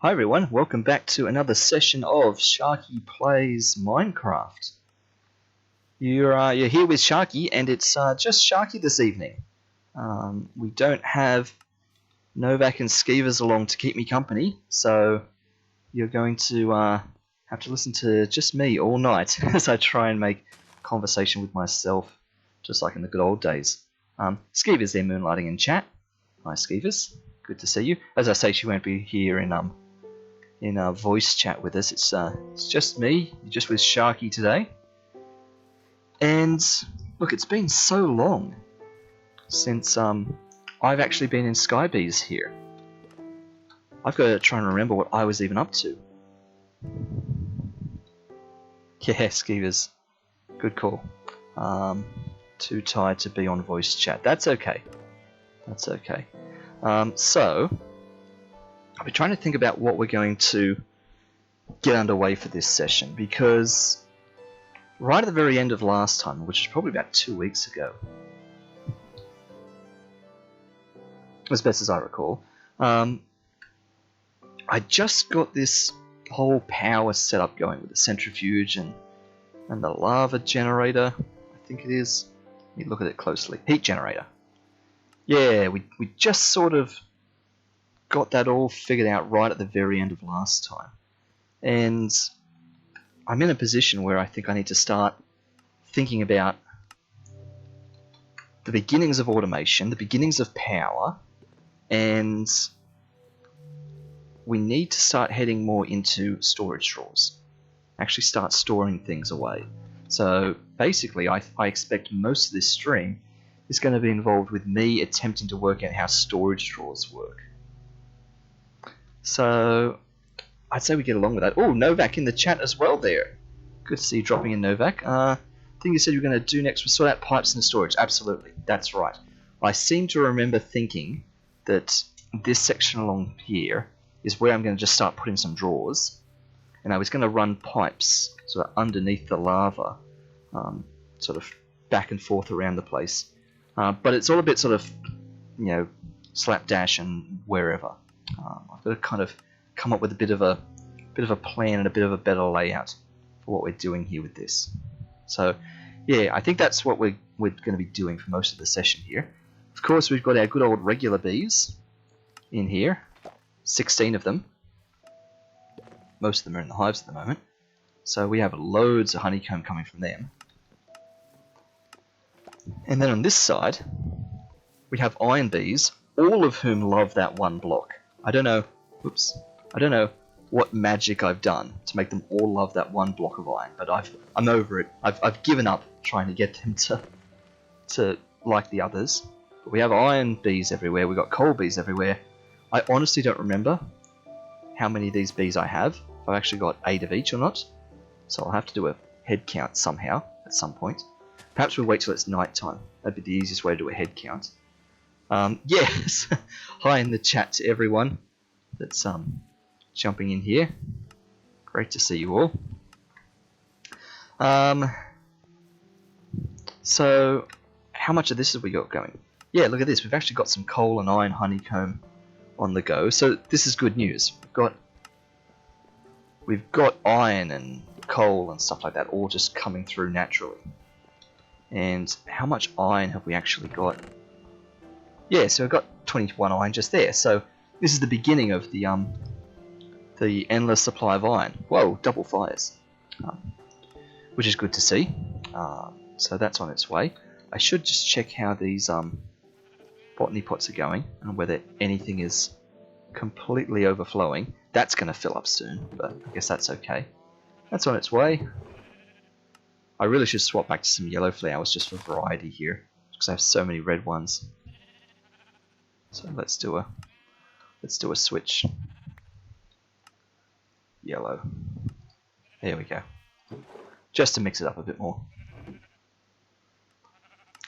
Hi everyone, welcome back to another session of Sharky Plays Minecraft. You're here with Sharky, and it's just Sharky this evening. We don't have Novak and Skeevers along to keep me company, so you're going to have to listen to just me all night as I try and make conversation with myself, just like in the good old days. Skeevers there moonlighting in chat. Hi Skeevers, good to see you. As I say, she won't be here in voice chat with us. It's just me, just with Sharky today. And look, it's been so long since I've actually been in Sky Bees here. I've got to try and remember what I was even up to. Yeah, Skeevers, good call. Too tired to be on voice chat. That's okay. That's okay. So I've been trying to think about what we're going to get underway for this session, because right at the very end of last time, which is probably about 2 weeks ago, as best as I recall, I just got this whole power setup going with the centrifuge and the lava generator, I think it is. Let me look at it closely. Heat generator. Yeah, we just sort of got that all figured out right at the very end of last time. And I'm in a position where I think I need to start thinking about the beginnings of automation, the beginnings of power, and we need to start heading more into storage drawers. Actually start storing things away. So basically I expect most of this stream is going to be involved with me attempting to work out how storage drawers work. So I'd say we get along with that. Oh, Novak in the chat as well there. Good to see you dropping in, Novak. I think you said you were going to do next was sort out pipes and storage. Absolutely, that's right. I seem to remember thinking that this section along here is where I'm going to just start putting some drawers, and I was going to run pipes sort of underneath the lava, sort of back and forth around the place. But it's all a bit sort of, slapdash and wherever. I've got to kind of come up with a bit of a plan and a bit of a better layout for what we're doing here with this. So, yeah, I think that's what we're going to be doing for most of the session here. Of course, we've got our good old regular bees in here, 16 of them. Most of them are in the hives at the moment, so we have loads of honeycomb coming from them. And then on this side, we have iron bees, all of whom love that one block. I don't know what magic I've done to make them all love that one block of iron, but I'm over it. I've given up trying to get them to like the others. But we have iron bees everywhere. We've got coal bees everywhere. I honestly don't remember how many of these bees I have. If I've actually got 8 of each or not. So I'll have to do a head count somehow at some point. Perhaps we'll wait till it's night time. That'd be the easiest way to do a head count. Yes, hi in the chat to everyone that's jumping in here. Great to see you all. So how much of this have we got going? Yeah, look at this. We've actually got some coal and iron honeycomb on the go. So this is good news. We've got iron and coal and stuff like that all just coming through naturally. And how much iron have we actually got? Yeah, so we've got 21 iron just there. So this is the beginning of the endless supply of iron. Whoa, double fires, which is good to see. So that's on its way. I should just check how these botany pots are going and whether anything is completely overflowing. That's going to fill up soon, but I guess that's okay. That's on its way. I really should swap back to some yellow flowers just for variety here, because I have so many red ones. So let's do a switch. Yellow. There we go. Just to mix it up a bit more.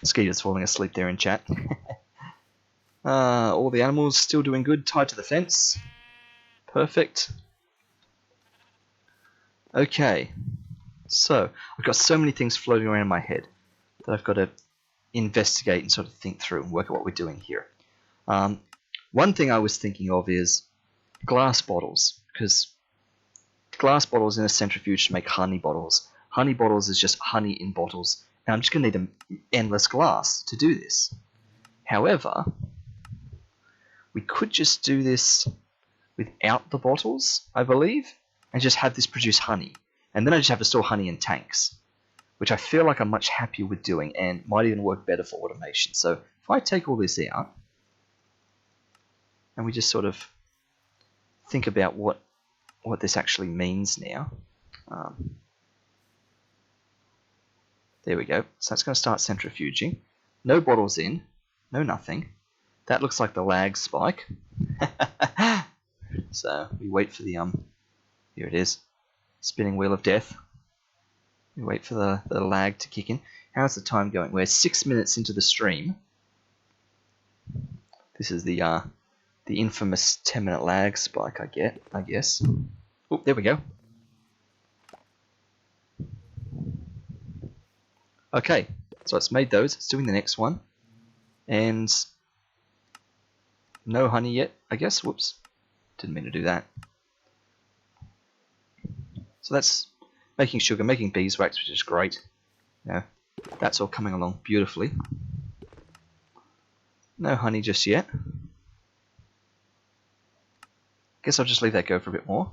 Skeeter's falling asleep there in chat. All the animals still doing good, tied to the fence. Perfect. Okay. So, I've got so many things floating around in my head that I've got to investigate and sort of think through and work out what we're doing here. One thing I was thinking of is glass bottles, because glass bottles in a centrifuge to make honey bottles. Honey bottles is just honey in bottles, and I'm just going to need an endless glass to do this. However, we could just do this without the bottles, I believe, and just have this produce honey. And then I just have to store honey in tanks, which I feel like I'm much happier with doing and might even work better for automation. So if I take all this out, and we just sort of think about what this actually means now. There we go. So that's going to start centrifuging. No bottles in, no nothing. That looks like the lag spike. So we wait for the here it is, spinning wheel of death. We wait for the lag to kick in. How's the time going? We're 6 minutes into the stream. This is the infamous 10-minute lag spike I guess. Oh, there we go. Okay, so it's made those. It's doing the next one. And no honey yet, I guess. Whoops. Didn't mean to do that. So that's making sugar, making beeswax, which is great. Yeah, that's all coming along beautifully. No honey just yet. Guess I'll just leave that go for a bit more.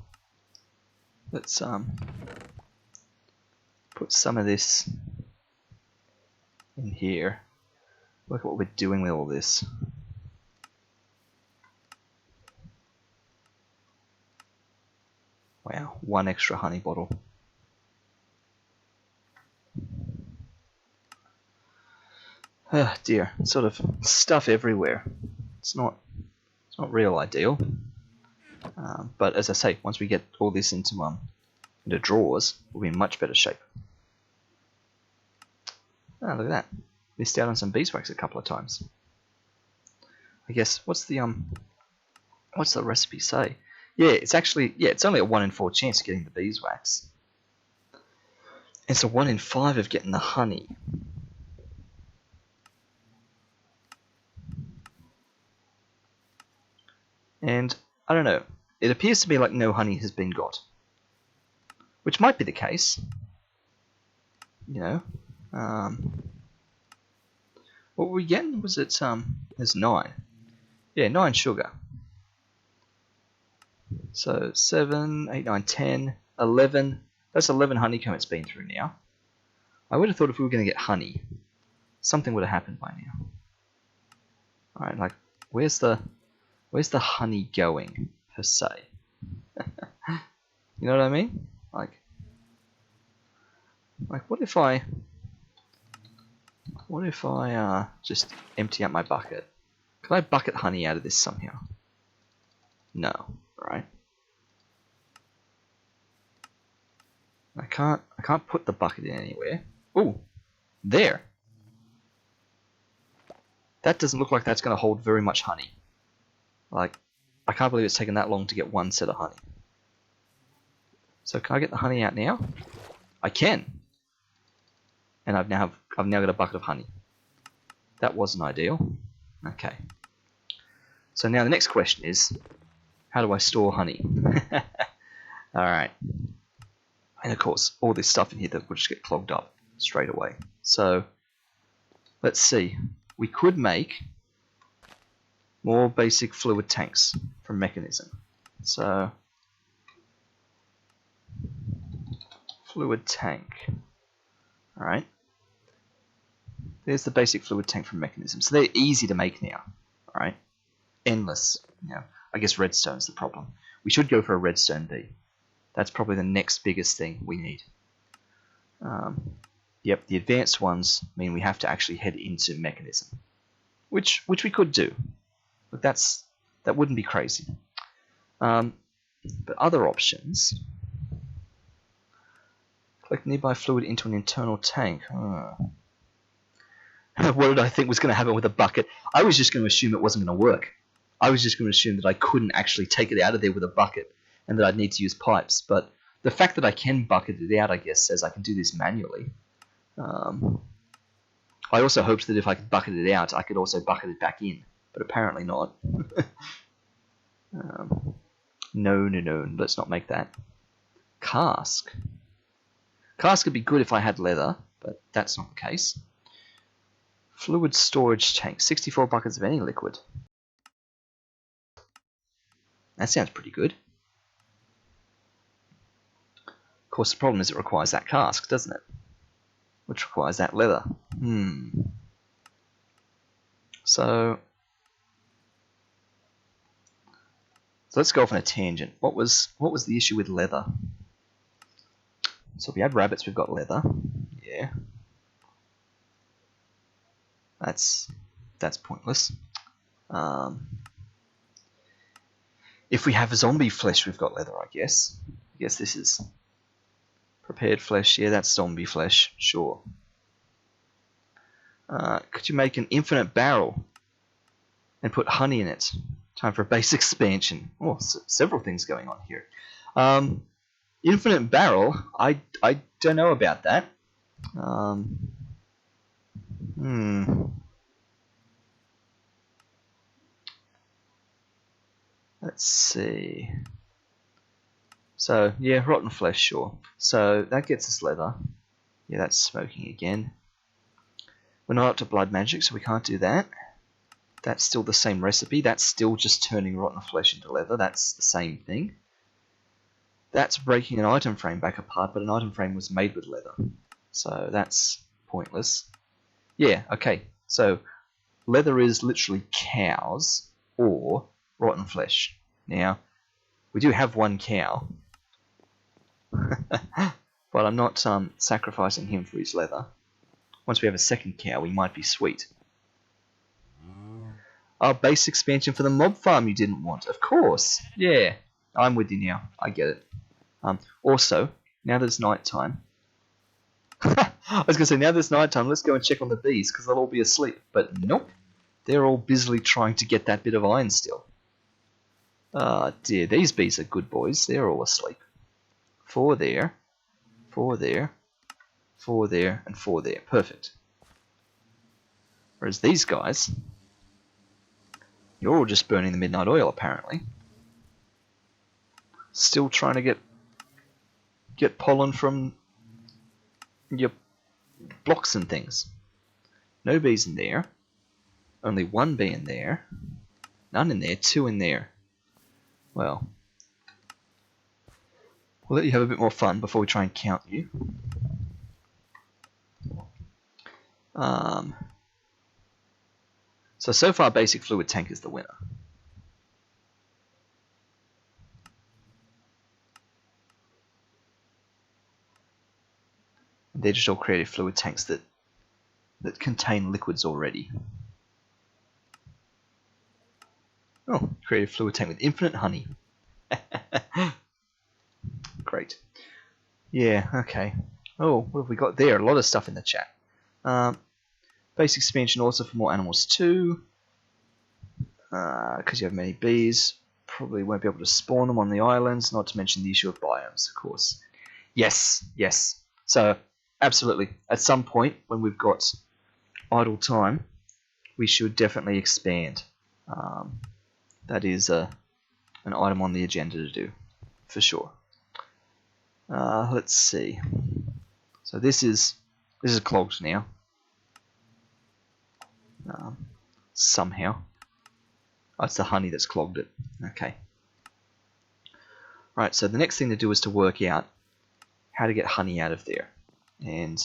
Let's put some of this in here. Look at what we're doing with all this. Wow, one extra honey bottle. Oh dear, sort of stuff everywhere. It's not real ideal. But as I say, once we get all this into drawers, we'll be in much better shape. Oh, look at that. Missed out on some beeswax a couple of times. I guess, what's the recipe say? Yeah, it's only a 1 in 4 chance of getting the beeswax. It's a 1 in 5 of getting the honey. And, I don't know, it appears to be like no honey has been got. Which might be the case. You know. What were we getting? Was it, there's 9. Yeah, 9 sugar. So 7, 8, 9, 10, 11. That's 11 honeycomb it's been through now. I would have thought if we were going to get honey, something would have happened by now. Alright, like, where's the honey going, per se? You know what I mean? Like what if I just empty out my bucket? Could I bucket honey out of this somehow? No, right? I can't put the bucket in anywhere. Ooh, there. That doesn't look like that's going to hold very much honey. Like, I can't believe it's taken that long to get one set of honey. So can I get the honey out now? I can. And I've now got a bucket of honey. That wasn't ideal. Okay. So now the next question is, how do I store honey? Alright. And of course, all this stuff in here that will just get clogged up straight away. So, let's see. We could make more basic fluid tanks from mechanism. So, fluid tank. Alright. There's the basic fluid tank from mechanism. So they're easy to make now. Alright. Endless. You know, I guess redstone's the problem. We should go for a redstone bee. That's probably the next biggest thing we need. Yep, the advanced ones mean we have to actually head into mechanism, which we could do. But that wouldn't be crazy. But other options. Collect nearby fluid into an internal tank. What did I think was going to happen with a bucket? I was just going to assume it wasn't going to work. I was just going to assume that I couldn't actually take it out of there with a bucket and that I'd need to use pipes. But the fact that I can bucket it out, I guess, says I can do this manually. I also hoped that if I could bucket it out, I could also bucket it back in. But apparently not. No, no, no. Let's not make that. Cask. Cask would be good if I had leather, but that's not the case. Fluid storage tank. 64 buckets of any liquid. That sounds pretty good. Of course, the problem is it requires that cask, doesn't it? Which requires that leather. So let's go off on a tangent. What was the issue with leather? So we had rabbits, we've got leather. Yeah. That's pointless. If we have zombie flesh, we've got leather, I guess. I guess this is prepared flesh. Yeah, that's zombie flesh. Sure. Could you make an infinite barrel and put honey in it? Time for a base expansion. Oh, several things going on here. Infinite barrel. I don't know about that. Let's see. So, yeah, rotten flesh, sure. So, that gets us leather. Yeah, that's smoking again. We're not up to blood magic, so we can't do that. That's still the same recipe. That's still just turning rotten flesh into leather. That's the same thing. That's breaking an item frame back apart, but an item frame was made with leather. So, that's pointless. Yeah, okay. So, leather is literally cows or rotten flesh. Now, we do have one cow, but I'm not sacrificing him for his leather. Once we have a second cow, we might be sweet. Our base expansion for the mob farm you didn't want. Of course. Yeah, I'm with you now. I get it. Also, now that it's night time, I was going to say, now that it's night time, let's go and check on the bees, because they'll all be asleep. But nope. They're all busily trying to get that bit of iron still. Ah, dear, these bees are good boys. They're all asleep. 4 there, 4 there, 4 there, and 4 there. Perfect. Whereas these guys, you're all just burning the midnight oil, apparently. Still trying to get pollen from your blocks and things. No bees in there. Only 1 bee in there. None in there. 2 in there. Well, we'll let you have a bit more fun before we try and count you. So far, basic fluid tank is the winner. They're just all creative fluid tanks that contain liquids already. Oh, creative fluid tank with infinite honey. Great. Yeah, okay. Oh, what have we got there? A lot of stuff in the chat. Base expansion also for more animals too. Because you have many bees. Probably won't be able to spawn them on the islands, not to mention the issue of biomes, of course. Yes, yes. So, absolutely. At some point, when we've got idle time, we should definitely expand. That is an item on the agenda to do, for sure. Let's see. So this is clogged now. Somehow. Oh, it's the honey that's clogged it. Okay. Right, so the next thing to do is to work out how to get honey out of there. And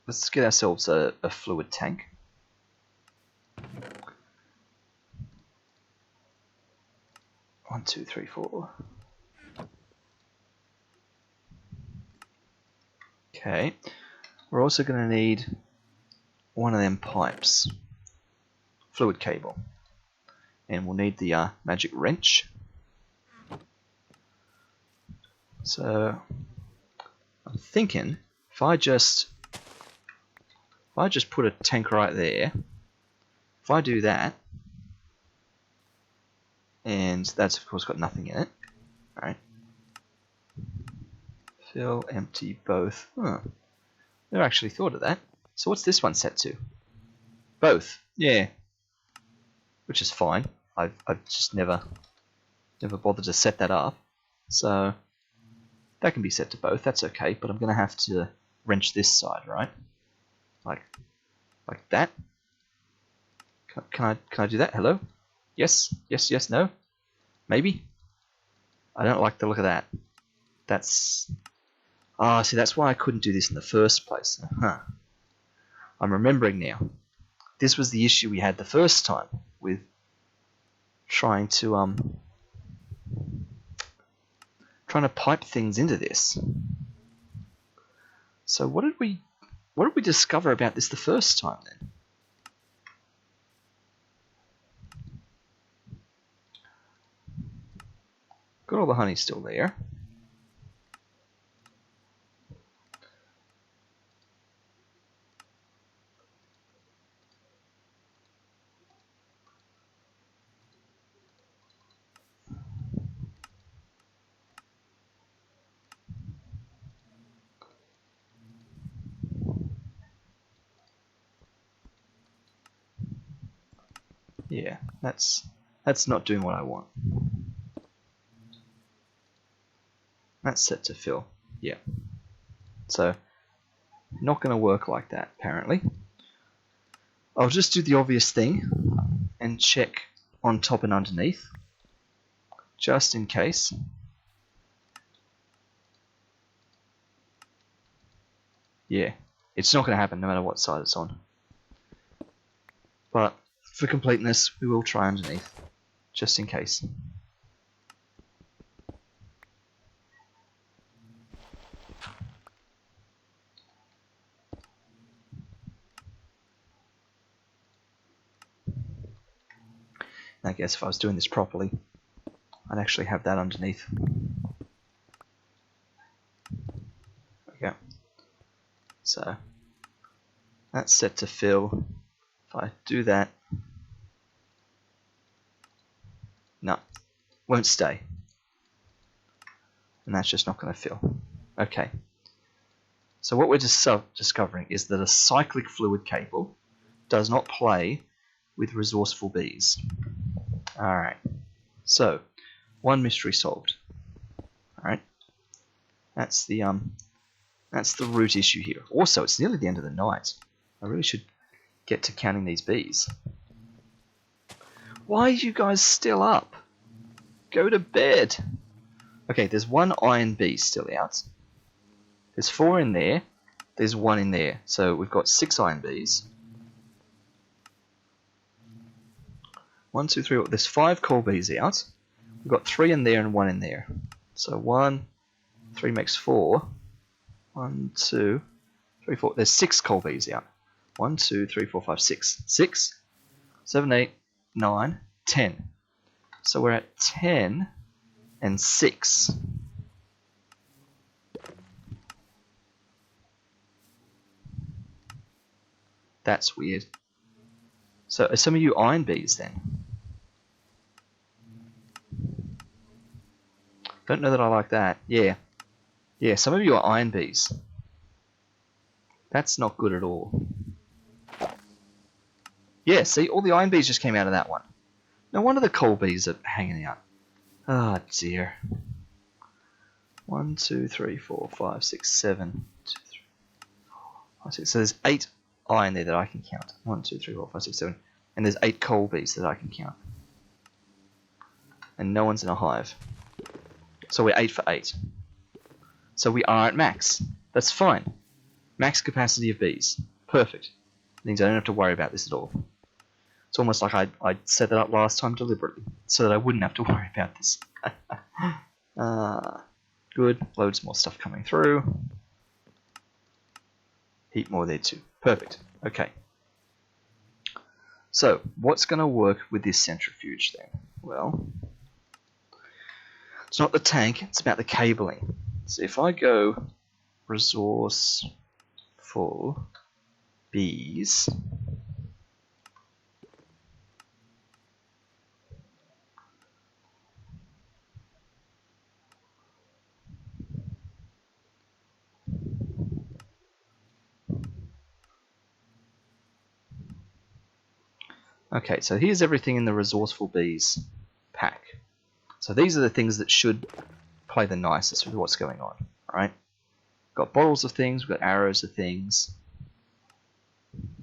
let's get ourselves a fluid tank. One, two, three, 4. Okay. We're also going to need one of them pipes. Fluid cable. And we'll need the magic wrench. So I'm thinking if I just put a tank right there, if I do that, and that's of course got nothing in it. Alright. Fill, empty, both. Huh. Never actually thought of that. So what's this one set to? Both. Yeah. Which is fine. I've just never Never bothered to set that up. So that can be set to both. That's okay, but I'm going to have to wrench this side, right? Like that. Can I do that? Hello? Yes, yes, yes, no? Maybe? I don't like the look of that. That's... Ah, see, that's why I couldn't do this in the first place. Huh. I'm remembering now. This was the issue we had the first time with trying to pipe things into this. So what did we discover about this the first time then? Got all the honey still there. Yeah, that's not doing what I want. That's set to fill. Yeah. So, not going to work like that, apparently. I'll just do the obvious thing and check on top and underneath, just in case. Yeah, it's not going to happen no matter what side it's on. But for completeness, we will try underneath, just in case. I guess if I was doing this properly, I'd actually have that underneath. Okay. So, that's set to fill. If I do that, no, won't stay. And that's just not going to fill. Okay. So what we're just discovering is that a cyclic fluid cable does not play with resourceful bees. Alright. So, one mystery solved. Alright. That's the root issue here. Also, it's nearly the end of the night. I really should get to counting these bees. Why are you guys still up? Go to bed. Okay, there's one iron bee still out. There's 4 in there. There's 1 in there. So we've got 6 iron bees. 1, 2, 3. There's 5 coal bees out. We've got 3 in there and 1 in there. So 1, 3 makes 4. 1, 2, 3, 4. There's 6 coal bees out. 1, 2, 3, 4, 5, 6. 6, 7, 8, 9, 10. So we're at 10 and 6. That's weird. So are some of you iron bees then? Don't know that I like that. Yeah. Yeah, some of you are iron bees. That's not good at all. Yeah, see, all the iron bees just came out of that one. No wonder the coal bees are hanging out. Ah, oh, dear. 1, 2, 3, 4, 5, 6, 7. 2, 3, 4, 5, 6. So there's 8 iron there that I can count. 1, 2, 3, 4, 5, 6, 7. And there's 8 coal bees that I can count. And no one's in a hive. So we're 8 for 8. So we are at max. That's fine. Max capacity of bees. Perfect. Means I don't have to worry about this at all. It's almost like I set that up last time deliberately, so that I wouldn't have to worry about this. Good. Loads more stuff coming through. Heat more there too. Perfect. Okay. So, what's going to work with this centrifuge then? Well, it's not the tank, it's about the cabling. So if I go Resourceful Bees, okay, so here's everything in the Resourceful Bees pack. So these are the things that should play the nicest with what's going on, right? Got bottles of things, we've got arrows of things.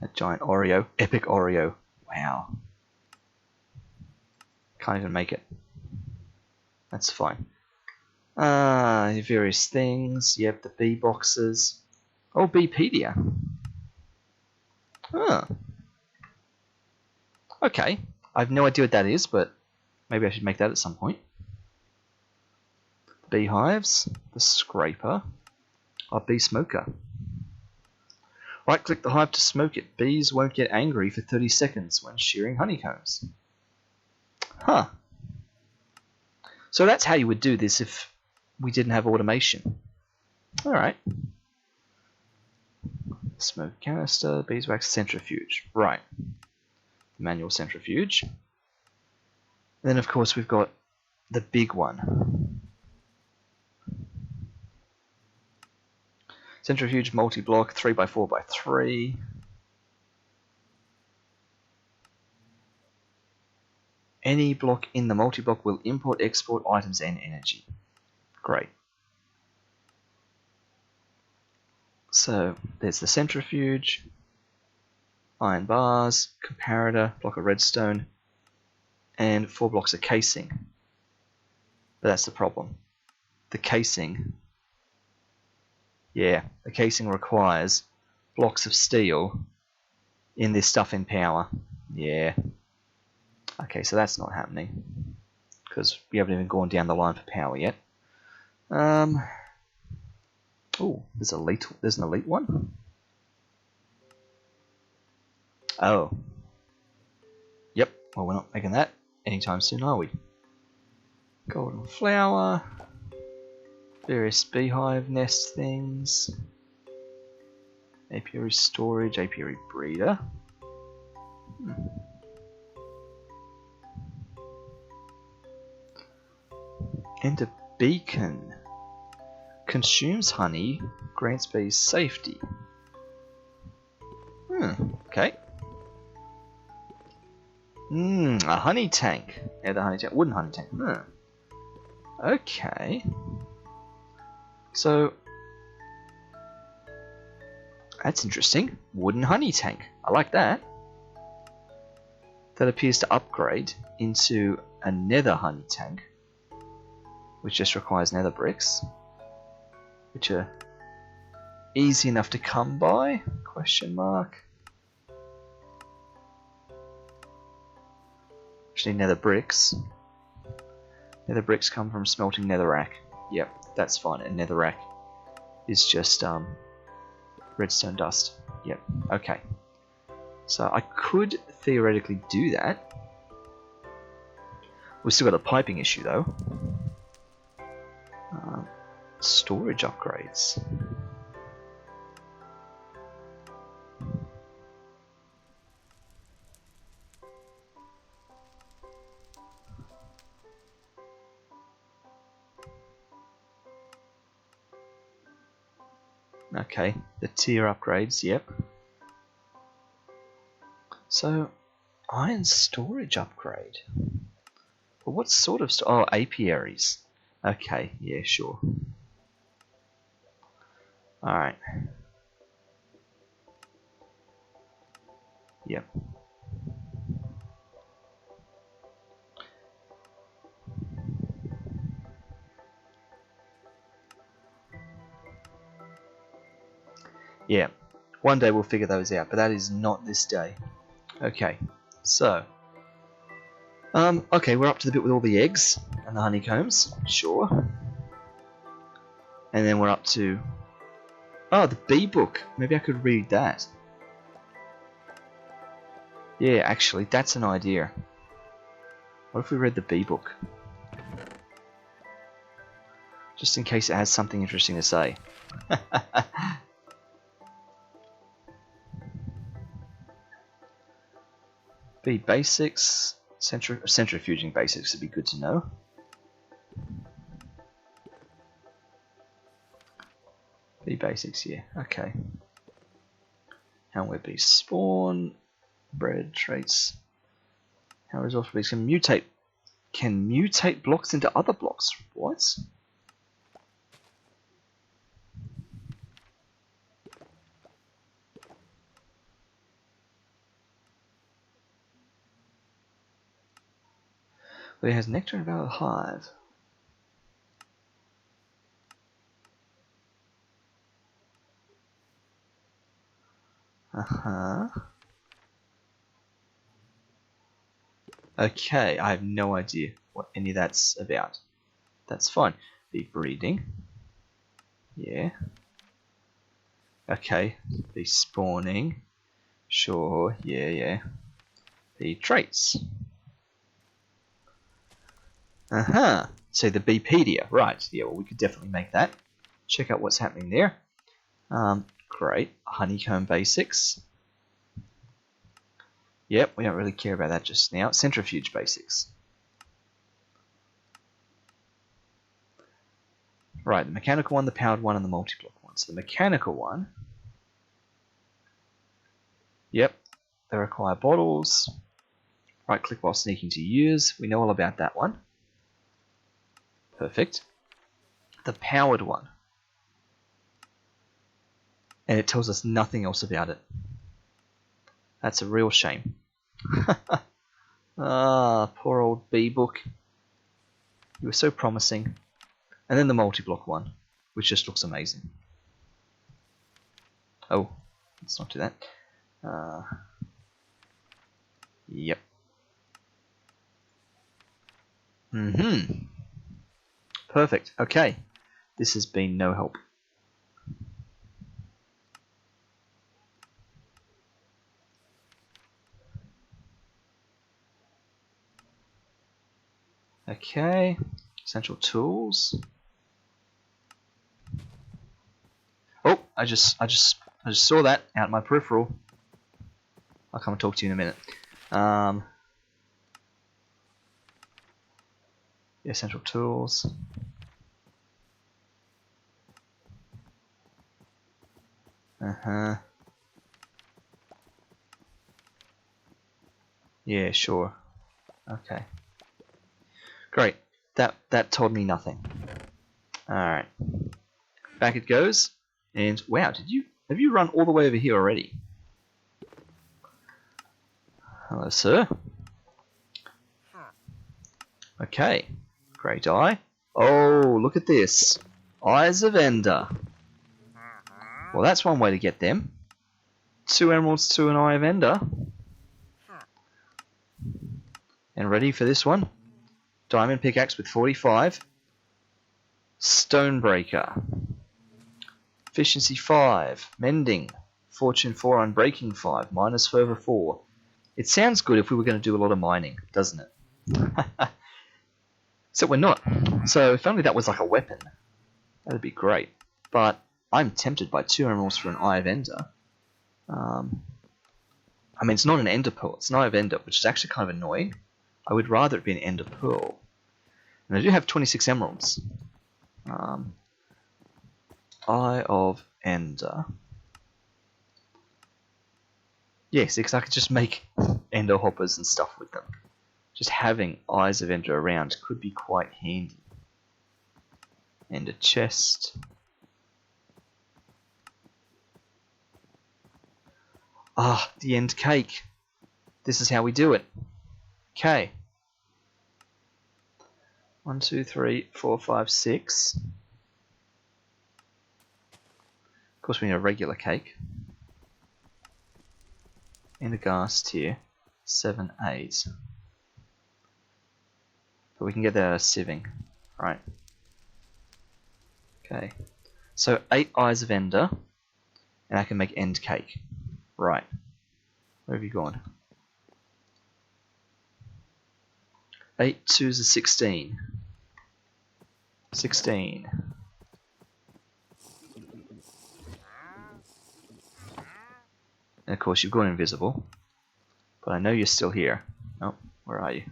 A giant Oreo, epic Oreo. Wow. Can't even make it. That's fine. Various things. Yep, the bee boxes. Oh, Beepedia. Huh. Okay. I have no idea what that is, but maybe I should make that at some point. Beehives. The scraper. Oh, bee smoker. Right-click the hive to smoke it. Bees won't get angry for 30 seconds when shearing honeycombs. Huh. So that's how you would do this if we didn't have automation. Alright. Smoke canister, beeswax centrifuge. Right. Manual centrifuge. And then of course we've got the big one. Centrifuge multi-block 3x4x3. Any block in the multi-block will import, export items and energy. Great. So there's the centrifuge, iron bars, comparator, block of redstone, and 4 blocks of casing. But that's the problem. The casing, the casing requires blocks of steel in this stuff in power. Yeah. Okay, so that's not happening because we haven't even gone down the line for power yet. Oh, there's an elite one. Oh. Yep. Well, we're not making that anytime soon, are we? Golden flower. Various beehive nest things. Apiary storage, apiary breeder. And a beacon. Consumes honey, grants bees safety. Okay. A honey tank. Yeah, the honey tank. Wooden honey tank. Okay. So, that's interesting. Wooden honey tank. I like that. That appears to upgrade into a nether honey tank, which just requires nether bricks, which are easy enough to come by, question mark. Actually, nether bricks. Nether bricks come from smelting netherrack. Yep, that's fine. And netherrack is just redstone dust. Yep, okay. So I could theoretically do that. We've still got a piping issue though. Storage upgrades. Okay, the tier upgrades, yep. So, iron storage upgrade. But what sort of apiaries. Okay, yeah, sure. Alright. Yep. Yeah, one day we'll figure those out, but that is not this day. Okay, so okay, we're up to the bit with all the eggs and the honeycombs, sure. And then we're up to the bee book. Maybe I could read that. Yeah, actually, that's an idea. What if we read the bee book? Just in case it has something interesting to say. Bee basics, centrifuging basics would be good to know. Bee basics, yeah, okay. How where bees spawn, bred traits. How resourceful bees can mutate can mutate blocks into other blocks. What? Well, it has nectar and valid hive. Okay, I have no idea what any of that's about. That's fine. Bee breeding. Yeah. Okay. Bee spawning. Sure. Yeah. Bee traits. So the Beepedia. Right. Yeah, well, we could definitely make that. Check out what's happening there. Great. Honeycomb basics. Yep, we don't really care about that just now. Centrifuge basics. Right, the mechanical one, the powered one, and the multi-block one. So the mechanical one, yep, they require bottles. Right click while sneaking to use. We know all about that one. Perfect. The powered one. And it tells us nothing else about it. That's a real shame. Ah, poor old bee book. You were so promising. And then the multi-block one, which just looks amazing. Oh, let's not do that. Yep. Perfect. Okay. This has been no help. Okay. Essential tools. Oh, I just saw that out my peripheral. I'll come and talk to you in a minute. The essential tools. Yeah, sure. Okay. Great. That told me nothing. Alright. Back it goes. And wow, have you run all the way over here already? Hello, sir. Okay. Great eye. Oh, look at this. Eyes of Ender. Well, that's one way to get them. 2 emeralds to an Eye of Ender. And ready for this one? Diamond pickaxe with 45. Stonebreaker. Efficiency 5. Mending. Fortune 4. Unbreaking 5. Minus fervor 4. It sounds good if we were going to do a lot of mining, doesn't it? So we're not. So if only that was like a weapon. That'd be great. But I'm tempted by 2 emeralds for an Eye of Ender. I mean, it's not an Ender Pearl. It's an Eye of Ender, which is actually kind of annoying. I would rather it be an Ender Pearl. And I do have 26 emeralds. Eye of Ender. Yes, because I could just make Ender hoppers and stuff with them. Just having Eyes of Ender around could be quite handy. Ender chest. Ah, the end cake. This is how we do it. Okay. 1, 2, 3, 4, 5, 6. Of course, we need a regular cake. And a ghast here. 7, 8. But we can get that out of sieving. Right. Okay. So 8 Eyes of Ender. And I can make end cake. Right. Where have you gone? 8 2s are 16. 16. And of course you've gone invisible. But I know you're still here. Oh, where are you?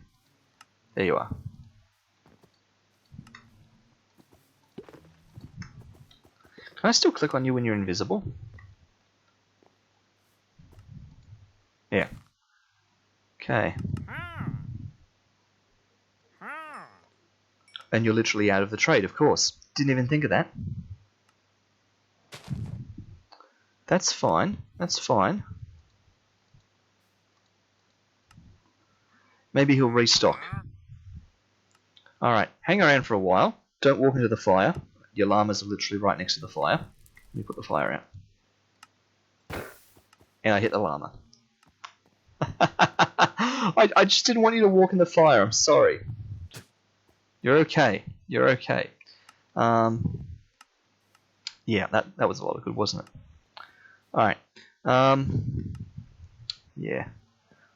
There you are. Can I still click on you when you're invisible? Yeah. Okay. And you're literally out of the trade, of course. Didn't even think of that. That's fine. That's fine. Maybe he'll restock. Alright, hang around for a while. Don't walk into the fire. Your llamas are literally right next to the fire. Let me put the fire out. And I hit the llama. I just didn't want you to walk in the fire. I'm sorry. You're okay. You're okay. Yeah, that was a lot of good, wasn't it? Alright. Yeah.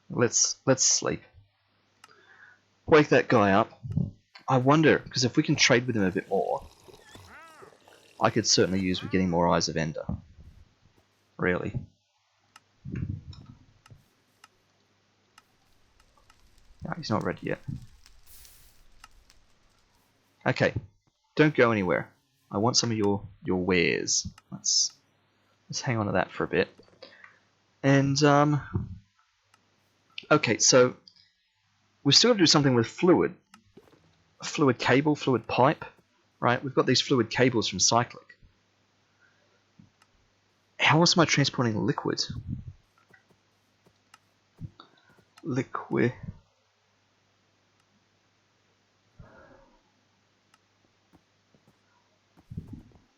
Let's sleep. Wake that guy up. I wonder, because if we can trade with him a bit more, I could certainly use with getting more Eyes of Ender. Really. No, he's not ready yet. Okay, don't go anywhere. I want some of your wares. Let's hang on to that for a bit. And okay, so we've still got to do something with fluid. Fluid cable, fluid pipe, right? We've got these fluid cables from Cyclic. How else am I transporting liquid? Liquid.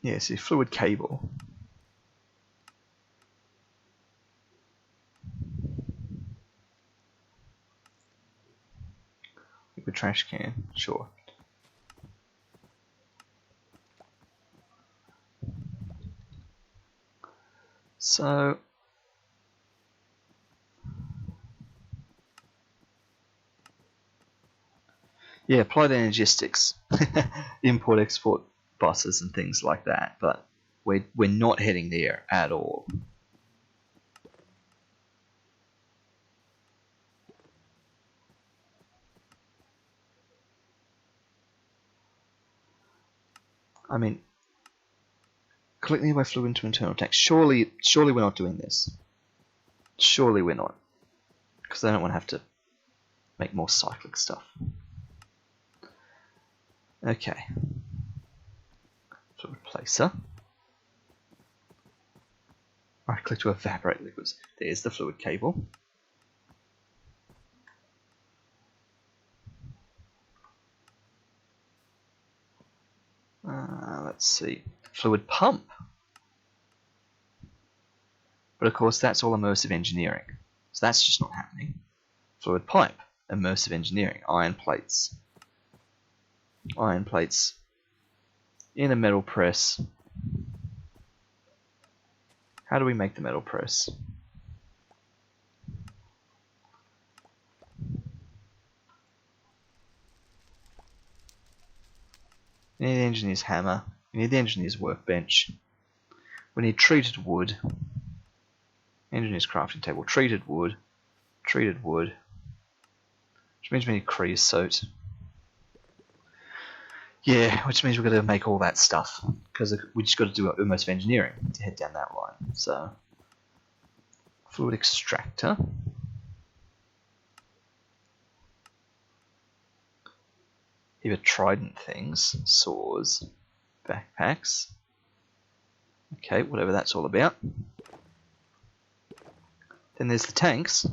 Yeah, see, fluid cable. Liquid trash can, sure. So, yeah, applied energistics, import export buses and things like that, but we're not heading there at all. I mean, collect nearby fluid into internal tanks. Surely we're not doing this. Surely we're not, because I don't want to have to make more cyclic stuff. Okay. Fluid placer. Right click to evaporate liquids. There's the fluid cable. Let's see. Fluid pump. But of course that's all immersive engineering. So that's just not happening. Fluid pipe. Immersive engineering. Iron plates. Iron plates. In a metal press. How do we make the metal press? We need the engineer's hammer. We need the engineer's workbench. We need treated wood. Engineer's crafting table. Treated wood. Treated wood. Which means we need creosote. Yeah, which means we've got to make all that stuff. Because we just got to do immersive engineering to head down that line. So, fluid extractor. Even trident things. Saws. Backpacks. Okay, whatever that's all about. Then there's the tanks.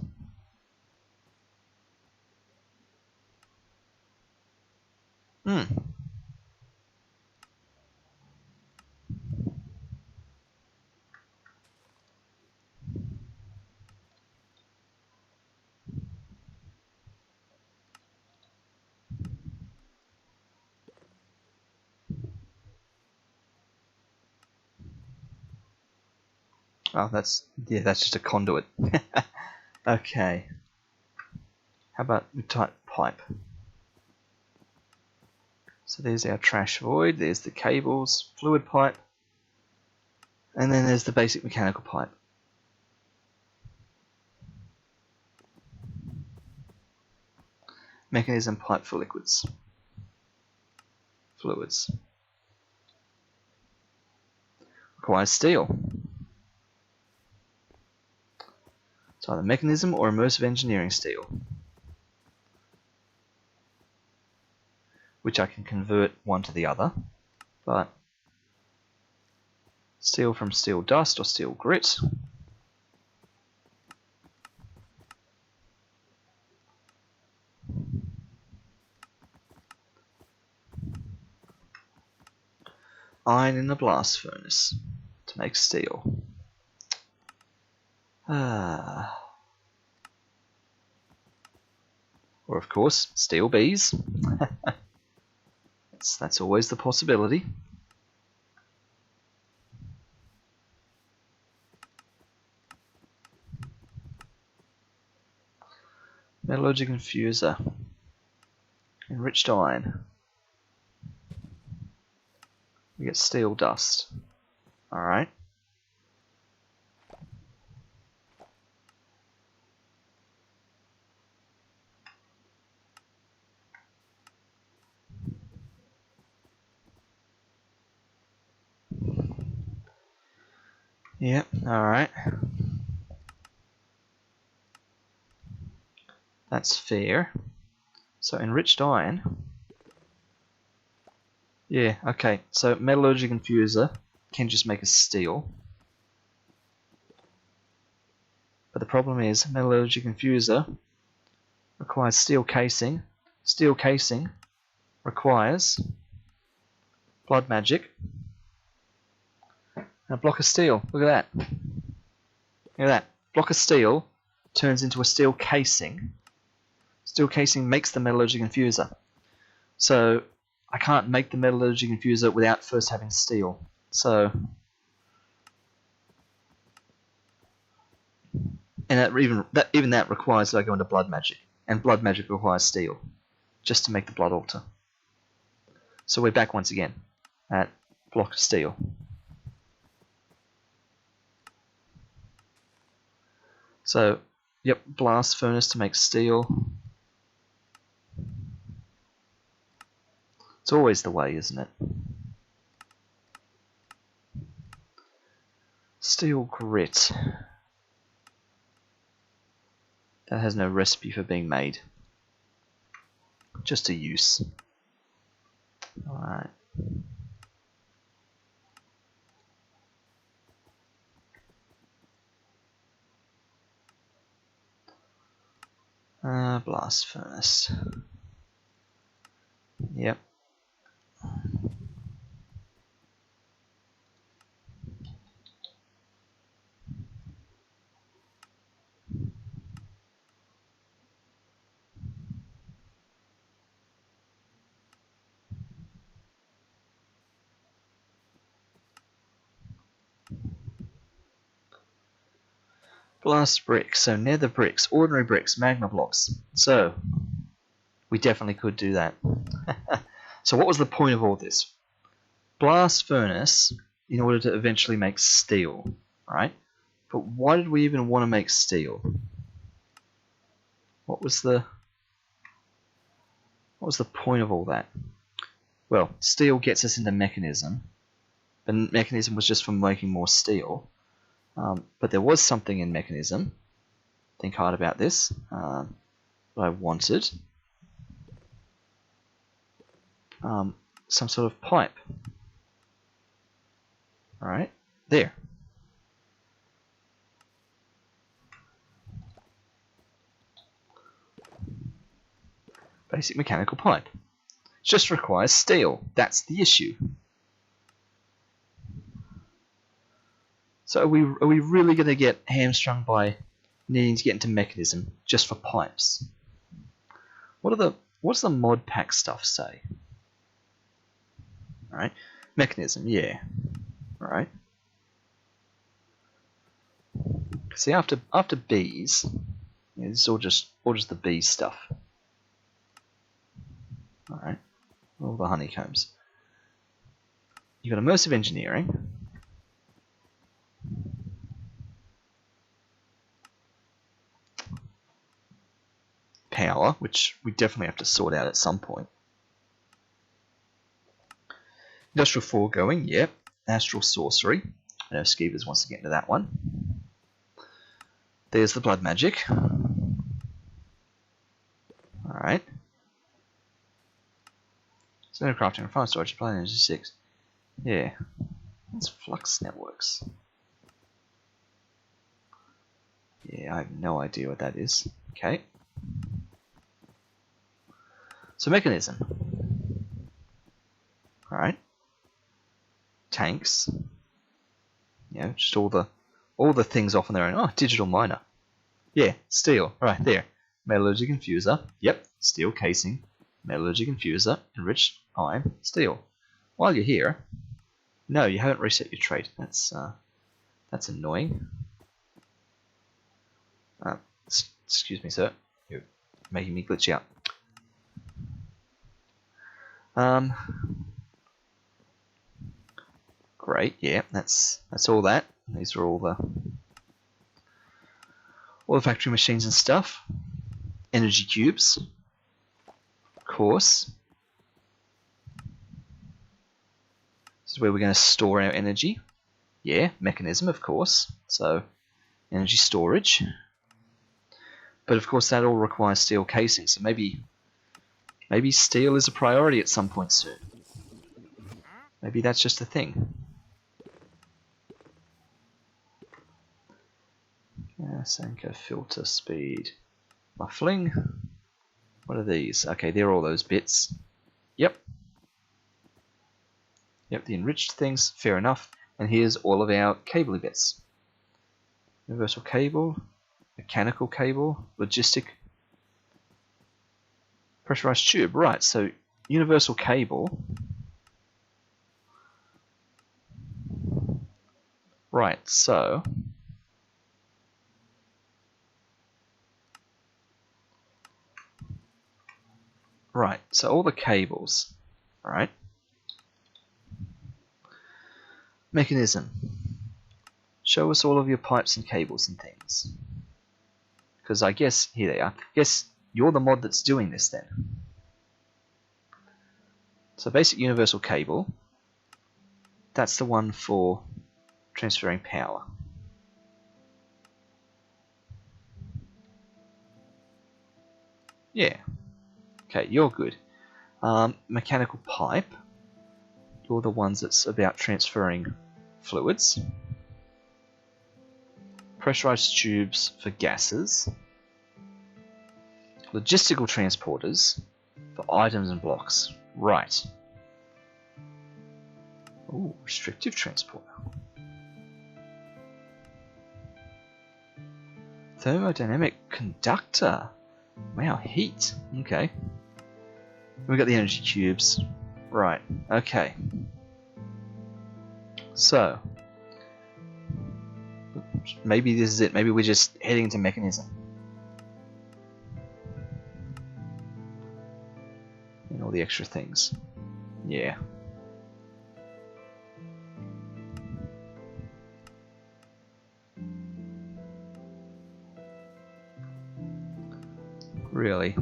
Oh, that's just a conduit. Okay. How about we type pipe? So there's our trash void, there's the cables, fluid pipe, and then there's the basic mechanical pipe. Mechanism pipe for liquids. Fluids. Requires steel. It's either mechanism or immersive engineering steel. which I can convert one to the other, but steel from steel dust or steel grit. Iron in the blast furnace to make steel. Or of course, steel bees. That's always the possibility. Metallurgic Infuser. Enriched iron. We get steel dust. Alright. Yep, alright. That's fair. So enriched iron. Yeah, okay. So Metallurgic Infuser can just make a steel. But the problem is Metallurgic Infuser requires steel casing. Steel casing requires blood magic. And a block of steel. Look at that. Look at that. Block of steel turns into a steel casing. Steel casing makes the Metallurgic Infuser. So I can't make the Metallurgic Infuser without first having steel. So, and even that requires that I go into blood magic, and blood magic requires steel, just to make the blood altar. So we're back once again at block of steel. So, yep, blast furnace to make steel. It's always the way, isn't it? Steel grit. That has no recipe for being made. Just a use. Alright. Blast furnace. Yep. Blast bricks, so nether bricks, ordinary bricks, magma blocks. So, we definitely could do that. So what was the point of all this? Blast furnace, in order to eventually make steel, right? But why did we even want to make steel? What was the point of all that? Well, steel gets us into mechanism. The mechanism was just for making more steel. But there was something in mechanism. Think hard about this. That I wanted. Some sort of pipe. Alright, there. Basic mechanical pipe. Just requires steel. That's the issue. So are we really going to get hamstrung by needing to get into mechanism just for pipes? What's the mod pack stuff say? Alright. Mechanism, yeah. Alright. See, after bees, yeah, this is all just the bee stuff. Alright. All the honeycombs. You've got immersive engineering. Power, which we definitely have to sort out at some point. Industrial foregoing, yep. Astral sorcery. I know Skeevers wants to get into that one. There's the blood magic. Alright. Center crafting and fire storage, supply energy 6. Yeah. That's flux networks. Yeah, I have no idea what that is. Okay. So mechanism. Alright. Tanks. You know, just all the things off on their own. Oh, digital miner. Yeah, steel. Right there. Metallurgic Infuser. Yep, steel casing. Metallurgic Infuser. Enriched iron. Steel. While you're here, no, you haven't reset your trait. That's annoying. Excuse me, sir. You're making me glitch out. Great. Yeah, that's all that. These are all the factory machines and stuff. Energy cubes. Of course. This is where we're going to store our energy. Yeah, mechanism, of course. So, energy storage. But of course that all requires steel casing, so maybe steel is a priority at some point soon. Maybe that's just a thing. Sanko filter speed. Muffling. What are these? Okay, they're all those bits. Yep. Yep, the enriched things, fair enough. And here's all of our cable bits. Universal cable. Mechanical cable, logistic, pressurized tube. Right, so universal cable. Right, so all the cables. Alright. Mechanism. Show us all of your pipes and cables and things. Because I guess, here they are. Guess you're the mod that's doing this then. So basic universal cable. That's the one for transferring power. Yeah. Okay, you're good. Mechanical pipe. You're the ones that's about transferring fluids. Pressurized tubes for gases. Logistical transporters for items and blocks. Right. Ooh, restrictive transporter. Thermodynamic conductor. Wow, heat. Okay. We've got the energy cubes. Right, okay. So, maybe this is it. Maybe we're just heading into mechanism. And all the extra things. Yeah. Really?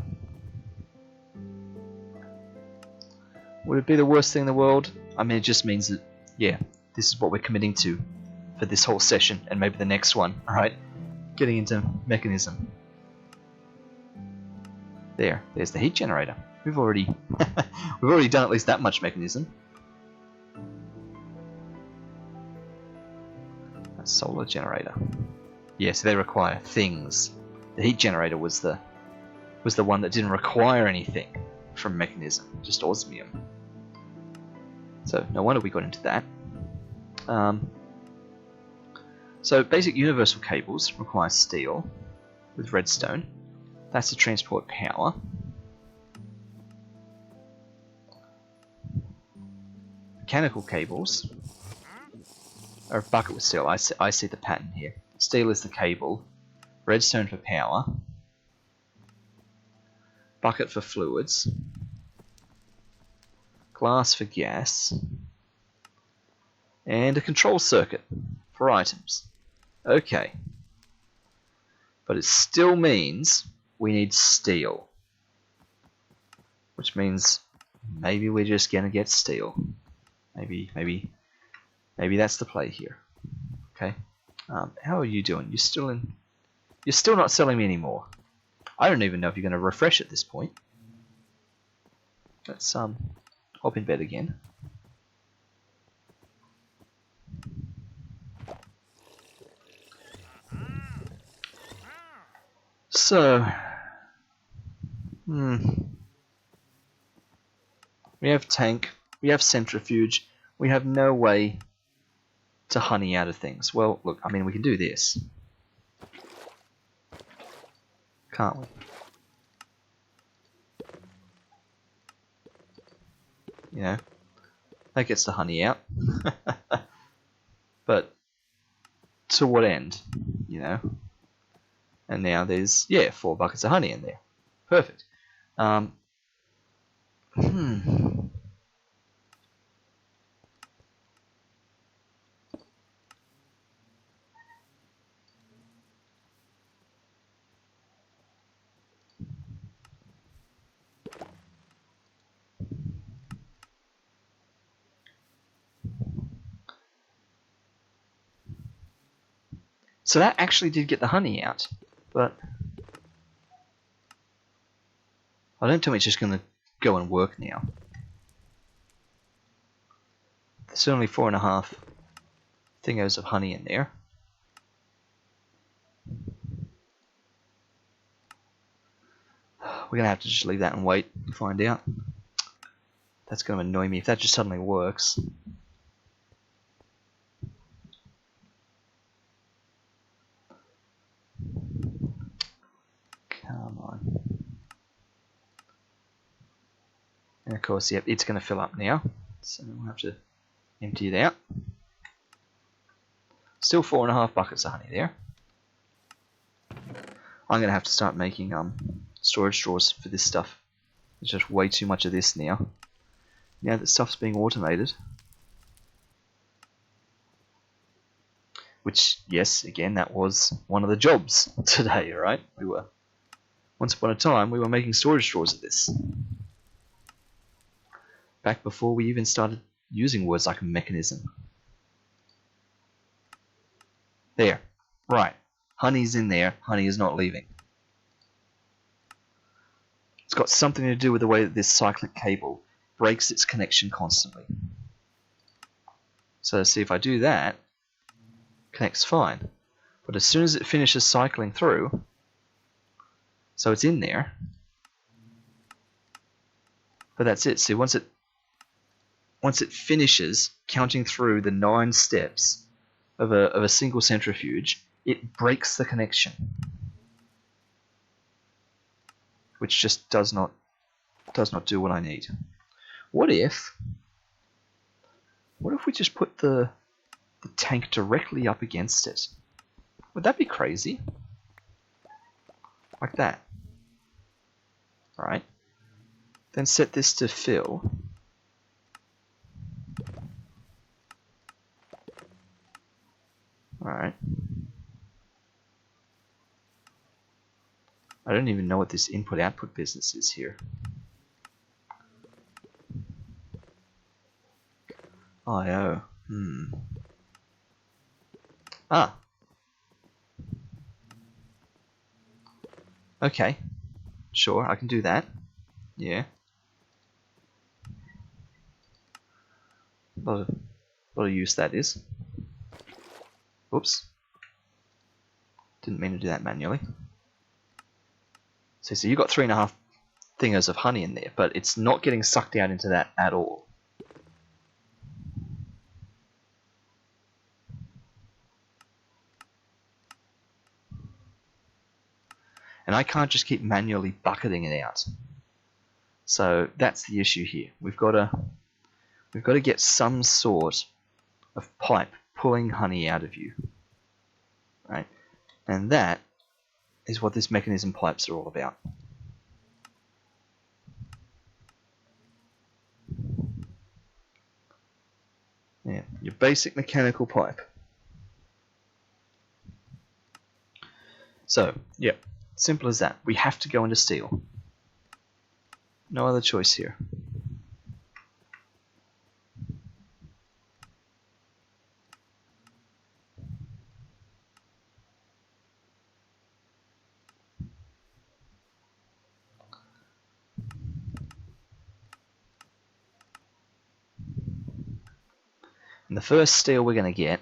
Would it be the worst thing in the world? I mean, it just means that, yeah, this is what we're committing to for this whole session and maybe the next one, alright? Getting into mechanism. There's the heat generator. We've already done at least that much mechanism. A solar generator. Yeah, so they require things. The heat generator was the one that didn't require anything from mechanism, just osmium. So no wonder we got into that. So basic universal cables require steel with redstone. That's to transport power. Mechanical cables are a bucket with steel. I see the pattern here. Steel is the cable, redstone for power, bucket for fluids, glass for gas, and a control circuit for items. Okay. But it still means we need steel. Which means maybe we're just gonna get steel. Maybe that's the play here. Okay. How are you doing? You're still not selling me anymore. I don't even know if you're gonna refresh at this point. Let's hop in bed again. So, we have tank, we have centrifuge, we have no way to honey out of things. Well, look, I mean, we can do this. Can't we? You know, that gets the honey out. But to what end? You know? And now there's, yeah, 4 buckets of honey in there. Perfect. So that actually did get the honey out, but I don't tell me it's just going to go and work now. There's only 4.5 thingos of honey in there. We're going to have to just leave that and wait and find out. That's going to annoy me if that just suddenly works. Come on. And of course, yep, it's going to fill up now. So we'll have to empty it out. Still 4.5 buckets of honey there. I'm going to have to start making storage drawers for this stuff. There's just way too much of this now. Now that stuff's being automated. Which, yes, again, that was one of the jobs today, right? Once upon a time, we were making storage drawers of this. Back before we even started using words like a mechanism. There. Right. Honey's in there. Honey is not leaving. It's got something to do with the way that this cyclic cable breaks its connection constantly. So see, if I do that, connects fine. But as soon as it finishes cycling through, so it's in there, but that's it. See, once it finishes counting through the 9 steps of a single centrifuge, it breaks the connection, which just does not do what I need. What if we just put the tank directly up against it? Would that be crazy? Like that. Right? Then set this to fill. Alright. I don't even know what this input-output business is here. I/O. Ah. Okay. Sure, I can do that. Yeah. A lot of use that is. Oops. Didn't mean to do that manually. So you've got 3.5 thingos of honey in there, but it's not getting sucked out into that at all. And I can't just keep manually bucketing it out. So that's the issue here. We've got to get some sort of pipe pulling honey out of you. Right? And that is what this mechanism pipes are all about. Yeah, your basic mechanical pipe. So, yep, simple as that. We have to go into steel. No other choice here. And the first steel we're going to get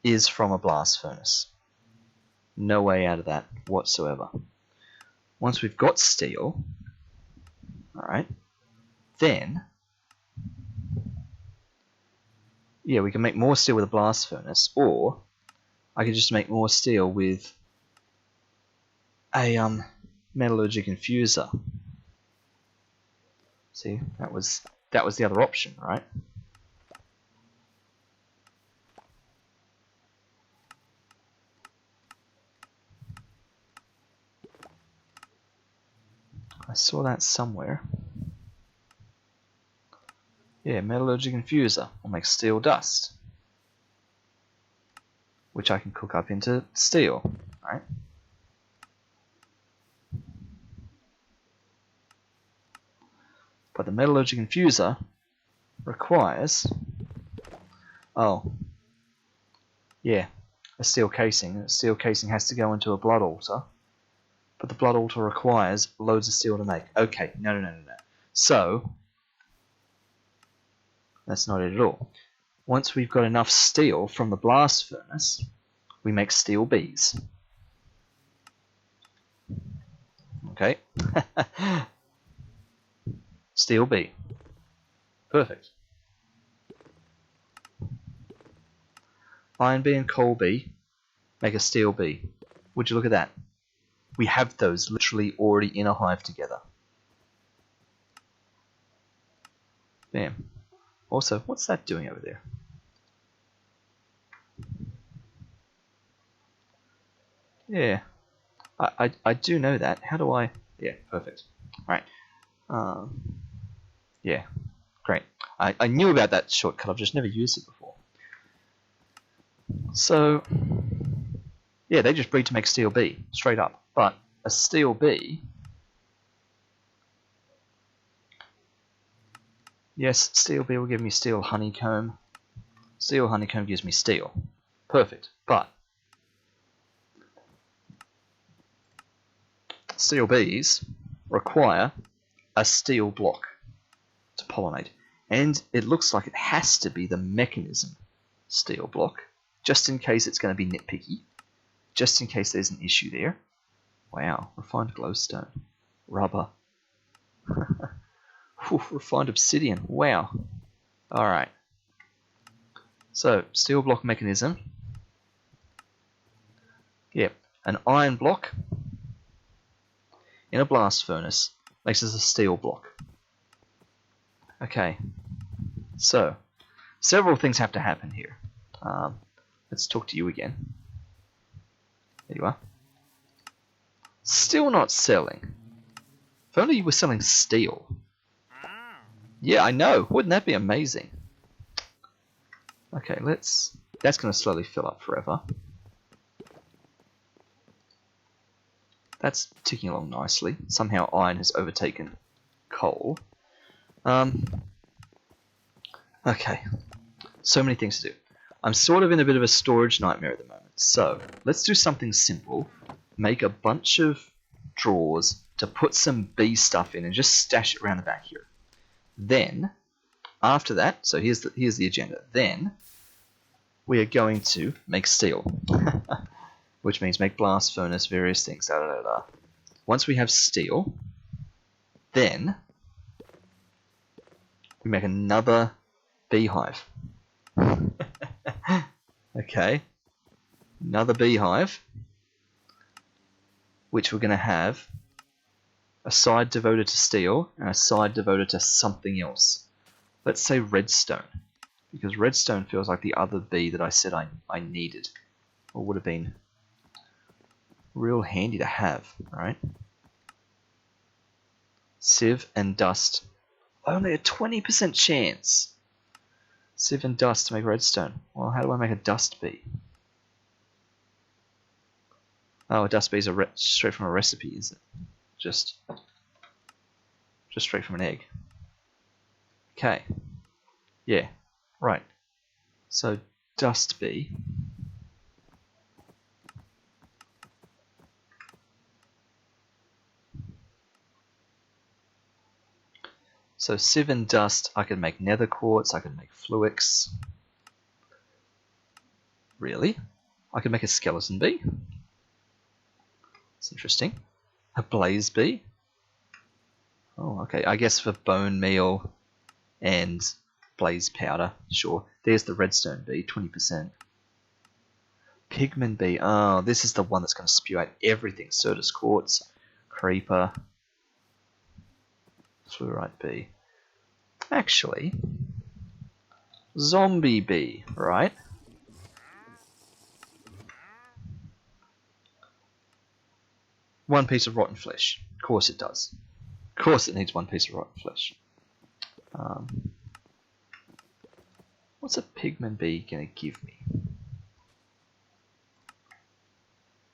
is from a blast furnace. No way out of that whatsoever. Once we've got steel, alright, then, yeah, we can make more steel with a blast furnace, or I can just make more steel with a Metallurgic Infuser. See, that was the other option, right? I saw that somewhere. Yeah, Metallurgic Infuser will make steel dust, which I can cook up into steel, right? But the Metallurgic Infuser requires, oh, yeah, a steel casing. A steel casing has to go into a blood altar, but the blood altar requires loads of steel to make. Okay, no. So, that's not it at all. Once we've got enough steel from the blast furnace, we make steel bees. Okay. Steel bee. Perfect. Iron bee and coal bee make a steel bee. Would you look at that? We have those literally already in a hive together. Bam. Also, what's that doing over there? Yeah, I do know that. How do I? Yeah, perfect. Right. Yeah, great. I knew about that shortcut. I've just never used it before. So, yeah, they just breed to make steel bee, straight up. But a steel bee, yes, steel bee will give me steel honeycomb. Steel honeycomb gives me steel. Perfect. But steel bees require a steel block to pollinate. And it looks like it has to be the mechanism steel block, just in case it's going to be nitpicky, just in case there's an issue there. Wow, refined glowstone. Rubber. Whew, refined obsidian. Wow. Alright. So, steel block mechanism. Yep, an iron block in a blast furnace makes us a steel block. Okay, so several things have to happen here. Let's talk to you again. There you are. Still not selling. If only you were selling steel. Yeah, I know. Wouldn't that be amazing? Okay, let's... That's going to slowly fill up forever. That's ticking along nicely. Somehow iron has overtaken coal. Okay, so many things to do. I'm sort of in a bit of a storage nightmare at the moment. So, let's do something simple. Make a bunch of drawers to put some bee stuff in and just stash it around the back here. Then, after that, so here's the agenda. Then, we are going to make steel. Which means make blast furnace, various things, da da da da. Once we have steel, then we make another beehive. Okay, another beehive, which we're going to have a side devoted to steel and a side devoted to something else. Let's say redstone, because redstone feels like the other bee that I said I needed, or would have been real handy to have, right? Sieve and dust. Only a 20% chance. Sieve and dust to make redstone. Well, how do I make a dust bee? Oh, a dust bee is straight from a recipe, is it? Just straight from an egg. Okay. Yeah, right. So, dust bee. So sieve and dust, I can make nether quartz, I can make fluix. Really? I could make a skeleton bee? It's interesting. A blaze bee? Oh, okay. I guess for bone meal and blaze powder. Sure. There's the redstone bee, 20%. Pigman bee. Oh, this is the one that's going to spew out everything. Certus quartz, creeper, fluorite bee. Actually, zombie bee, right? One piece of rotten flesh. Of course it does. Of course it needs one piece of rotten flesh. What's a pigman bee going to give me?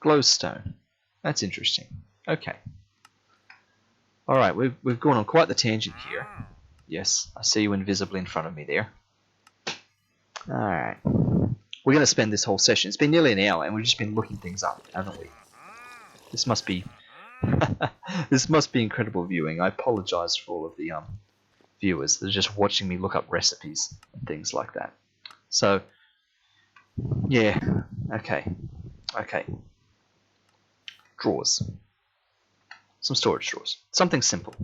Glowstone. That's interesting. Okay. Alright, we've gone on quite the tangent here. Yes, I see you invisibly in front of me there. Alright. We're going to spend this whole session. It's been nearly an hour and we've just been looking things up, haven't we? This must be this must be incredible viewing. I apologize for all of the viewers that are just watching me look up recipes and things like that. So, yeah, okay. Drawers. Some storage drawers. Something simple.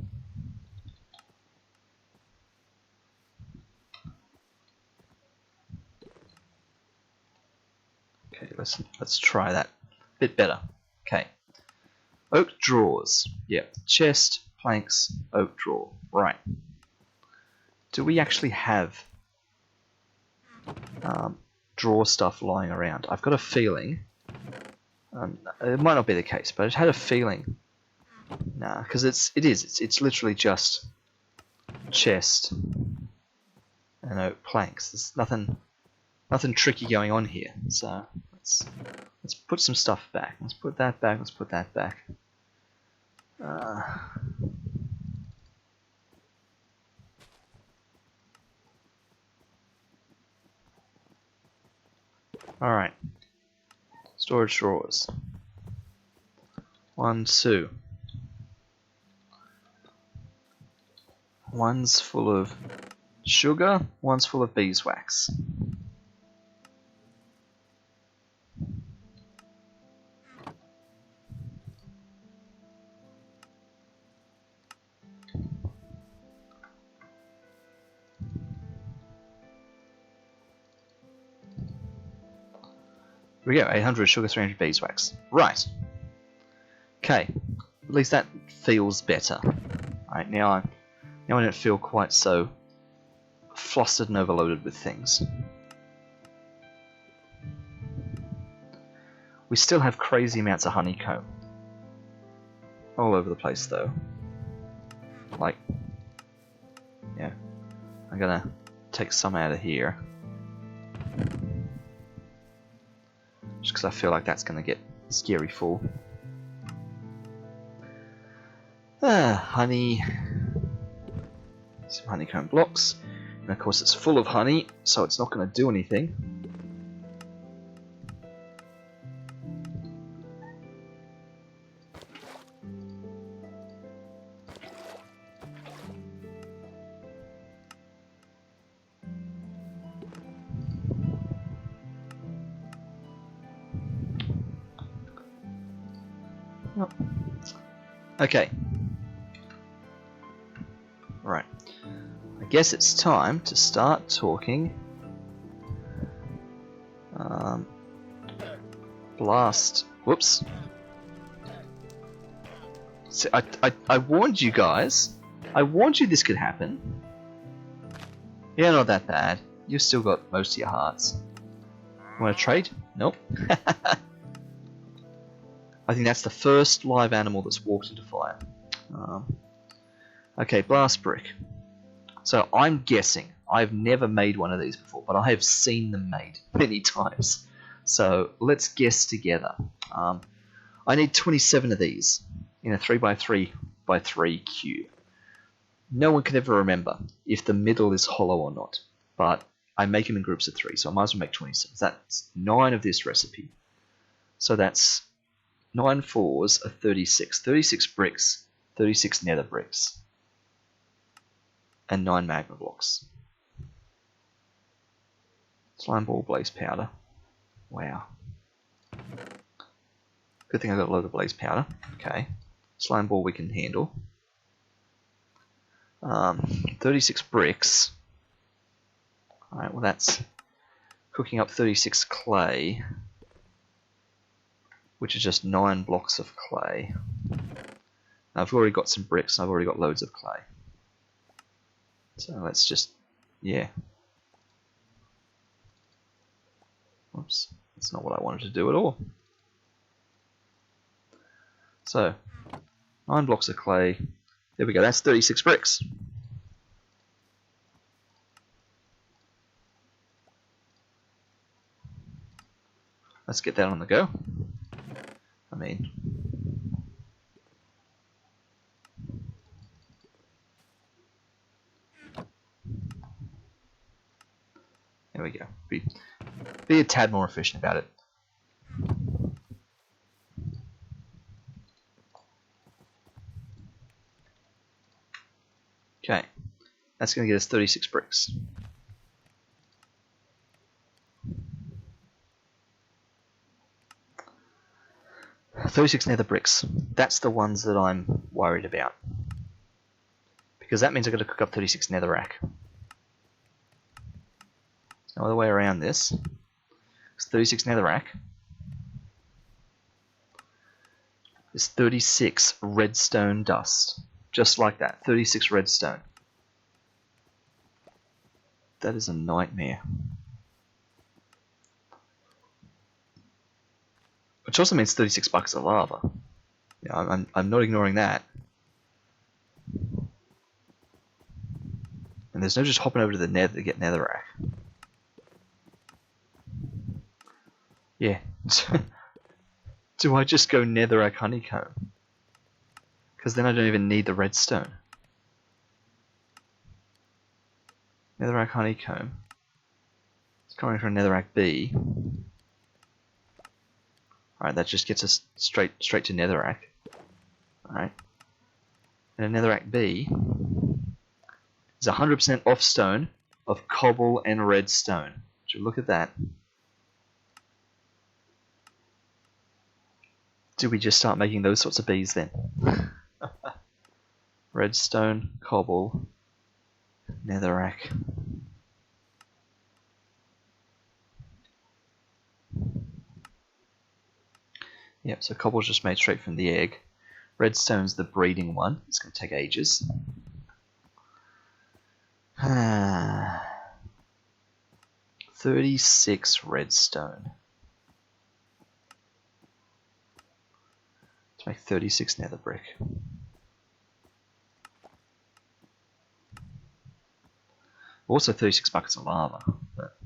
Okay, let's try that a bit better. Okay. Oak drawers. Yep. Chest, planks, oak drawer. Right. Do we actually have drawer stuff lying around? I've got a feeling. It might not be the case, but I had a feeling. Nah, because it's literally just chest and oak planks. There's nothing tricky going on here. So let's put some stuff back. Let's put that back. Let's put that back. Alright. Storage drawers. 1, 2. One's full of sugar, one's full of beeswax. Here we go, 800 sugar, 300 beeswax. Right. Okay. At least that feels better. Alright, now I don't feel quite so flustered and overloaded with things. We still have crazy amounts of honeycomb. All over the place though. Like, yeah. I'm gonna take some out of here. Just because I feel like that's gonna get scary full. Honey. Some honeycomb blocks. And of course it's full of honey, so it's not gonna do anything. Okay. Right. I guess it's time to start talking. Blast. Whoops. See, I warned you guys. I warned you this could happen. Yeah, not that bad. You've still got most of your hearts. You want to trade? Nope. I think that's the first live animal that's walked into fire. Okay, blast brick. So I'm guessing, I've never made one of these before, but I have seen them made many times. So let's guess together. I need 27 of these in a 3x3x3 cube. No one can ever remember if the middle is hollow or not, but I make them in groups of 3, so I might as well make 27. That's 9 of this recipe. So that's 9 fours are 36. 36 bricks, 36 nether bricks, and 9 magma blocks. Slime ball, blaze powder. Wow. Good thing I got a load of blaze powder. Okay. Slime ball we can handle. 36 bricks. Alright, well that's cooking up 36 clay, which is just 9 blocks of clay. Now I've already got some bricks, and I've already got loads of clay. So let's just, yeah. Oops, that's not what I wanted to do at all. So, 9 blocks of clay. There we go, that's 36 bricks. Let's get that on the go. I mean, there we go. Be a tad more efficient about it. Okay, that's going to get us 36 bricks. "36 nether bricks. That's the ones that I'm worried about. Because that means I've got to cook up 36 netherrack. There's no other way around this. It's 36 netherrack. It's 36 redstone dust. Just like that. 36 redstone. That is a nightmare. Which also means 36 buckets of lava. Yeah, I'm not ignoring that. And there's no just hopping over to the nether to get netherrack. Yeah. Do I just go netherrack honeycomb? Because then I don't even need the redstone. Netherrack honeycomb. It's coming from netherrack bee. Alright, that just gets us straight to netherrack. Alright. And a netherrack bee is 100% off stone of cobble and redstone. Would you look at that? Do we just start making those sorts of bees then? Redstone, cobble, netherrack. Yep, so cobble's just made straight from the egg. Redstone's the breeding one. It's going to take ages. 36 redstone. To make 36 nether brick. Also 36 buckets of lava. But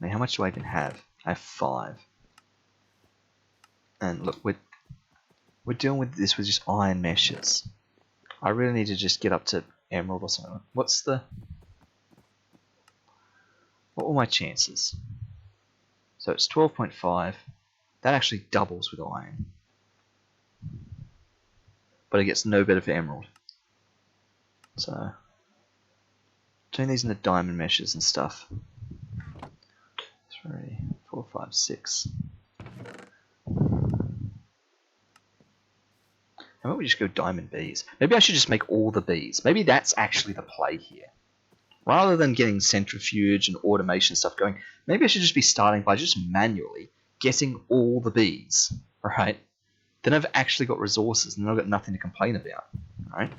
now how much do I even have? I have 5. And look, we're dealing with this with just iron meshes. I really need to just get up to emerald or something. What were my chances? So it's 12.5. That actually doubles with iron. But it gets no better for emerald. So, turn these into diamond meshes and stuff. 3, 4, 5, 6. How about we just go diamond bees? Maybe I should just make all the bees. Maybe that's actually the play here. Rather than getting centrifuge and automation stuff going, maybe I should just be starting by just manually getting all the bees. Alright? Then I've actually got resources and I've got nothing to complain about. Alright?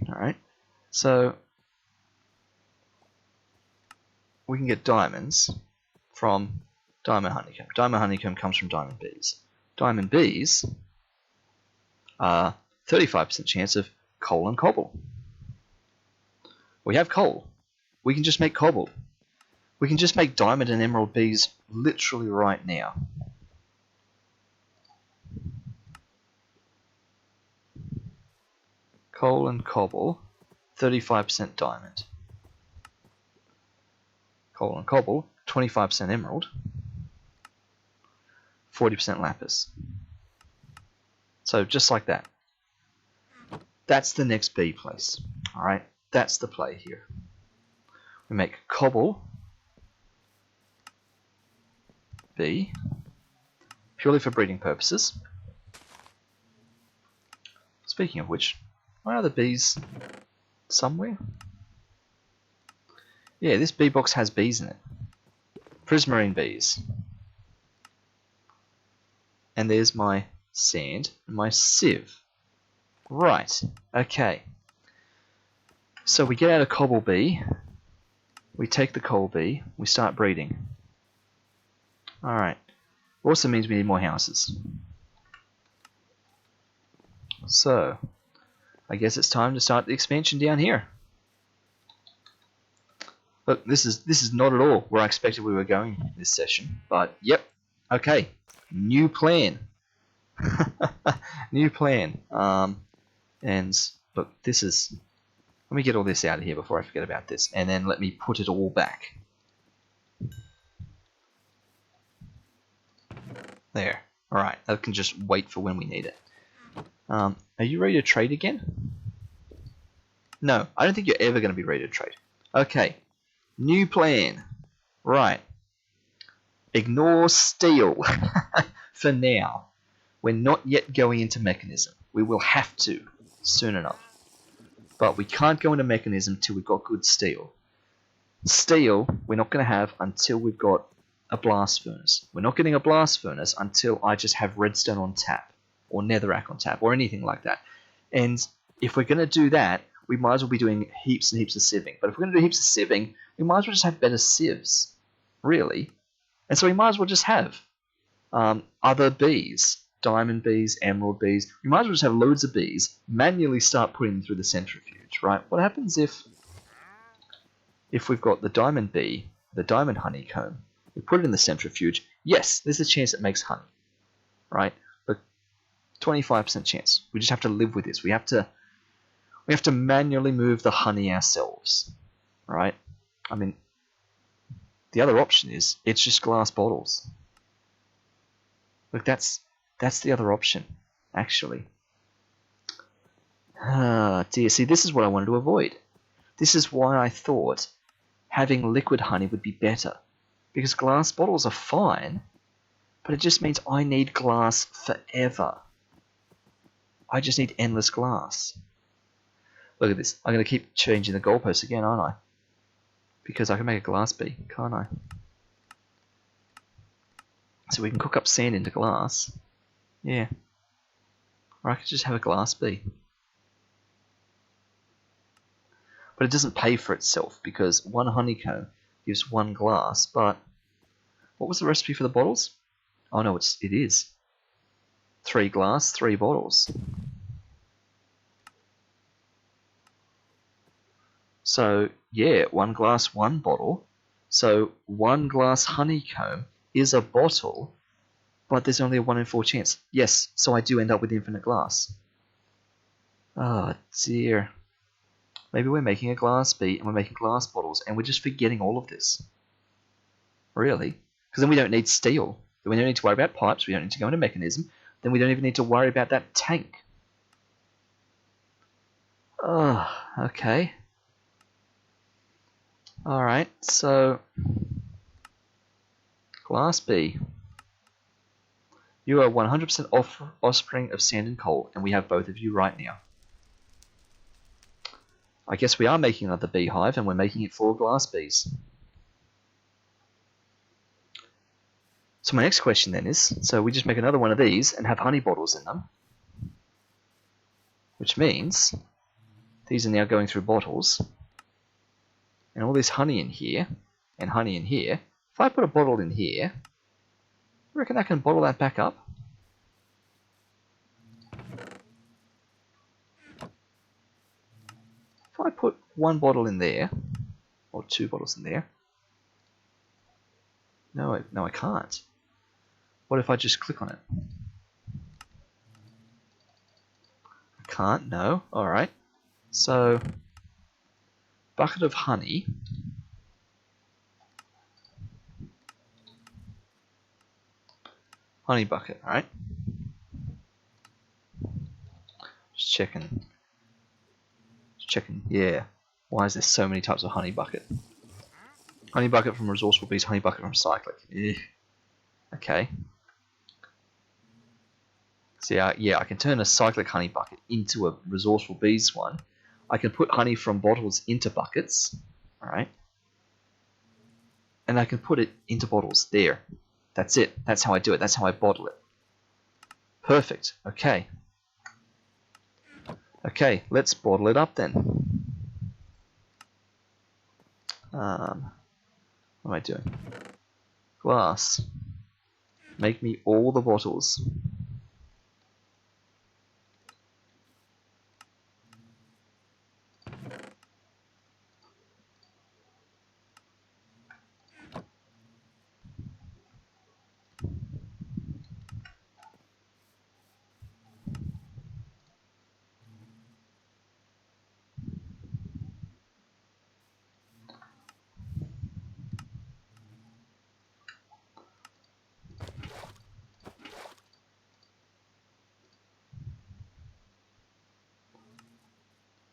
Alright. So we can get diamonds from diamond honeycomb. Diamond honeycomb comes from diamond bees. Diamond bees are 35% chance of coal and cobble. We have coal. We can just make cobble. We can just make diamond and emerald bees literally right now. Coal and cobble, 35% diamond. Coal and cobble, 25% emerald, 40% lapis. So just like that. That's the next bee place. Alright, that's the play here. We make cobble bee, purely for breeding purposes. Speaking of which, are the bees somewhere? Yeah, this bee box has bees in it. Prismarine bees. And there's my sand and my sieve. Right, okay. So we get out a cobble bee, we take the cobble bee, we start breeding. Alright, also means we need more houses. So, I guess it's time to start the expansion down here. Look, this is not at all where I expected we were going this session, but yep, okay, new plan. New plan. And look, this is, let me get all this out of here before I forget about this, and then let me put it all back. There. Alright, that can just wait for when we need it. Are you ready to trade again? No, I don't think you're ever going to be ready to trade. Okay, new plan. Right. Ignore steel for now. We're not yet going into mechanism. We will have to soon enough. But we can't go into mechanism till we've got good steel. Steel we're not going to have until we've got a blast furnace. We're not getting a blast furnace until I just have redstone on tap, or netherrack on tap, or anything like that. And if we're going to do that, we might as well be doing heaps and heaps of sieving. But if we're going to do heaps of sieving, we might as well just have better sieves, really. And so we might as well just have other bees, diamond bees, emerald bees. We might as well just have loads of bees, manually start putting them through the centrifuge, right? What happens if we've got the diamond bee, the diamond honeycomb, we put it in the centrifuge? Yes, there's a chance it makes honey, right? But 25% chance. We just have to live with this. We have to manually move the honey ourselves, right? I mean, the other option is it's just glass bottles. Look, that's the other option, actually. Ah, dear. See, this is what I wanted to avoid. This is why I thought having liquid honey would be better. Because glass bottles are fine, but it just means I need glass forever. I just need endless glass. Look at this. I'm going to keep changing the goalposts again, aren't I? Because I can make a glass bee, can't I? So we can cook up sand into glass. Yeah. Or I could just have a glass bee. But it doesn't pay for itself because one honeycomb gives one glass. But what was the recipe for the bottles? Oh no, it is 3 glass, 3 bottles. So yeah, 1 glass, 1 bottle. So 1 glass honeycomb is a bottle, but there's only a 1 in 4 chance. Yes, so I do end up with infinite glass. Oh dear. Maybe we're making a glass bee and we're making glass bottles and we're just forgetting all of this. Really? Because then we don't need steel. Then we don't need to worry about pipes. We don't need to go into mechanism. Then we don't even need to worry about that tank. Oh, okay. Alright, so glass bee. You are 100% offspring of sand and coal, and we have both of you right now. I guess we are making another beehive, and we're making it for glass bees. So my next question then is, so we just make another one of these and have honey bottles in them. Which means these are now going through bottles. And all this honey in here, and honey in here. If I put a bottle in here, you reckon I can bottle that back up? If I put 1 bottle in there, or 2 bottles in there, no, I can't. What if I just click on it? I can't, no, alright. So, bucket of honey. Honey bucket, alright. Just checking. checking. Yeah. Why is there so many types of honey bucket? Honey bucket from Resourceful Bees, honey bucket from Cyclic. Ugh. Okay. So yeah, I can turn a Cyclic honey bucket into a Resourceful Bees one. I can put honey from bottles into buckets. Alright. And I can put it into bottles. There. That's it. That's how I do it. That's how I bottle it. Perfect. Okay. Okay, let's bottle it up then. What am I doing? Glass. Make me all the bottles.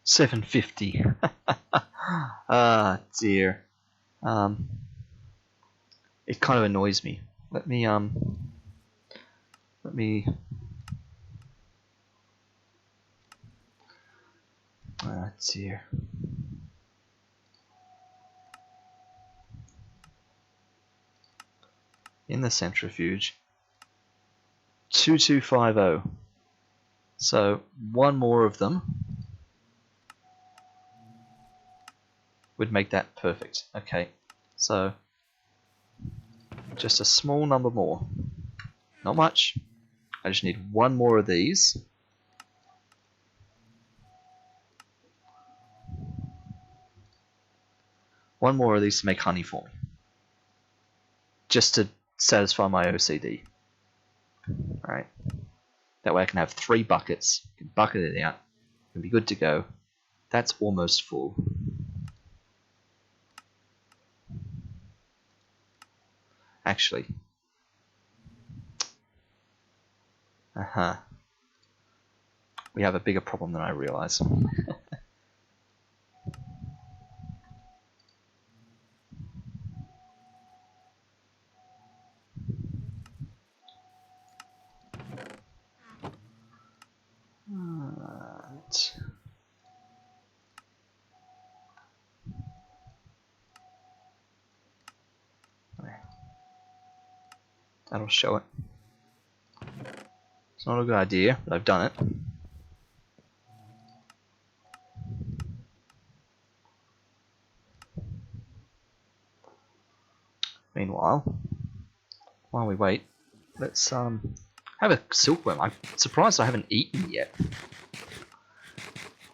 $7.50. Ah, dear. It kind of annoys me. Let me. Ah, dear. In the centrifuge. 2250. So one more of them would make that perfect. Okay, so just a small number more. Not much. I just need one more of these. One more of these to make honey for me. Just to satisfy my OCD. Alright. That way I can have 3 buckets. Can bucket it out. And be good to go. That's almost full. Actually. We have a bigger problem than I realize. That'll show it. It's not a good idea, but I've done it. Meanwhile, while we wait, let's have a silkworm. I'm surprised I haven't eaten yet.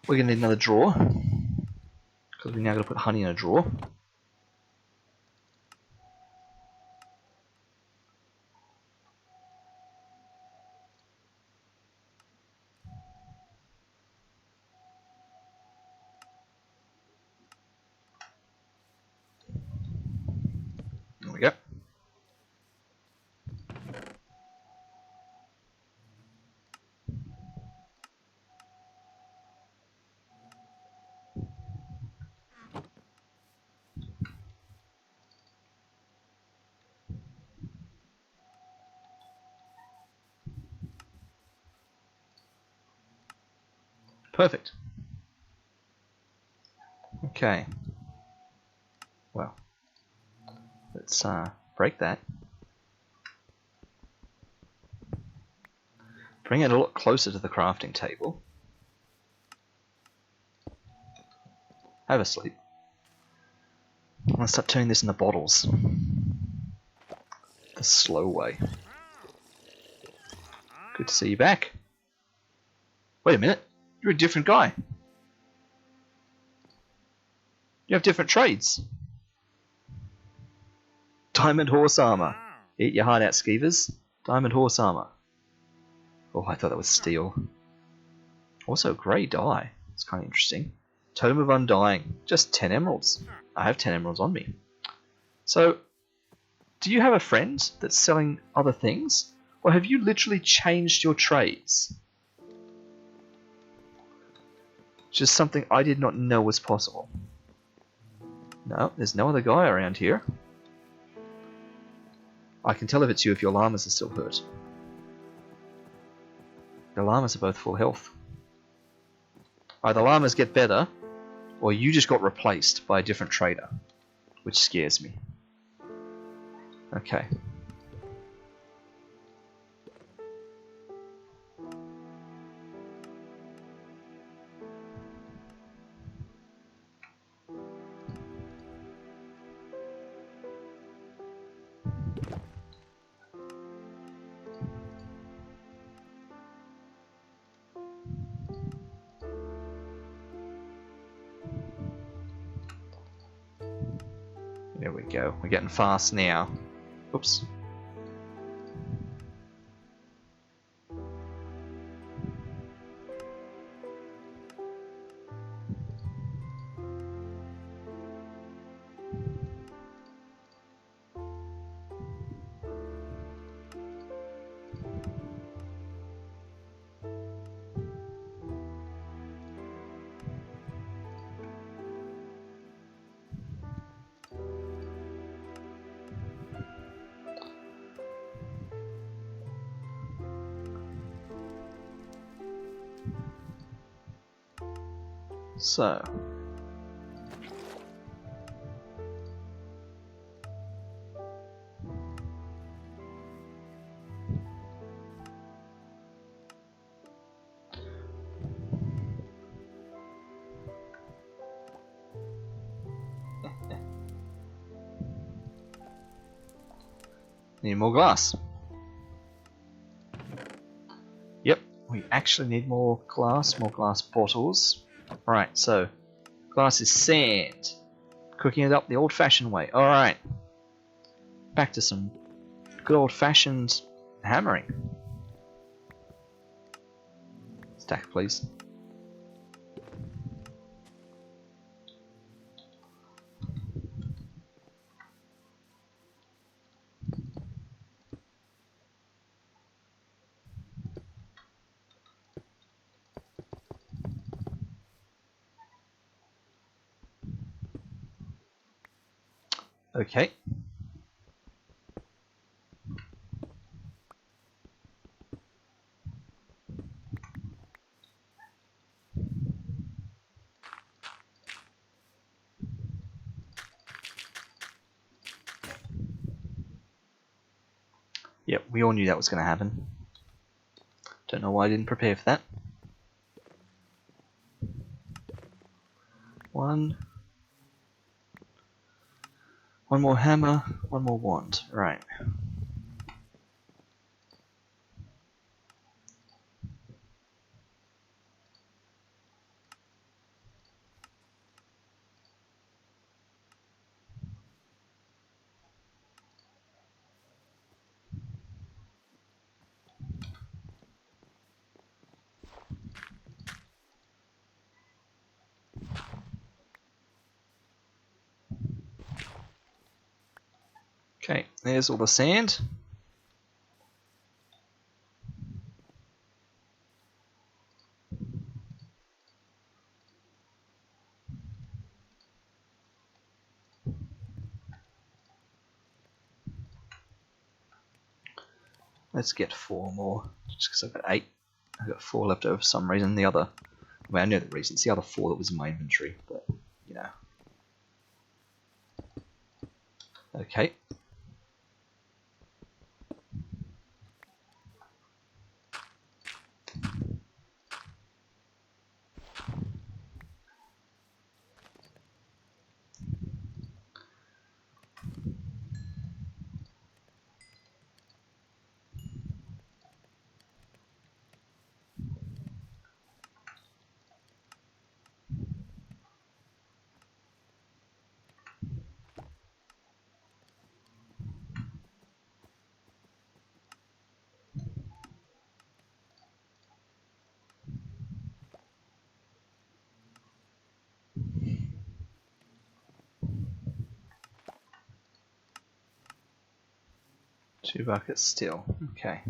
We're gonna need another drawer because we now got to put honey in a drawer. There we go. Perfect. Okay. Well, let's break that. Bring it a lot closer to the crafting table. Have a sleep. Let's start turning this into bottles. The slow way. Good to see you back. Wait a minute. You're a different guy. You have different trades. Diamond horse armor. Eat your heart out, skeevers. Diamond horse armor. Oh, I thought that was steel. Also, grey dye. It's kind of interesting. Totem of Undying. Just 10 emeralds. I have 10 emeralds on me. So, do you have a friend that's selling other things? Or have you literally changed your trades? Just something I did not know was possible. No, there's no other guy around here. I can tell if it's you if your llamas are still hurt. The llamas are both full health. Either llamas get better, or you just got replaced by a different trader, which scares me. Okay. There we go. We're getting fast now. Oops. So. Need more glass. Yep, we actually need more glass bottles. Alright, so glass is sand. Cooking it up the old-fashioned way. Alright. Back to some good old-fashioned hammering. Stack, please. Okay. Yep, we all knew that was going to happen. Don't know why I didn't prepare for that. One more hammer, one more wand. Right. Okay, there's all the sand. Let's get 4 more, just because I've got 8. I've got 4 left over for some reason. The other, well, I know the reason. It's the other 4 that was in my inventory, but, you know. Okay. Two buckets still. Okay.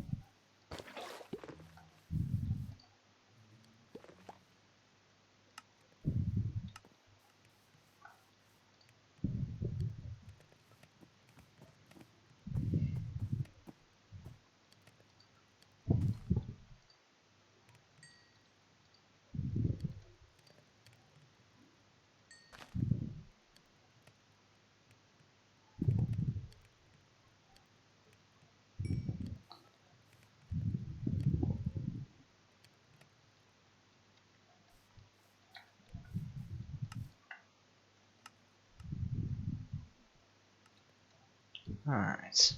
Alright.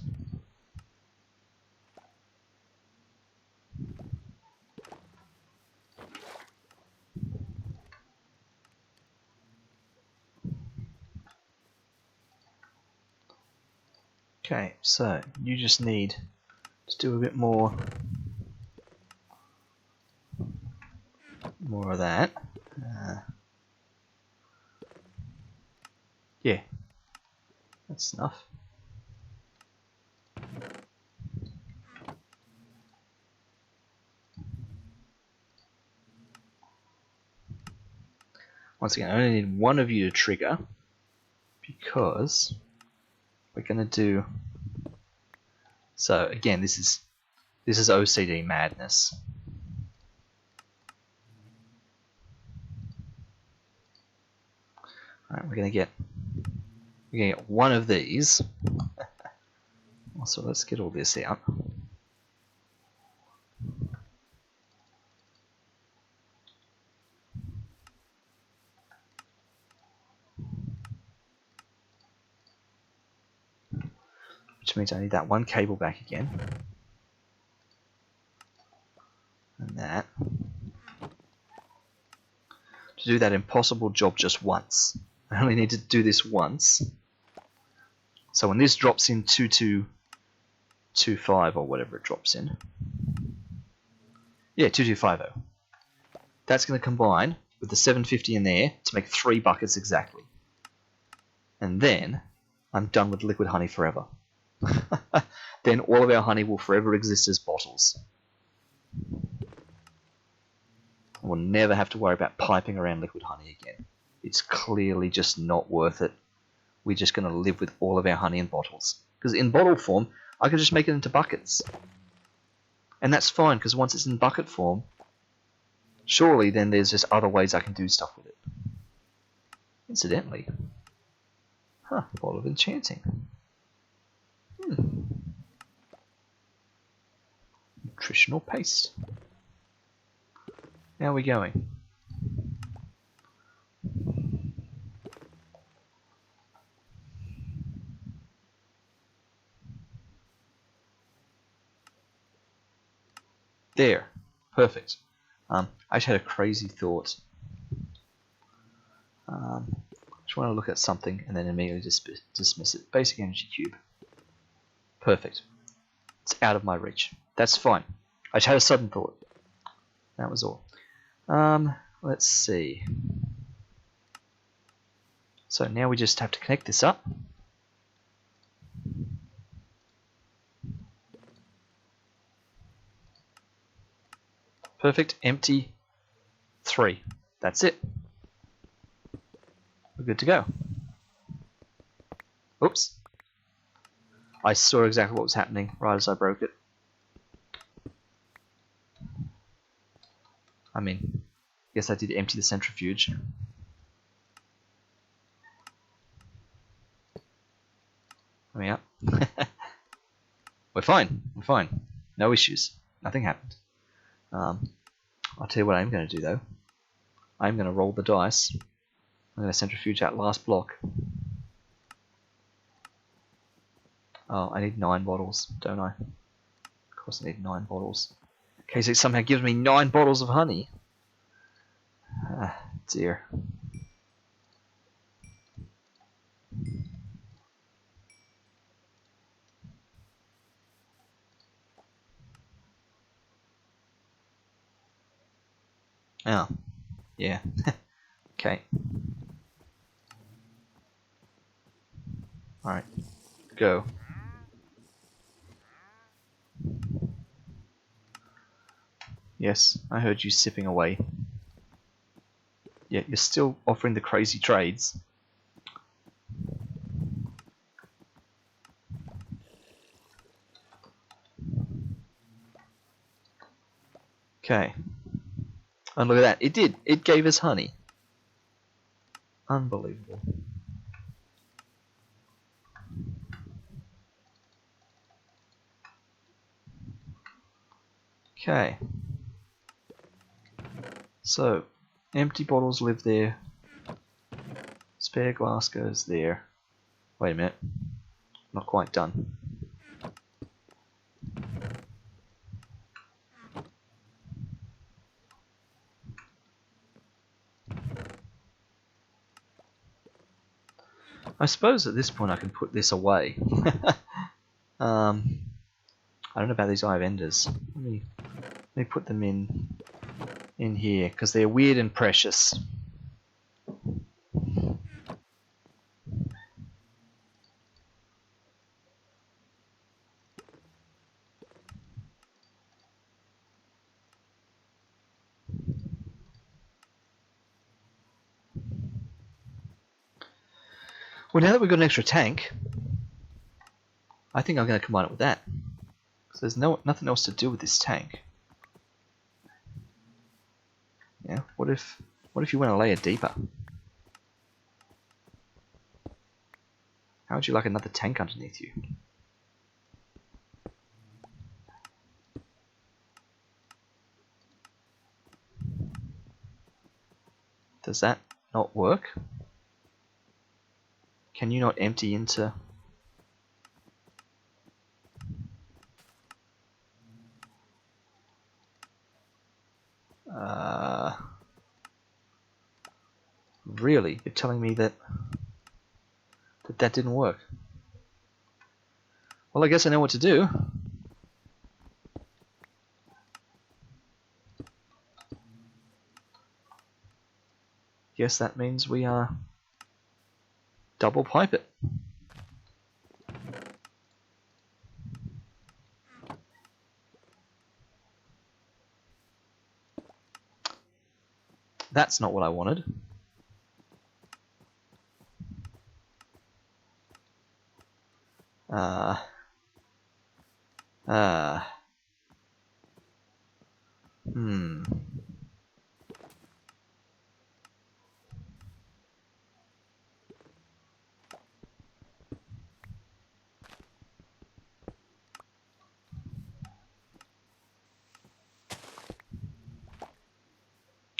Okay, so you just need to do a bit more of that. Yeah, that's enough. Once again, I only need one of you to trigger because we're going to do. So again, this is OCD madness. All right, we're gonna get one of these. Also, let's get all this out. Which means I need that one cable back again. And that. To do that impossible job just once. I only need to do this once. So when this drops in 2225 or whatever it drops in. Yeah, 2250. That's going to combine with the 750 in there to make 3 buckets exactly. And then I'm done with liquid honey forever. Then all of our honey will forever exist as bottles. We'll never have to worry about piping around liquid honey again. It's clearly just not worth it. We're just going to live with all of our honey in bottles. Because in bottle form, I can just make it into buckets. And that's fine, because once it's in bucket form, surely then there's just other ways I can do stuff with it. Incidentally. Bottle of enchanting. Nutritional paste. How are we going? There. Perfect. I just had a crazy thought. Just want to look at something and then immediately dismiss it. Basic energy cube. Perfect. It's out of my reach. That's fine. I just had a sudden thought. That was all. Let's see. So now we just have to connect this up. Perfect. Empty. 3. That's it. We're good to go. Oops. I saw exactly what was happening right as I broke it. I mean, yes, I did empty the centrifuge. Let me up. We're fine. We're fine. No issues. Nothing happened. I'll tell you what I'm going to do though. I'm going to roll the dice. I'm going to centrifuge that last block. Oh, I need 9 bottles, don't I? Of course I need 9 bottles. In case it somehow gives me 9 bottles of honey. Ah, dear. Oh, yeah. Okay. Alright. Go. Yes, I heard you sipping away. Yet you're still offering the crazy trades. Okay. And look at that. It did. It gave us honey. Unbelievable. Okay. So, empty bottles live there. Spare glass goes there. Wait a minute. not quite done. I suppose at this point I can put this away. I don't know about these eye of enders. Let me put them in here because they're weird and precious. Well, now that we've got an extra tank, I think I'm going to combine it with that. Because there's nothing else to do with this tank. Yeah. What if you went a layer deeper? How would you like another tank underneath you? Does that not work? Can you not empty into... Really? You're telling me that didn't work? Well, I guess I know what to do. Guess that means we double pipe it. That's not what I wanted.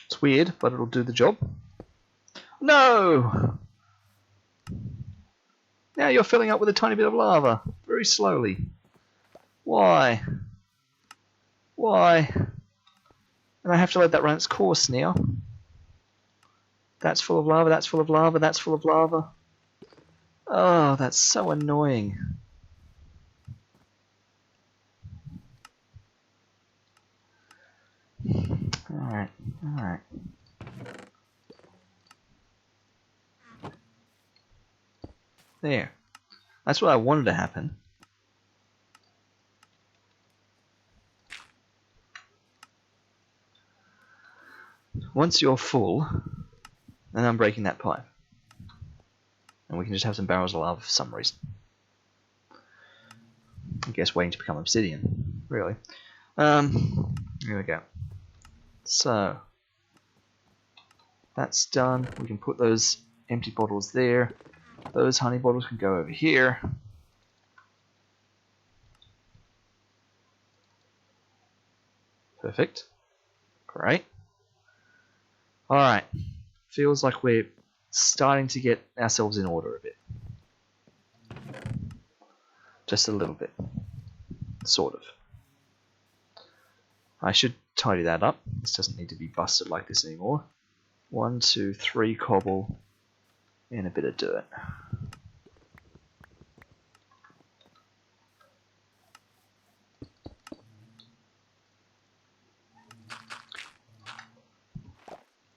It's weird, but it'll do the job. No! Now you're filling up with a tiny bit of lava, very slowly. Why? Why? And I have to let that run its course now. That's full of lava, that's full of lava, that's full of lava. Oh, that's so annoying. Alright, alright. There. That's what I wanted to happen. Once you're full, then I'm breaking that pipe. And we can just have some barrels of lava for some reason. I guess waiting to become obsidian, really. Here we go. So, that's done. We can put those empty bottles there. Those honey bottles can go over here. Perfect. Great. Alright. Feels like we're starting to get ourselves in order a bit. Just a little bit. Sort of. I should tidy that up. This doesn't need to be busted like this anymore. 1, 2, 3 cobble and a bit of dirt.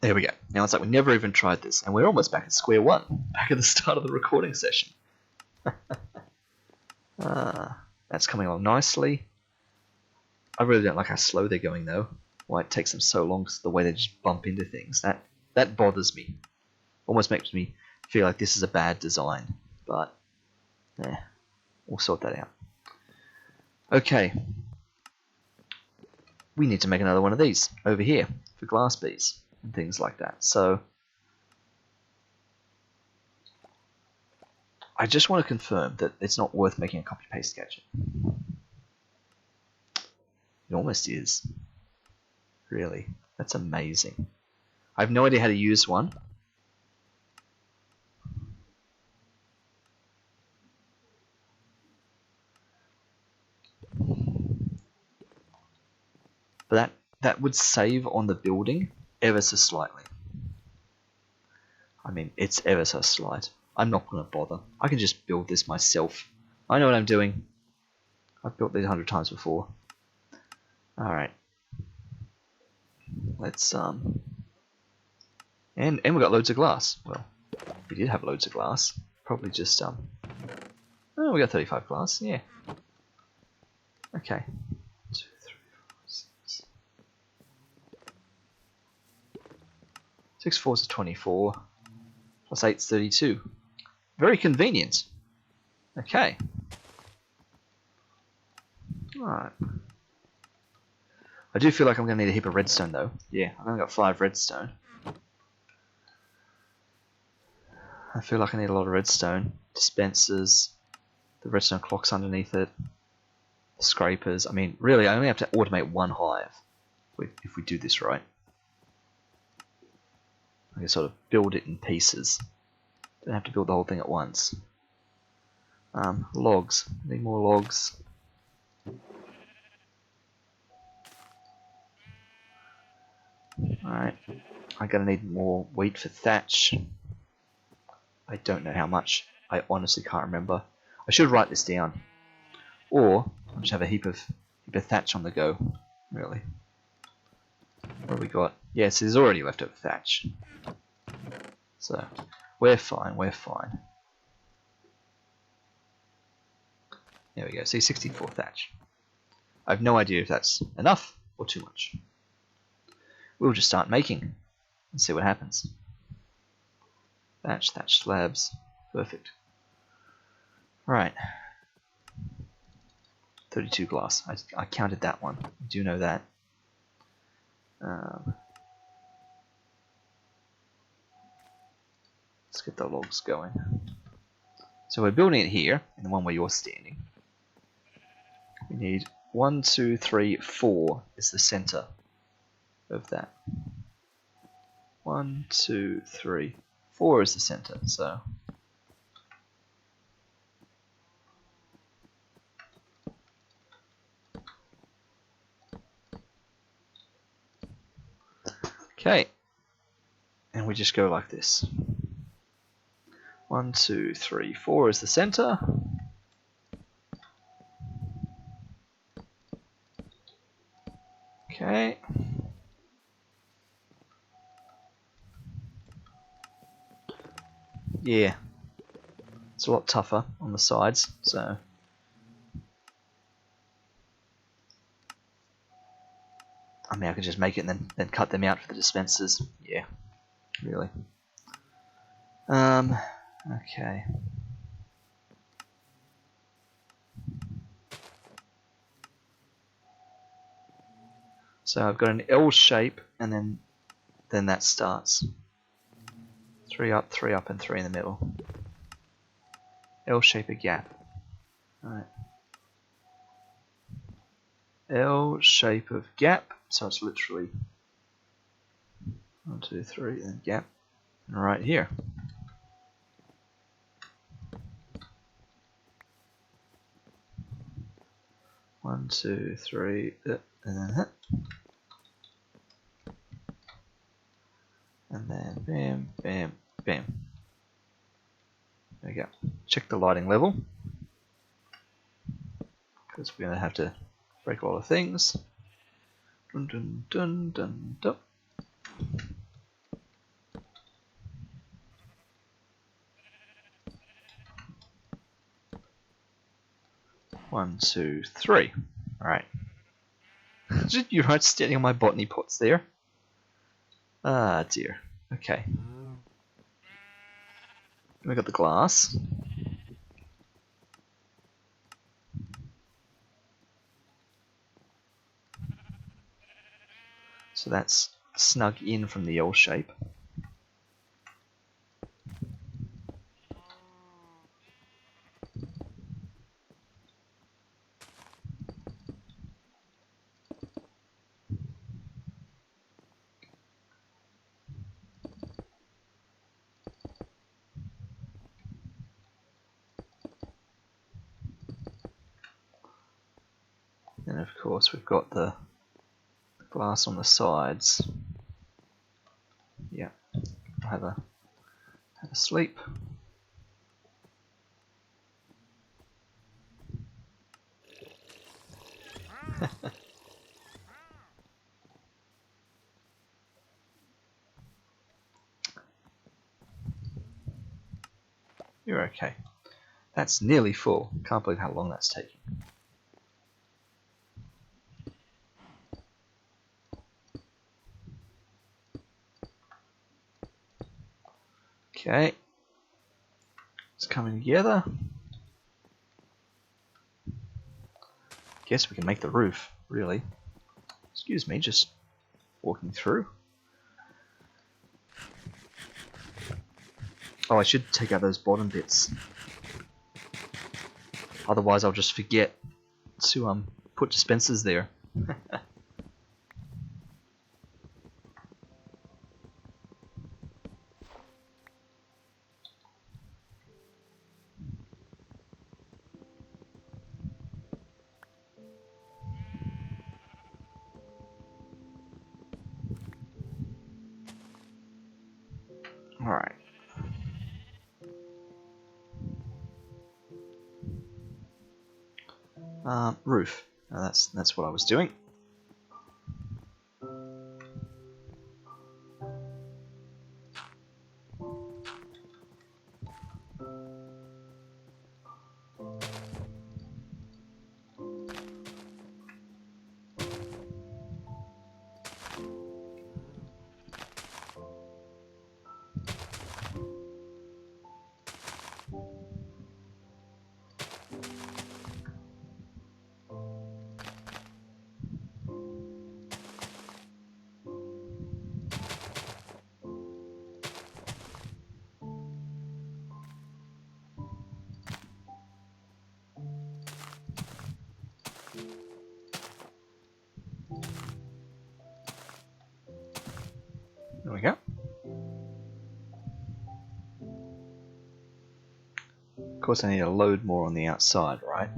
There we go. Now it's like we never even tried this, and we're almost back at square one, back at the start of the recording session. That's coming along nicely. I really don't like how slow they're going though. Why it takes them so long, because the way they just bump into things. That bothers me. Almost makes me feel like this is a bad design. But, we'll sort that out. Okay. We need to make another one of these over here for glass bees and things like that. So, I just want to confirm that it's not worth making a copy-paste gadget. It almost is. Really. That's amazing. I have no idea how to use one. But that would save on the building ever so slightly. I mean, it's ever so slight. I'm not going to bother. I can just build this myself. I know what I'm doing. I've built these 100 times before. Alright. Let's, and we got loads of glass. Well, we did have loads of glass. Probably just, oh, we got 35 glass, yeah. Okay. 2, 3, 4, 6. 6 4s are 24. Plus 8's 32. Very convenient. Okay. Alright. I do feel like I'm going to need a heap of redstone though. Yeah, I've only got 5 redstone. I feel like I need a lot of redstone. Dispensers, the redstone clocks underneath it, the scrapers. I mean, really, I only have to automate 1 hive if we do this right. I can sort of build it in pieces. Don't have to build the whole thing at once. Logs. Need more logs. Alright. I'm going to need more wheat for thatch. I don't know how much. I honestly can't remember. I should write this down. Or I'll just have a heap of thatch on the go. Really. What have we got? Yes, there's already leftover thatch. So, we're fine, we're fine. There we go, see 64 thatch. I have no idea if that's enough or too much. We'll just start making and see what happens. Thatch slabs, perfect. Right. 32 glass, I counted that one, I do know that. Let's get the logs going. So we're building it here, in the one where you're standing. We need 1, 2, 3, 4 is the center of that. 1, 2, 3, 4 is the center, so. Okay. And we just go like this. 1, 2, 3, 4 is the center. Okay. Yeah. It's a lot tougher on the sides, so. I mean, I can just make it and then cut them out for the dispensers. Yeah. Really. Okay. So I've got an L shape, and then that starts. 3 up, 3 up, and 3 in the middle. L shape a gap. Alright. L shape of gap, so it's literally 1, 2, 3, and gap, and right here. One, 2, 3, and then hit. And then bam, bam, bam. There we go. Check the lighting level, because we're going to have to break a lot of things. Dun dun dun dun dun. One, 2, 3. Alright. You're right, standing on my botany pots there. Ah, dear. Okay. We got the glass. So that's snug in from the L shape. And of course we've got the Glass on the sides. Yeah. Have a sleep. You're okay. That's nearly full. Can't believe how long that's taking. Okay. It's coming together. Guess we can make the roof, really. Excuse me, just walking through. Oh, I should take out those bottom bits. Otherwise I'll just forget to put dispensers there. Alright. Roof. That's what I was doing. There we go. Of course I need to load more on the outside, right?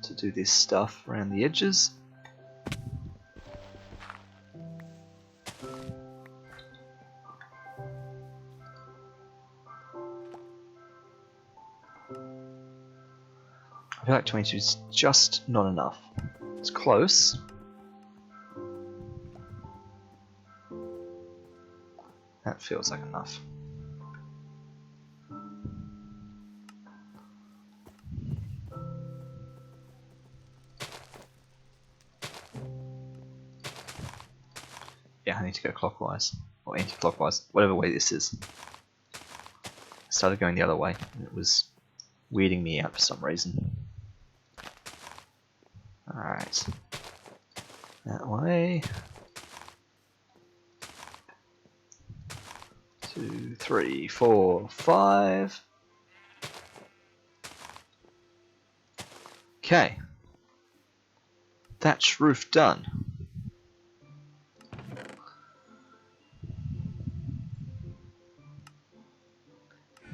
To do this stuff around the edges. I feel like 22 is just not enough. It's close. That feels like enough. Yeah, I need to go clockwise. Or anti-clockwise. Whatever way this is. I started going the other way, and it was weirding me out for some reason. Alright. That way. 2, 3, 4, 5. Okay. Thatch roof done.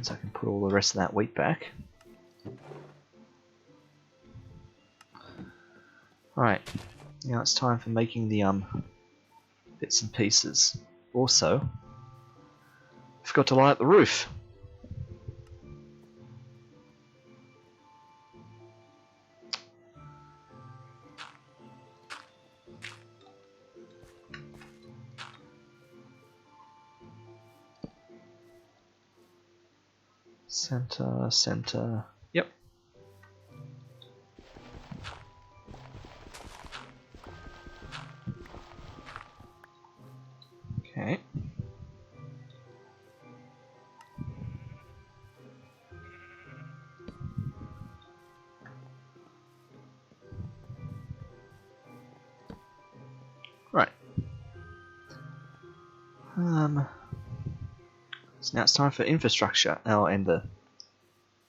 So I can put all the rest of that wheat back. Alright, now it's time for making the bits and pieces. Also, I forgot to light up the roof. Center. Yep. Okay. Right. So now it's time for infrastructure. Oh, and the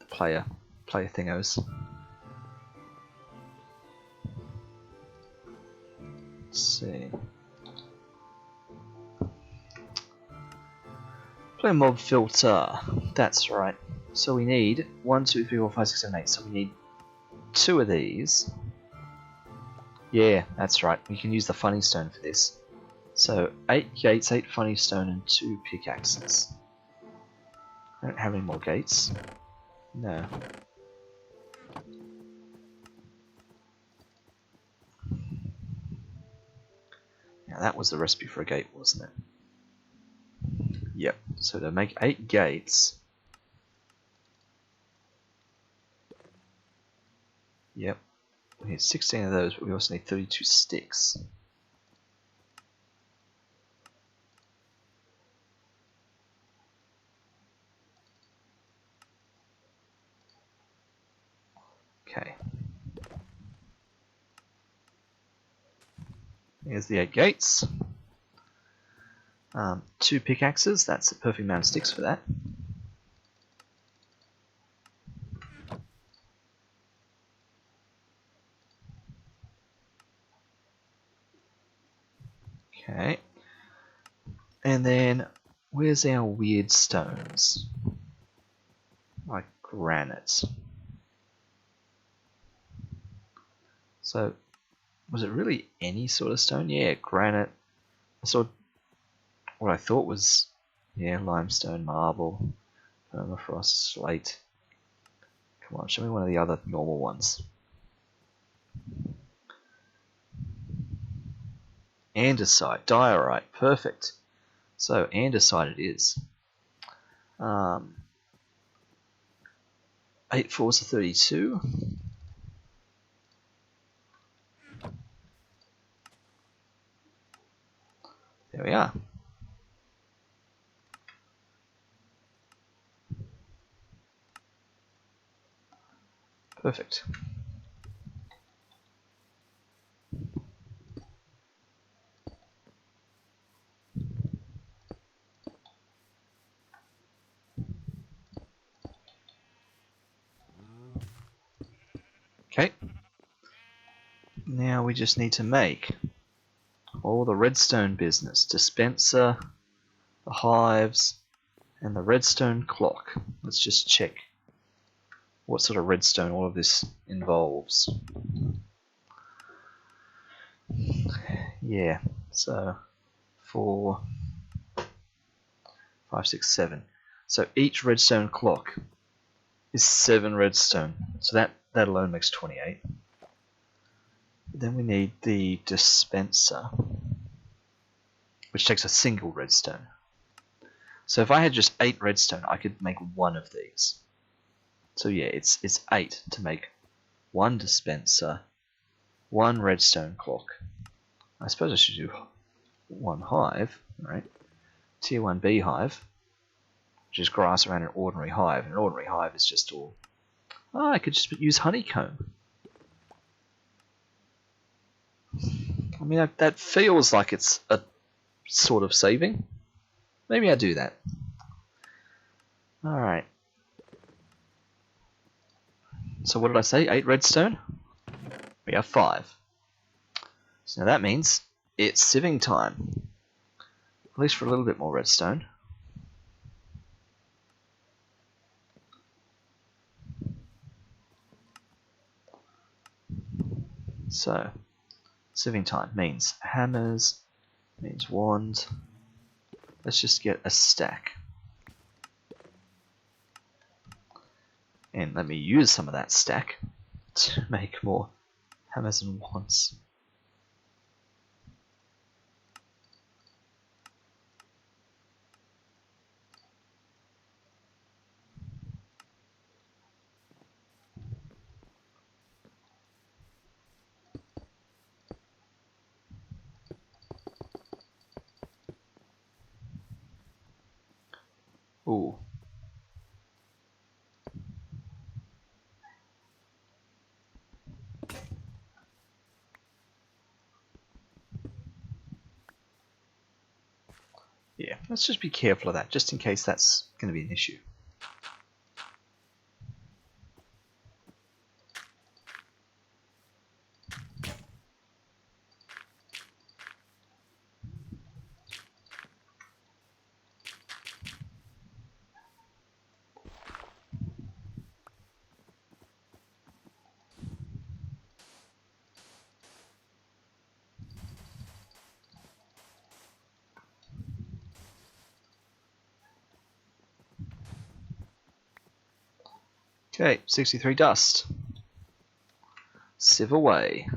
player thingos. Let's see. Play mob filter. That's right. So we need 1, 2, 3, 4, 5, 6, 7, 8. So we need 2 of these. Yeah, that's right. We can use the funny stone for this. So 8 gates, 8 funny stone, and 2 pickaxes. I don't have any more gates. No. Now that was the recipe for a gate, wasn't it? Yep. So to make 8 gates. Yep. We need 16 of those, but we also need 32 sticks. Okay. Here's the 8 gates. 2 pickaxes, that's a perfect amount of sticks for that. Okay. And then, where's our weird stones? Like granite. So, was it really any sort of stone? Yeah, granite. I saw what I thought was, yeah, limestone, marble, permafrost, slate. Come on, show me one of the other normal ones. Andesite, diorite, perfect. So andesite it is. 8 fours are 32. There we are. Perfect. Okay. Now we just need to make all the redstone business. Dispenser, the hives, and the redstone clock. Let's just check what sort of redstone all of this involves. Yeah, so 4, 5, 6, 7. So each redstone clock is 7 redstone. So that alone makes 28. Then we need the dispenser, which takes a single redstone. So if I had just 8 redstone, I could make one of these. So yeah, it's 8 to make one dispenser, one redstone clock. I suppose I should do one hive, right? Tier 1 beehive, which is grass around an ordinary hive. An ordinary hive is just all... Oh, I could just use honeycomb. I mean, that feels like it's a sort of saving. Maybe I do that. Alright. So what did I say? 8 redstone? We have 5. So now that means it's sieving time. At least for a little bit more redstone. So, sieving time means hammers, means wand. Let's just get a stack. And let me use some of that stack to make more hammers and wands. Ooh. Yeah, let's just be careful of that, just in case that's going to be an issue. Okay, 63 dust. Sieve away.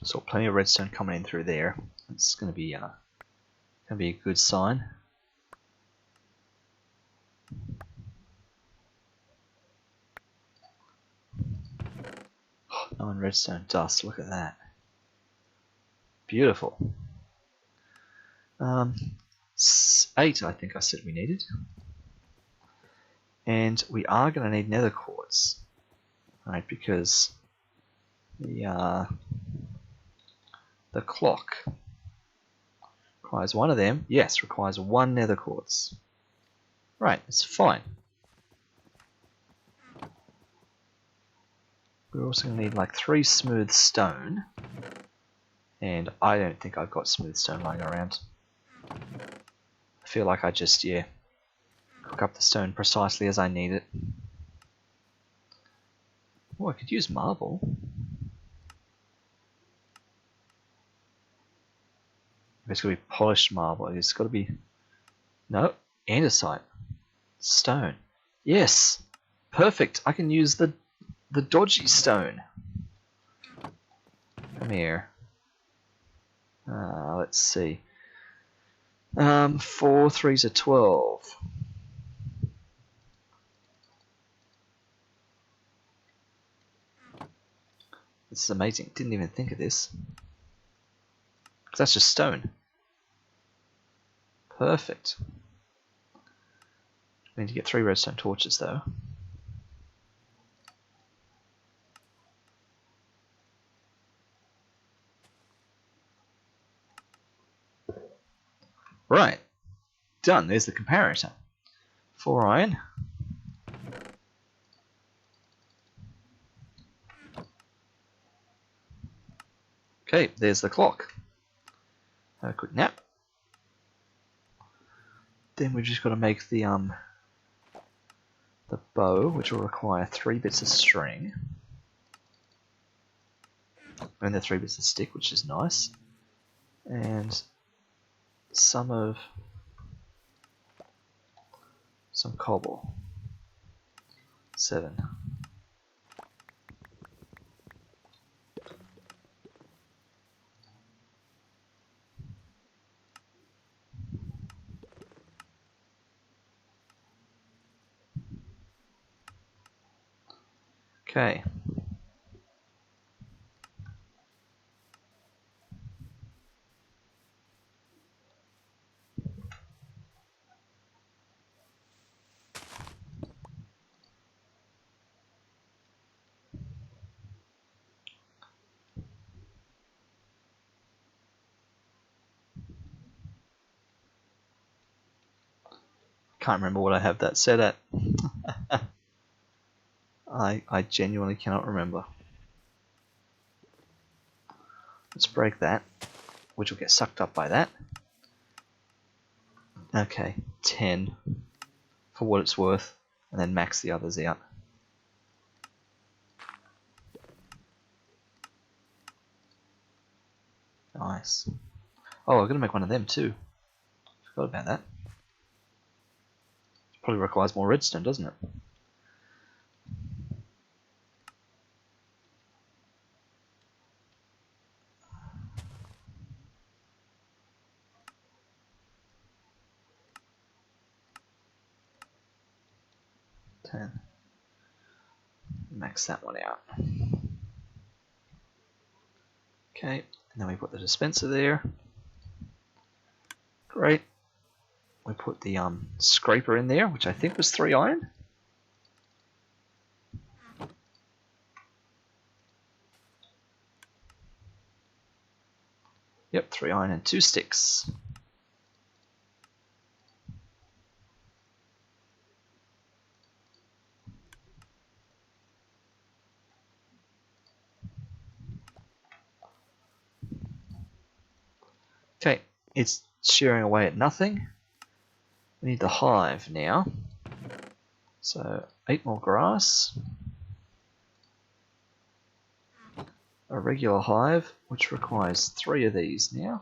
Saw plenty of redstone coming in through there. It's going to be a good sign. Oh, and redstone dust. Look at that. Beautiful. 8, I think I said we needed. And we are going to need nether quartz, right? Because the clock requires one of them. Yes, requires 1 nether quartz. Right, it's fine. We're also going to need like 3 smooth stone. And I don't think I've got smooth stone lying around. I feel like I just, cook up the stone precisely as I need it. Oh, I could use marble. It's got to be polished marble. It's got to be... No, andesite. Stone. Yes! Perfect! I can use the dodgy stone. Come here. Let's see. 4 3s are 12. This is amazing. Didn't even think of this. Because that's just stone. Perfect. We need to get 3 redstone torches though. Right. Done. There's the comparator. 4 iron. Okay, there's the clock. Have a quick nap. Then we've just got to make the bow, which will require 3 bits of string. And the 3 bits of stick, which is nice. And some cobble. 7. Okay. Can't remember what I have that set at. I genuinely cannot remember. Let's break that, which will get sucked up by that. Okay, 10 for what it's worth, and then max the others out. Nice. Oh, I'm going to make one of them too. Forgot about that. Probably requires more redstone, doesn't it? Max that one out. Okay, and then we put the dispenser there. Great. We put the scraper in there, which I think was 3 iron. Yep, 3 iron and 2 sticks. Okay, it's shearing away at nothing. We need the hive now. So 8 more grass. A regular hive, which requires 3 of these now.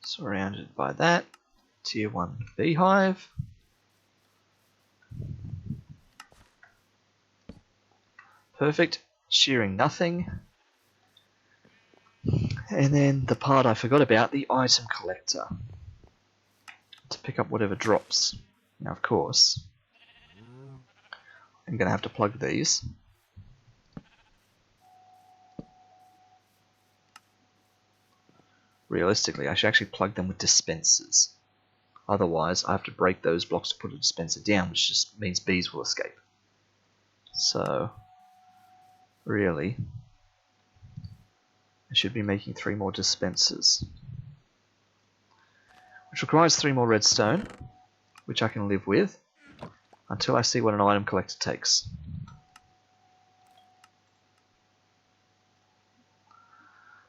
Surrounded by that, tier 1 beehive. Perfect, shearing nothing. And then the part I forgot about, the item collector. To pick up whatever drops. Now of course, I'm going to have to plug these. Realistically, I should actually plug them with dispensers. Otherwise, I have to break those blocks to put a dispenser down, which just means bees will escape. So, really, I should be making 3 more dispensers. Which requires 3 more redstone, which I can live with, until I see what an item collector takes.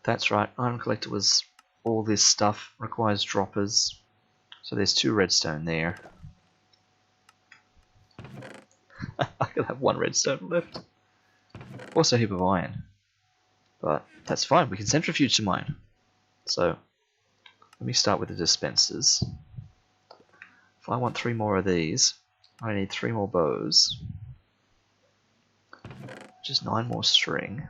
That's right, item collector was all this stuff, requires droppers. So there's 2 redstone there. I could have 1 redstone left. Also a heap of iron. But that's fine, we can centrifuge some iron. So let me start with the dispensers. If I want 3 more of these, I need 3 more bows. Which is 9 more string.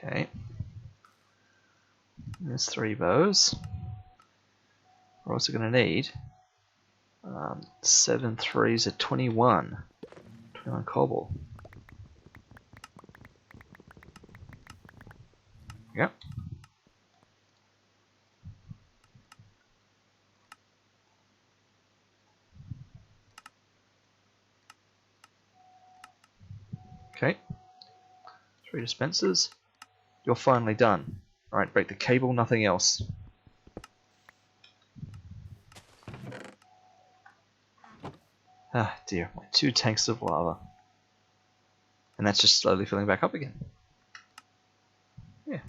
Okay. There's 3 bows. We're also going to need 7 threes at 21. 21 cobble. Yep. Okay. 3 dispensers. You're finally done. Alright, break the cable, nothing else. Ah dear, my 2 tanks of lava. And that's just slowly filling back up again. Yeah.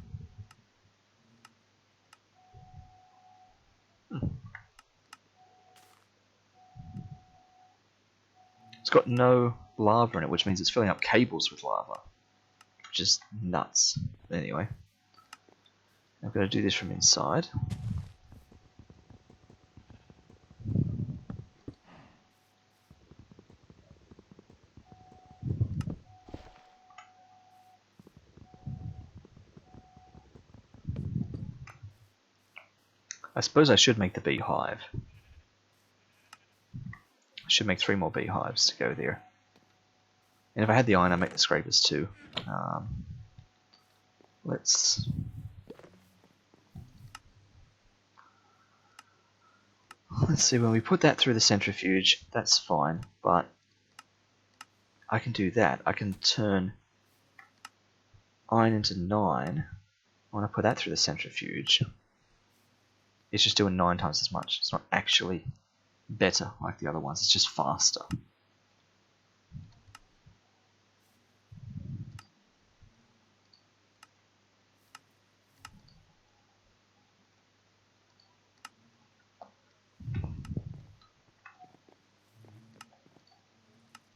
It's got no lava in it, which means it's filling up cables with lava. Which is nuts. Anyway. I'm going to do this from inside. I suppose I should make the beehive. I should make 3 more beehives to go there. And if I had the iron, I'd make the scrapers too. Let's see, when we put that through the centrifuge, that's fine, but I can do that. I can turn iron into 9. When I put that through the centrifuge, it's just doing 9 times as much. It's not actually better like the other ones, it's just faster.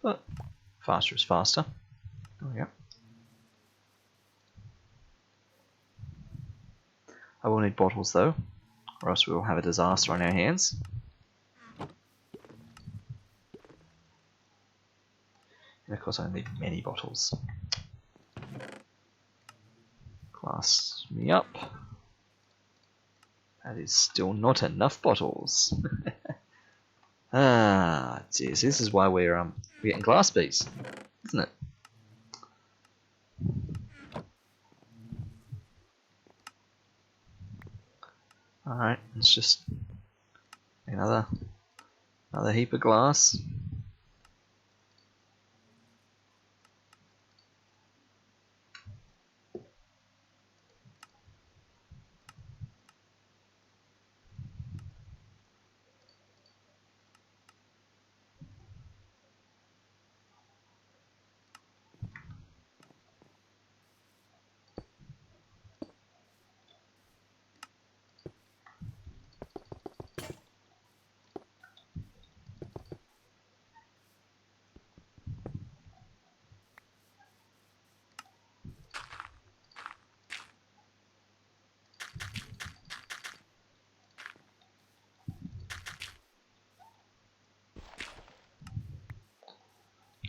But faster is faster. There we go. I will need bottles though, or else we will have a disaster on our hands. And of course I need many bottles. Glass me up. That is still not enough bottles. Ah, jeez, this is why we're getting glass bees, isn't it? Alright, let's just another heap of glass.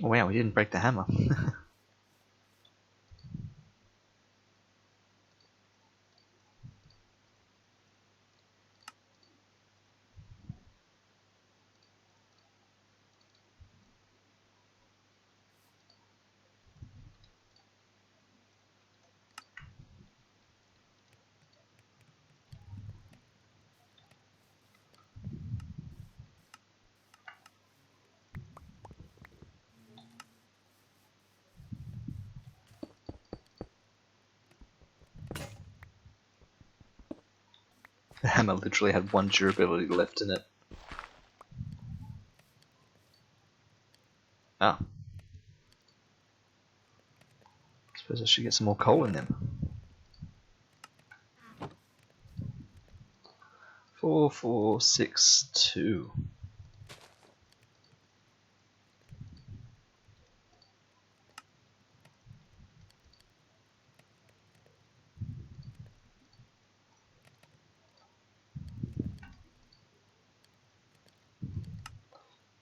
Oh, wow, we didn't break the hammer. The hammer literally had 1 durability left in it. Ah. Suppose I should get some more coal in them. 4, 4, 6, 2.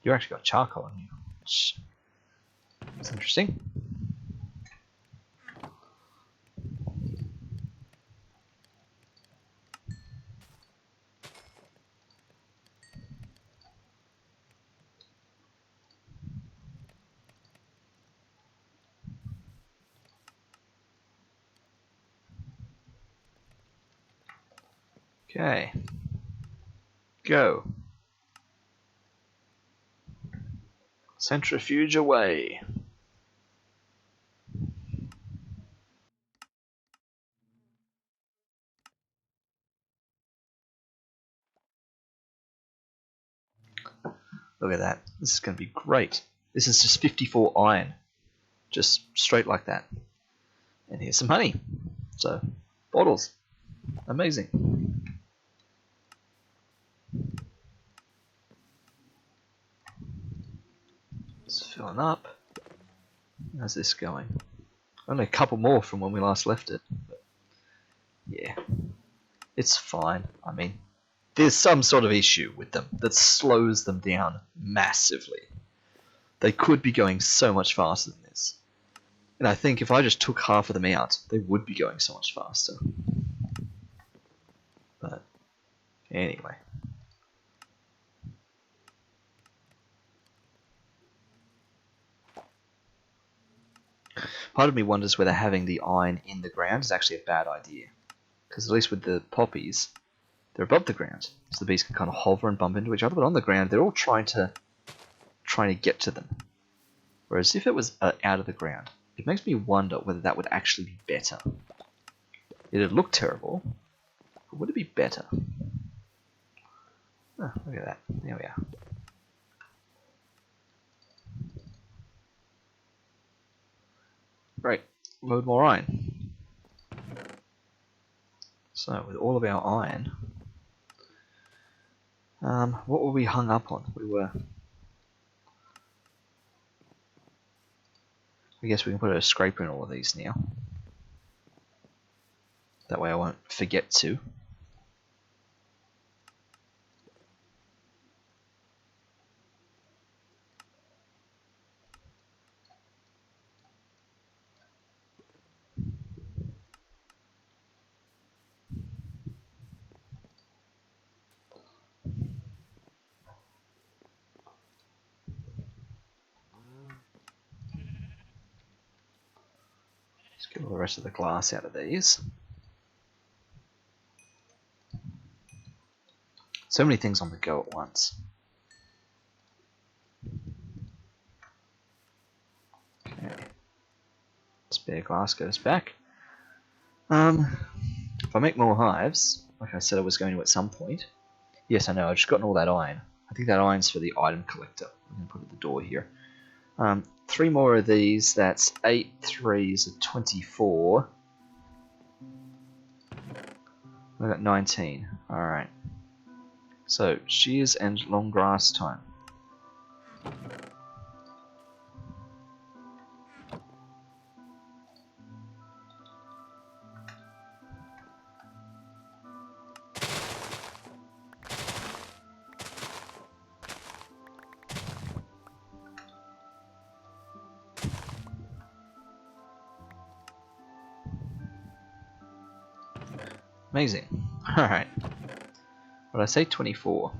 You actually got charcoal on you, which is interesting. Okay. Go. Centrifuge away. Look at that. This is going to be great. This is just 54 iron. Just straight like that. And here's some honey. So, bottles. Amazing. It's filling up. How's this going? Only a couple more from when we last left it. But yeah. It's fine. I mean, there's some sort of issue with them that slows them down massively. They could be going so much faster than this. And I think if I just took half of them out, they would be going so much faster. But anyway. Part of me wonders whether having the iron in the ground is actually a bad idea. Because at least with the poppies, they're above the ground. So the bees can kind of hover and bump into each other. But on the ground, they're all trying to get to them. Whereas if it was out of the ground, it makes me wonder whether that would actually be better. It'd look terrible, but would it be better? Oh, look at that. There we are. Great. Load more iron. So, with all of our iron, what were we hung up on? I guess we can put a scraper in all of these now. That way I won't forget to. Let's get all the rest of the glass out of these. So many things on the go at once. Okay. Spare glass goes back. If I make more hives, like I said I was going to at some point. Yes, I know, I've just gotten all that iron. I think that iron's for the item collector. I'm going to put it at the door here. 3 more of these, that's 8 threes of 24. I got 19. Alright. So, shears and long grass time. Amazing. Alright. What did I say? 24.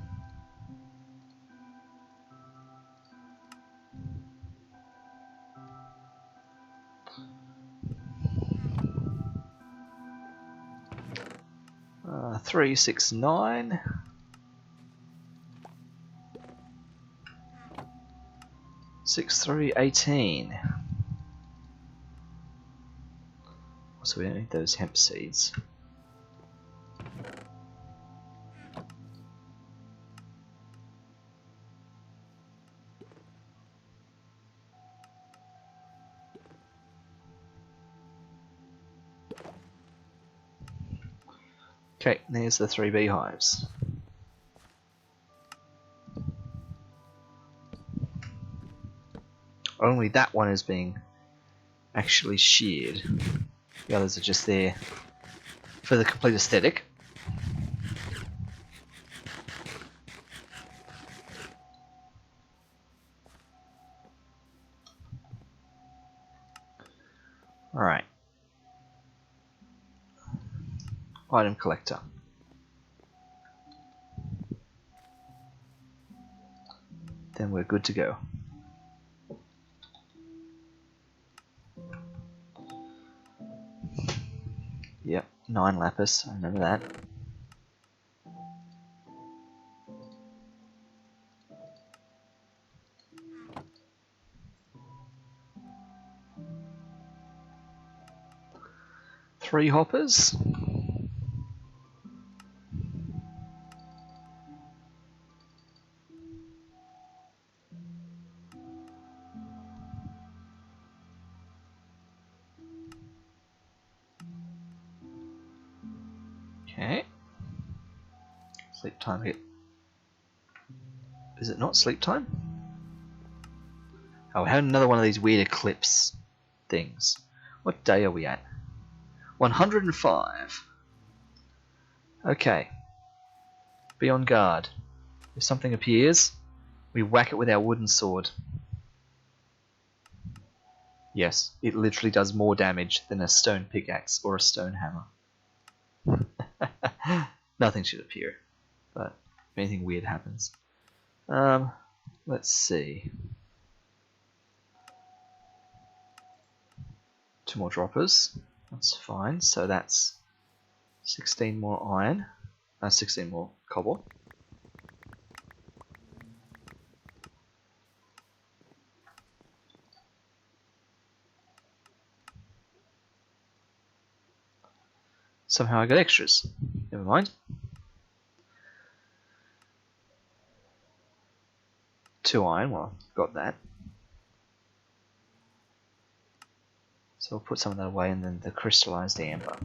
Uh, 3, 6, 9. 6, 3, 18. So we don't need those hemp seeds. Okay, there's the 3 beehives. Only that one is being actually sheared. The others are just there for the complete aesthetic. Alright. Item collector. Then we're good to go. Yep, 9 lapis, I remember that. Three hoppers. Okay. Sleep time hit. Is it not sleep time? Oh, we had another one of these weird eclipse things. What day are we at? 105. Okay. Be on guard. If something appears, we whack it with our wooden sword. Yes, it literally does more damage than a stone pickaxe or a stone hammer. Nothing should appear, but if anything weird happens. Let's see. 2 more droppers. That's fine. So that's 16 more iron. 16 more cobble. Somehow I got extras. Never mind. 2 iron. Well, got that. So we'll put some of that away, and then the crystallized amber.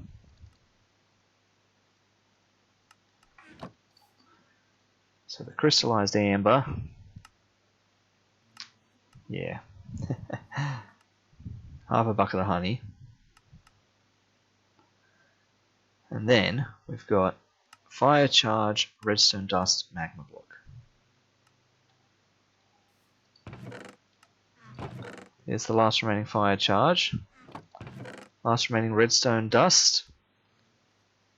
So the crystallized amber. Yeah. Half a bucket of honey. And then we've got fire charge, redstone dust, magma block. Here's the last remaining fire charge. Last remaining redstone dust.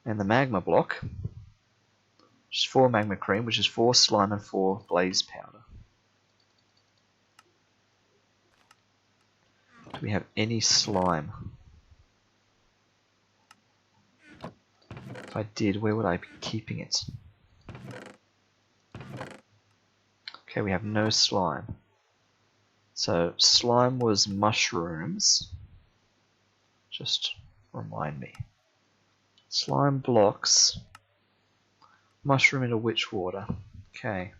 And the magma block. Which is 4 magma cream, which is 4 slime and 4 blaze powder. Do we have any slime? If I did, where would I be keeping it? Okay, we have no slime. So slime was mushrooms. Just remind me. Slime blocks. Mushroom into witch water. Okay.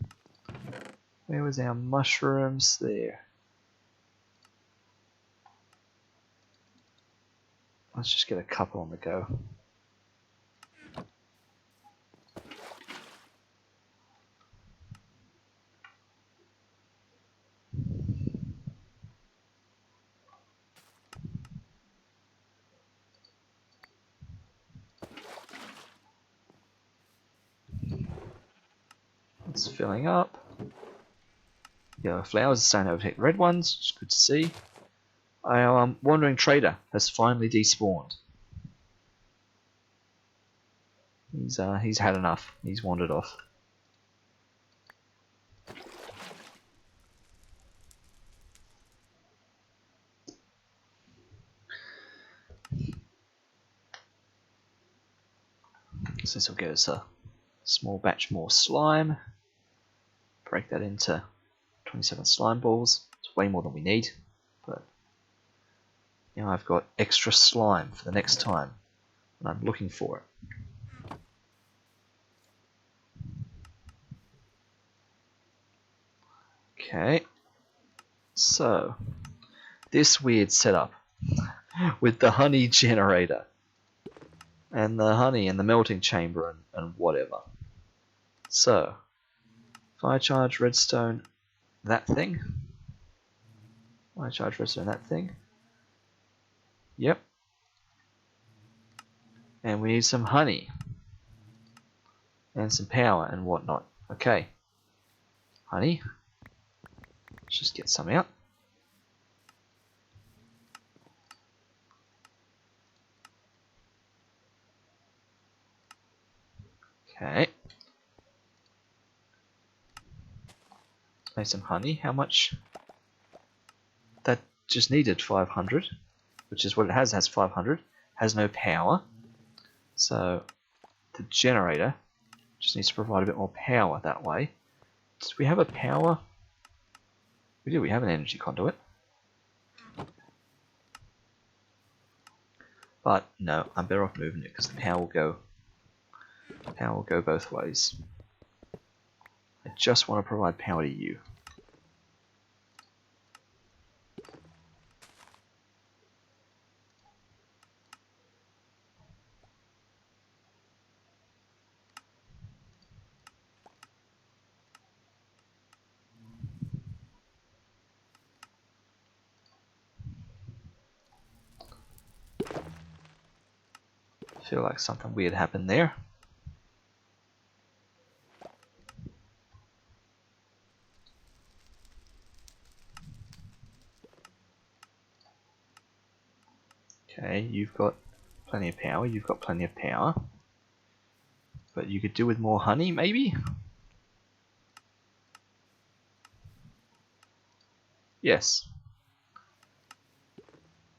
Where was our mushrooms? There. Let's just get a couple on the go. It's filling up. Yellow flowers are starting to overtake red ones, which is good to see. Our wandering trader has finally despawned. He's had enough. He's wandered off. So this will get us a small batch more slime. Break that into 27 slime balls. It's way more than we need, but now I've got extra slime for the next time when I'm looking for it. Okay, so this weird setup with the honey generator and the honey and the melting chamber and whatever. So, fire charge, redstone, that thing. Fire charge, redstone, that thing. Yep. And we need some honey. And some power and whatnot. Okay. Honey. Let's just get some out. Okay. Let's make some honey. How much? That just needed 500, which is what it has. It has 500. Has no power. So the generator just needs to provide a bit more power that way. Do we have a power? We do. We have an energy conduit. But no, I'm better off moving it because the power will go both ways. I just want to provide power to you. I feel like something weird happened there. Okay, you've got plenty of power, you've got plenty of power. But you could do with more honey, maybe? Yes.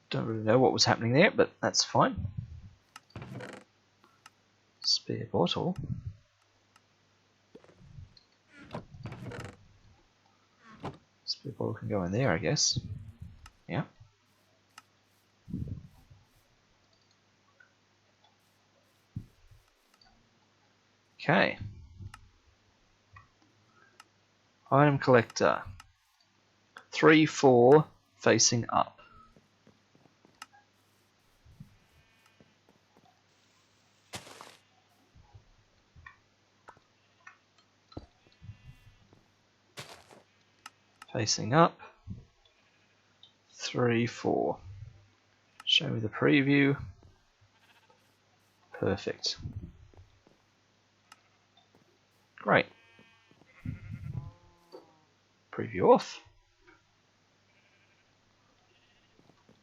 Don't really know what was happening there, but that's fine. Spare bottle. Spare bottle can go in there, I guess. Yeah. Okay. Item collector. 3, 4, facing up. Facing up. 3, 4. Show me the preview. Perfect. Great. Preview off.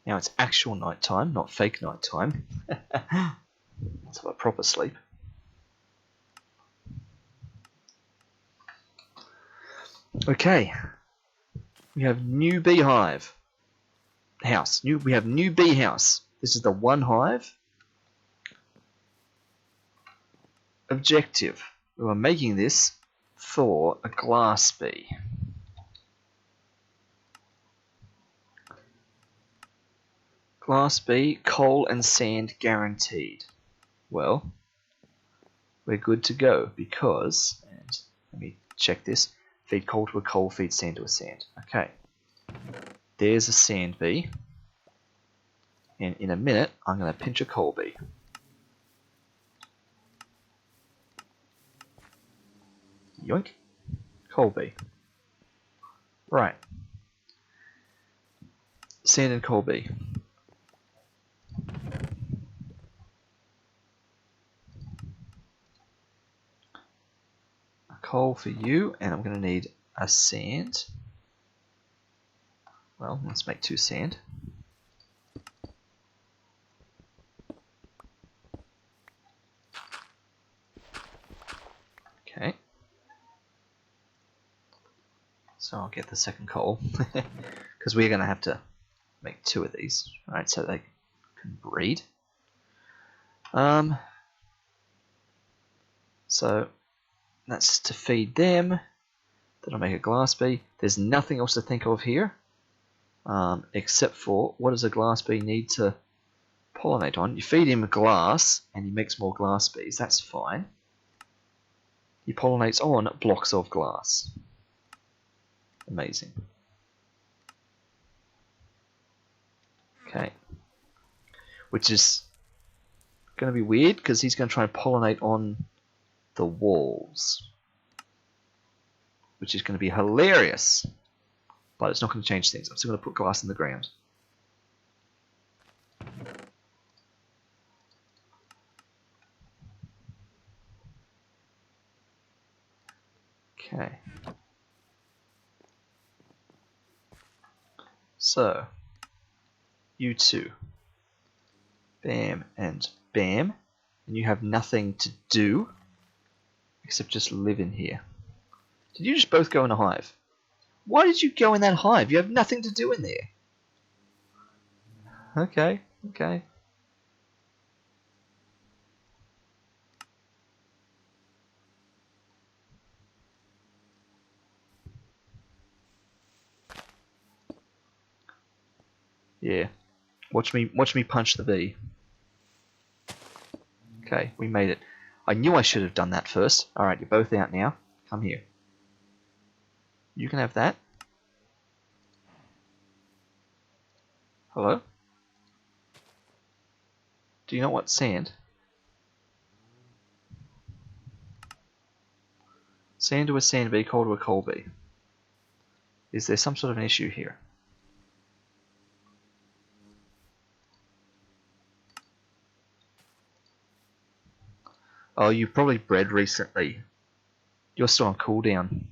Now it's actual nighttime, not fake nighttime. Let's have a proper sleep. Okay. We have new beehive house. We have new bee house. This is the one hive. Objective. We are making this for a glass bee. Glass bee, coal and sand guaranteed. Well, we're good to go because, and let me check this, feed coal to a coal, feed sand to a sand. Okay, there's a sand bee, and in a minute I'm going to pinch a coal bee. Yoink, coal bee. Right, sand and coal bee. Coal for you, and I'm going to need a sand. Well, let's make 2 sand. So I'll get the second coal. Because we're going to have to make 2 of these, right? So they can breed. So that's to feed them. That'll make a glass bee. There's nothing else to think of here. Except for, what does a glass bee need to pollinate on? You feed him glass and he makes more glass bees. That's fine. He pollinates on blocks of glass. Amazing. Okay. Which is going to be weird because he's going to try and pollinate on the walls. Which is going to be hilarious. But it's not going to change things. I'm still going to put glass in the ground. Okay. So, you two. Bam and bam. And you have nothing to do except just live in here. Did you just both go in a hive? Why did you go in that hive? You have nothing to do in there. Okay, okay. Yeah. Watch me punch the bee. Okay, we made it. I knew I should have done that first. Alright, you're both out now. Come here. You can have that. Hello? Do you not want sand? Sand to a sand bee, coal to a coal bee. Is there some sort of an issue here? Oh, you probably bred recently. You're still on cooldown.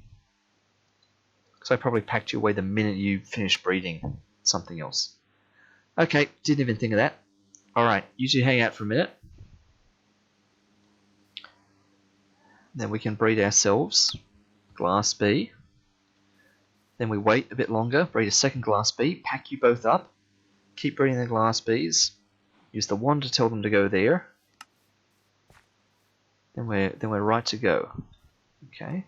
So I probably packed you away the minute you finished breeding something else. Okay, didn't even think of that. Alright, you two hang out for a minute. Then we can breed ourselves. Glass bee. Then we wait a bit longer, breed a second glass bee, pack you both up. Keep breeding the glass bees. Use the wand to tell them to go there. Then we're right to go. Okay.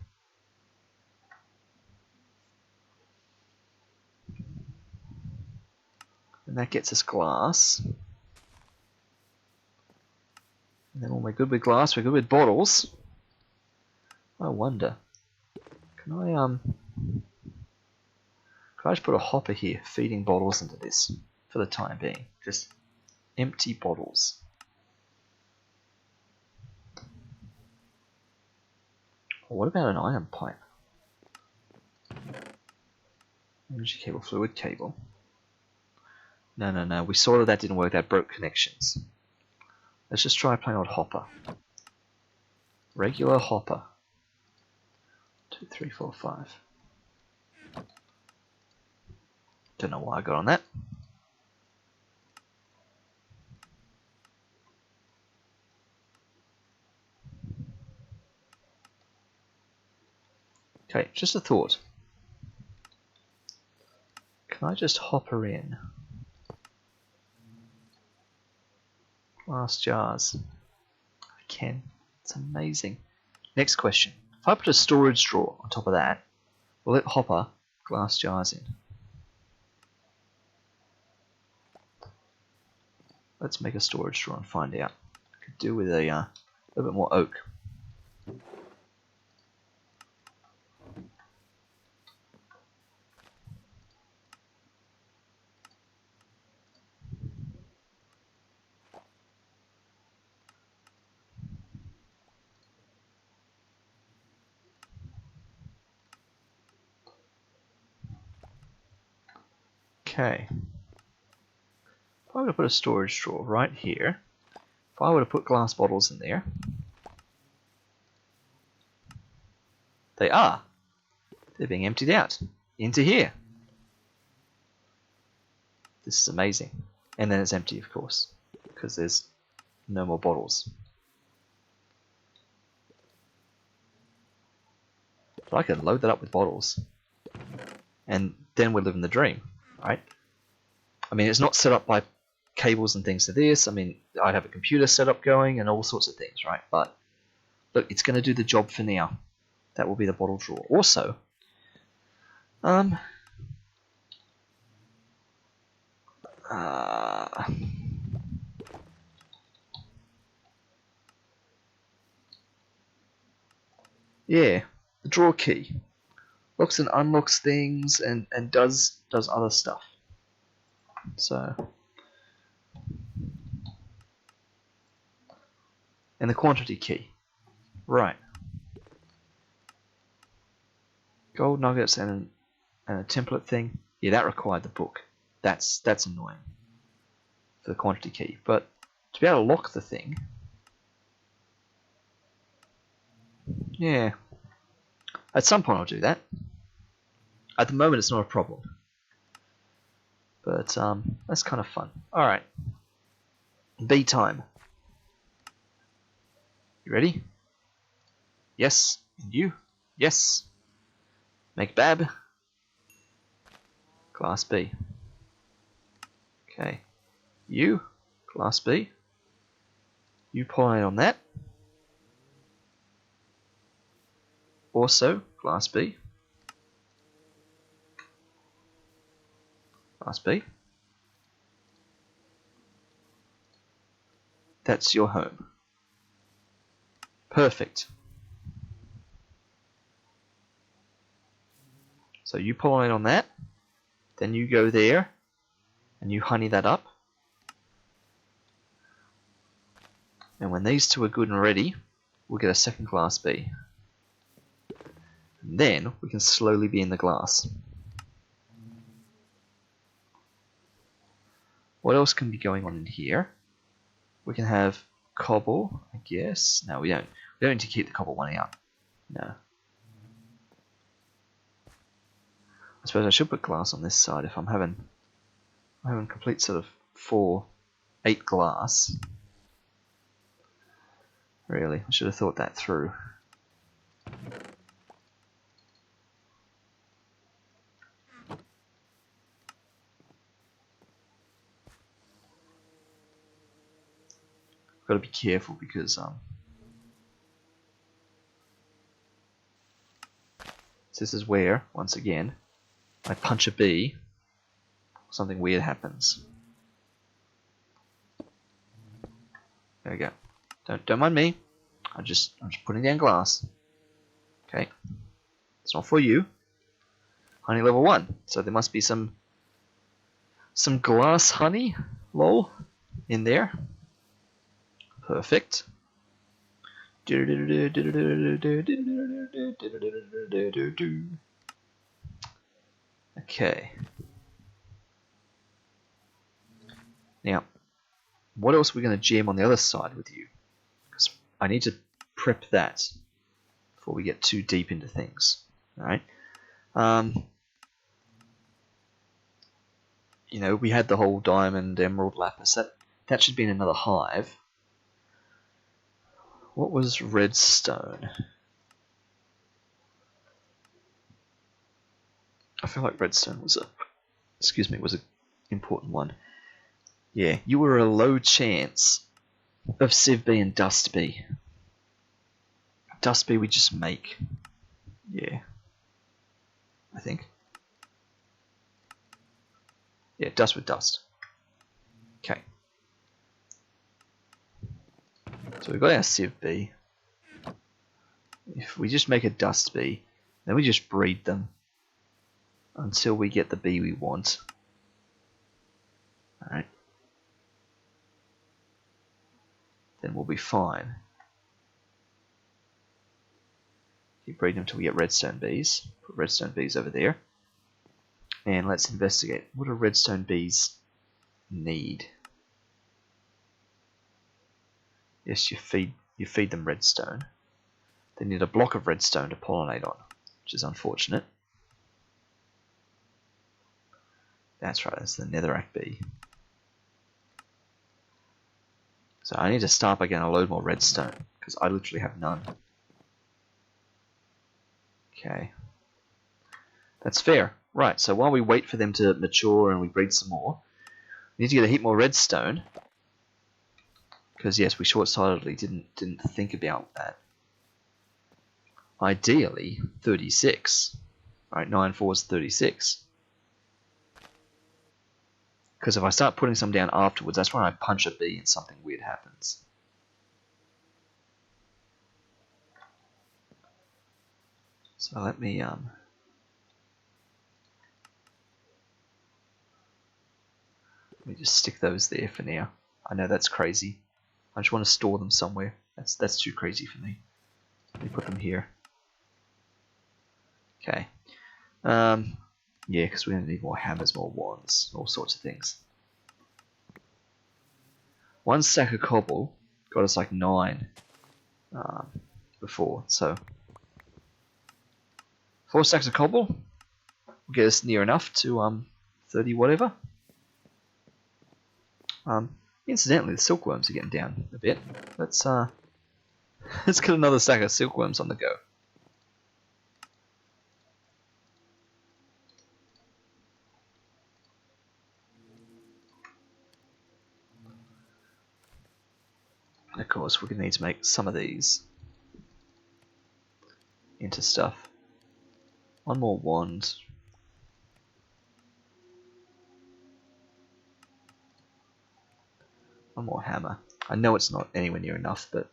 And that gets us glass. And then when we're good with glass, we're good with bottles. I wonder. Can I just put a hopper here, feeding bottles into this for the time being? Just empty bottles. What about an iron pipe? Energy cable, fluid cable. No. We saw that didn't work. That broke connections. Let's just try a plain old hopper. Regular hopper. 2, 3, 4, 5. Don't know why I got on that. Okay, just a thought. Can I just hopper in? Glass jars. I can. It's amazing. Next question. If I put a storage drawer on top of that, will it hopper glass jars in? Let's make a storage drawer and find out. I could do with a little bit more oak. Okay. If I were to put a storage drawer right here, if I were to put glass bottles in there, they are. They're being emptied out into here. This is amazing. And then it's empty, of course, because there's no more bottles. But I can load that up with bottles. And then we're living the dream, right? I mean, it's not set up by cables and things to this. I mean, I'd have a computer setup going and all sorts of things, right? But look, it's going to do the job for now. That will be the bottle drawer. Also, yeah, the drawer key locks and unlocks things and does other stuff. So, and the quantity key, right? Gold nuggets and a template thing. Yeah, that required the book. That's annoying for the quantity key. But to be able to lock the thing, yeah. At some point I'll do that. At the moment it's not a problem. But that's kind of fun. Alright. Bee time. You ready? Yes. And you? Yes. Make bab. Class B. Okay. You? Class B. You pollinate on that. Also, Class B. Class B. That's your home. Perfect. So you pollinate on that. Then you go there and you honey that up. And when these two are good and ready, we'll get a second Class B. And then we can slowly be in the glass. What else can be going on in here? We can have cobble, I guess. No, we don't. We don't need to keep the cobble one out. No. I suppose I should put glass on this side if I'm having complete sort of 8 glass. Really, I should have thought that through. Got to be careful because this is where, once again, I punch a bee, something weird happens. There we go. Don't mind me. I'm just putting down glass. Okay. It's not for you. Honey level 1. So there must be some glass honey, lol, in there. Perfect. Okay. Now, what else are we going to jam on the other side with you? Because I need to prep that before we get too deep into things. Alright? You know, we had the whole diamond, emerald, lapis. That should be in another hive. What was redstone? I feel like redstone was an important one. Yeah, you were a low chance of Civ B and Dust B. Dust B we just make. Yeah. I think. Yeah, dust with dust. Okay. So we've got our Civ B. If we just make a Dust B, then we just breed them until we get the bee we want. Alright. Then we'll be fine. Keep breeding until we get redstone bees. Put redstone bees over there. And let's investigate. What do redstone bees need? Yes, you feed them redstone. They need a block of redstone to pollinate on, which is unfortunate. That's right, that's the netherrack bee. So I need to start by getting a load more redstone, because I literally have none. Okay. That's fair. Right, so while we wait for them to mature and we breed some more, we need to get a heap more redstone. Because yes, we short-sightedly didn't think about that. Ideally, 36. Right, 9 4 is 36. Because if I start putting some down afterwards, that's when I punch a bee and something weird happens. So let me just stick those there for now. I know that's crazy. I just want to store them somewhere. That's too crazy for me. Let me put them here. Okay. Yeah, because we're going to need more hammers, more wands, all sorts of things. 1 stack of cobble got us like 9 before, so 4 stacks of cobble will get us near enough to 30 whatever. Incidentally, the silkworms are getting down a bit. Let's get another stack of silkworms on the go. And of course, we're going to need to make some of these into stuff. 1 more wand. One more hammer. I know it's not anywhere near enough, but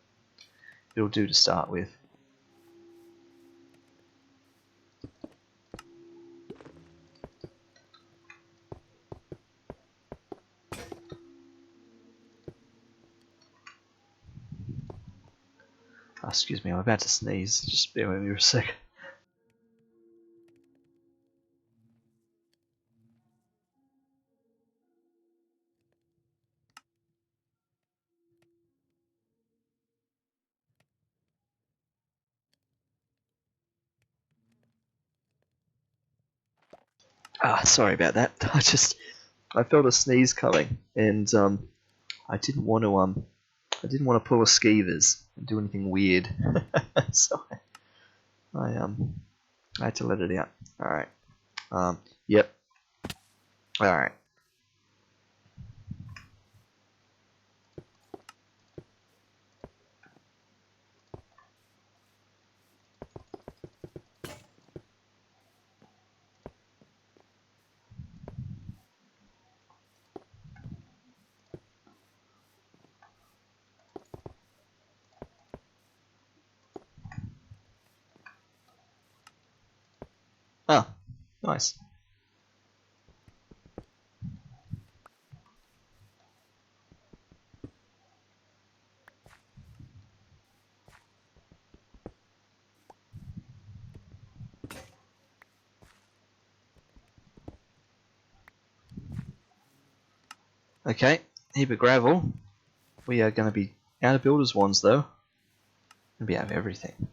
it'll do to start with. Oh, excuse me, I'm about to sneeze. Just bear with me for a sec. Sorry about that. I felt a sneeze coming, and I didn't want to pull a skeevers and do anything weird, so I had to let it out. All right. Yep. All right. Ah, nice. Okay, heap of gravel. We are going to be out of builder's wands though. Going to be out of everything.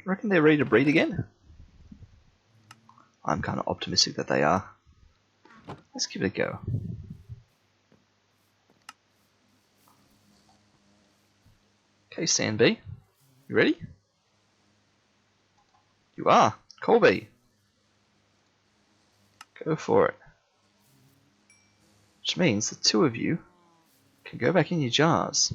Reckon they're ready to breed again? I'm kind of optimistic that they are. Let's give it a go. Okay, Sand Bee. You ready? You are. Colby. Go for it. Which means the 2 of you can go back in your jars.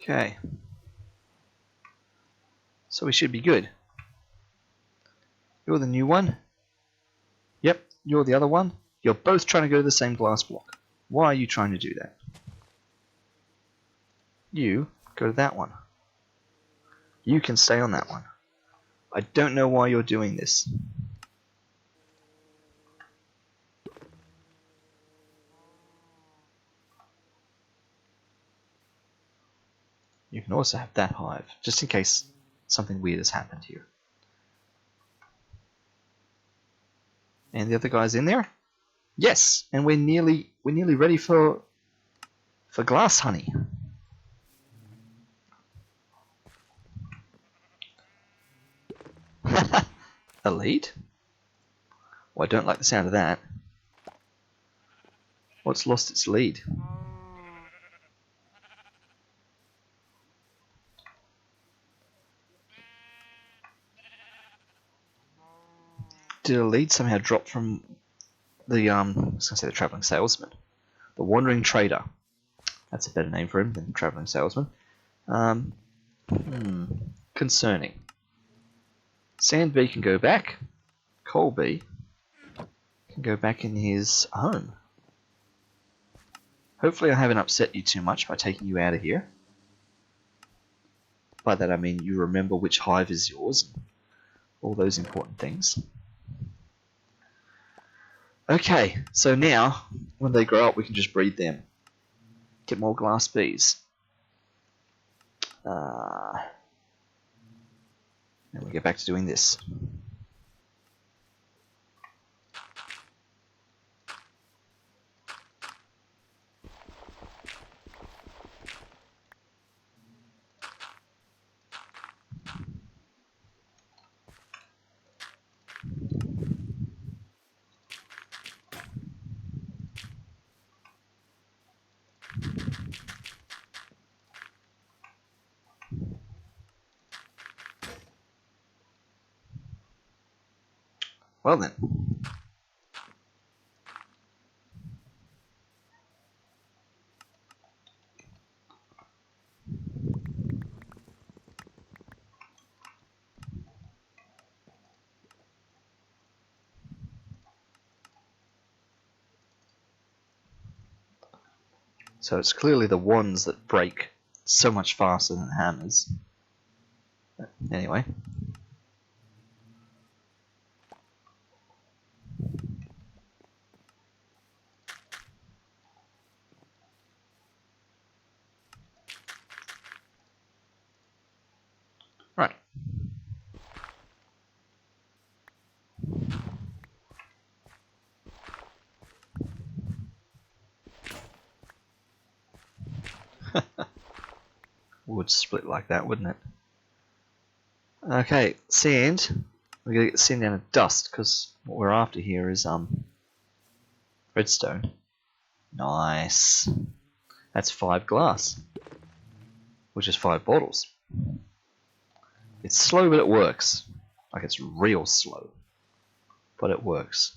Okay. So we should be good. You're the new one. Yep, you're the other one. You're both trying to go to the same glass block. Why are you trying to do that? You go to that one. You can stay on that one. I don't know why you're doing this. You can also have that hive, just in case something weird has happened here. And the other guy's in there? Yes, and we're nearly ready for glass honey. A lead? Well, I don't like the sound of that. What's lost its lead? Did a lead somehow drop from the I was going to say the traveling salesman, the wandering trader? That's a better name for him than traveling salesman. Concerning. Sand bee can go back. Coal bee can go back in his home. Hopefully I haven't upset you too much by taking you out of here. By that I mean you remember which hive is yours. All those important things. Okay, so now, when they grow up, we can just breed them. Get more glass bees. And we get back to doing this. Well then. So it's clearly the wands that break so much faster than hammers. Anyway. Right. Would split like that, wouldn't it? Okay, sand. We're gonna get sand down to dust because what we're after here is redstone. Nice. That's 5 glass, which is 5 bottles. It's slow, but it works. Like it's real slow, but it works.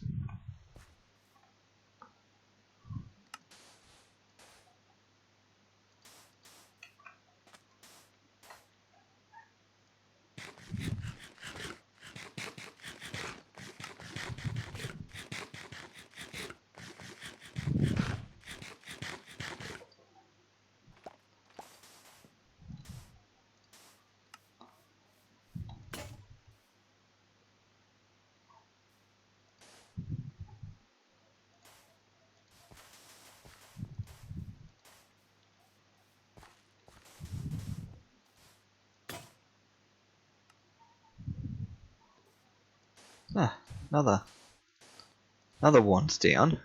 Ah, another wand's down.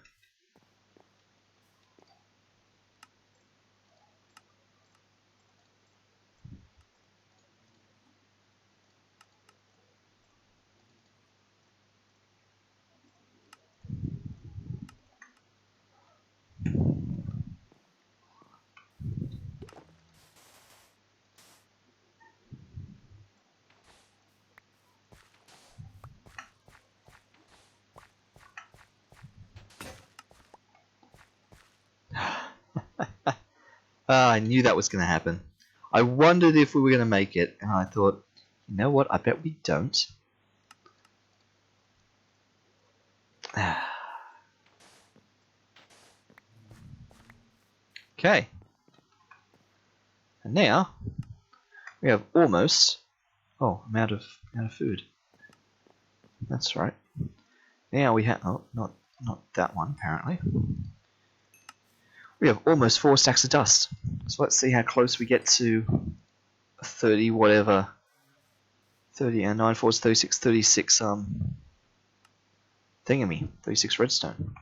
I knew that was going to happen. I wondered if we were going to make it, and I thought, you know what, I bet we don't. Okay. And now, we have almost Oh, I'm out of food. That's right. Now we have not that one apparently. We have almost 4 stacks of dust. So let's see how close we get to 30 whatever. 30 and 9 4 is 36 thingammy. 36 redstone.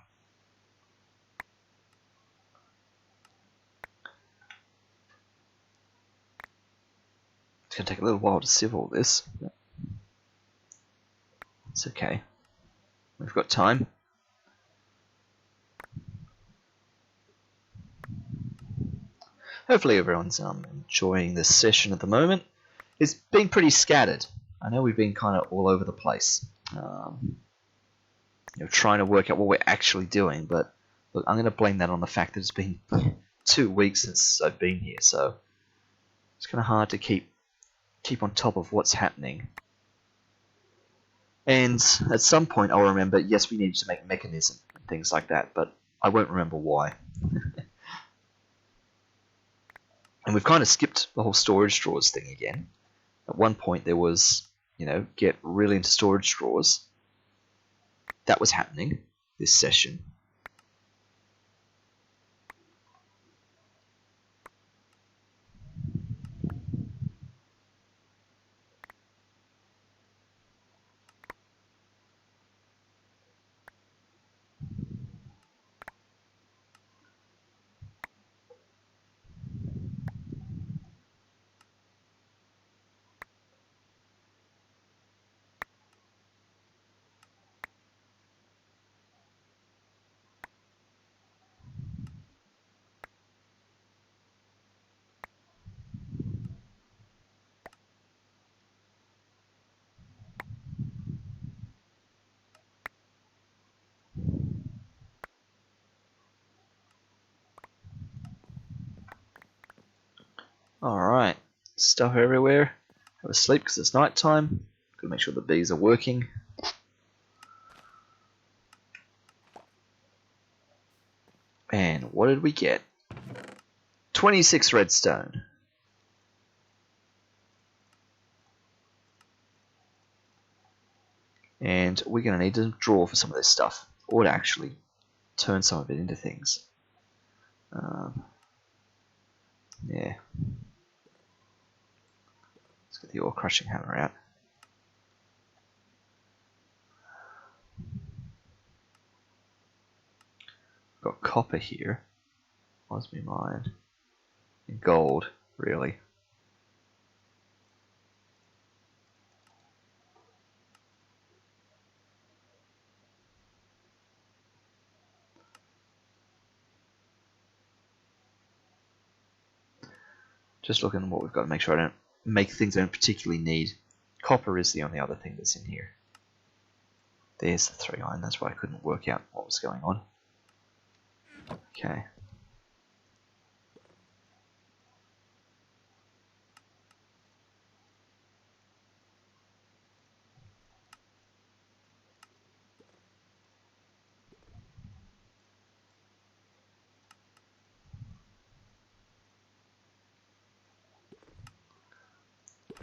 It's gonna take a little while to sieve all this. It's okay. We've got time. Hopefully everyone's enjoying this session at the moment. It's been pretty scattered. I know we've been kind of all over the place, trying to work out what we're actually doing. But look, I'm going to blame that on the fact that it's been 2 weeks since I've been here, so it's kind of hard to keep on top of what's happening. And at some point I'll remember, yes, we need to make a mechanism and things like that, but I won't remember why. And we've kind of skipped the whole storage drawers thing again. At one point there was, get really into storage drawers. That was happening this session. Alright, stuff everywhere. Have a sleep because it's night time. Gotta make sure the bees are working. And what did we get? 26 redstone. And we're going to need to draw for some of this stuff, or to actually turn some of it into things. Yeah. Let's get the ore crushing hammer out. Got copper here. What's me mine? And gold, really. Just looking at what we've got to make sure I don't make things I don't particularly need. Copper is the only other thing that's in here. There's the 3 iron, that's why I couldn't work out what was going on. Okay.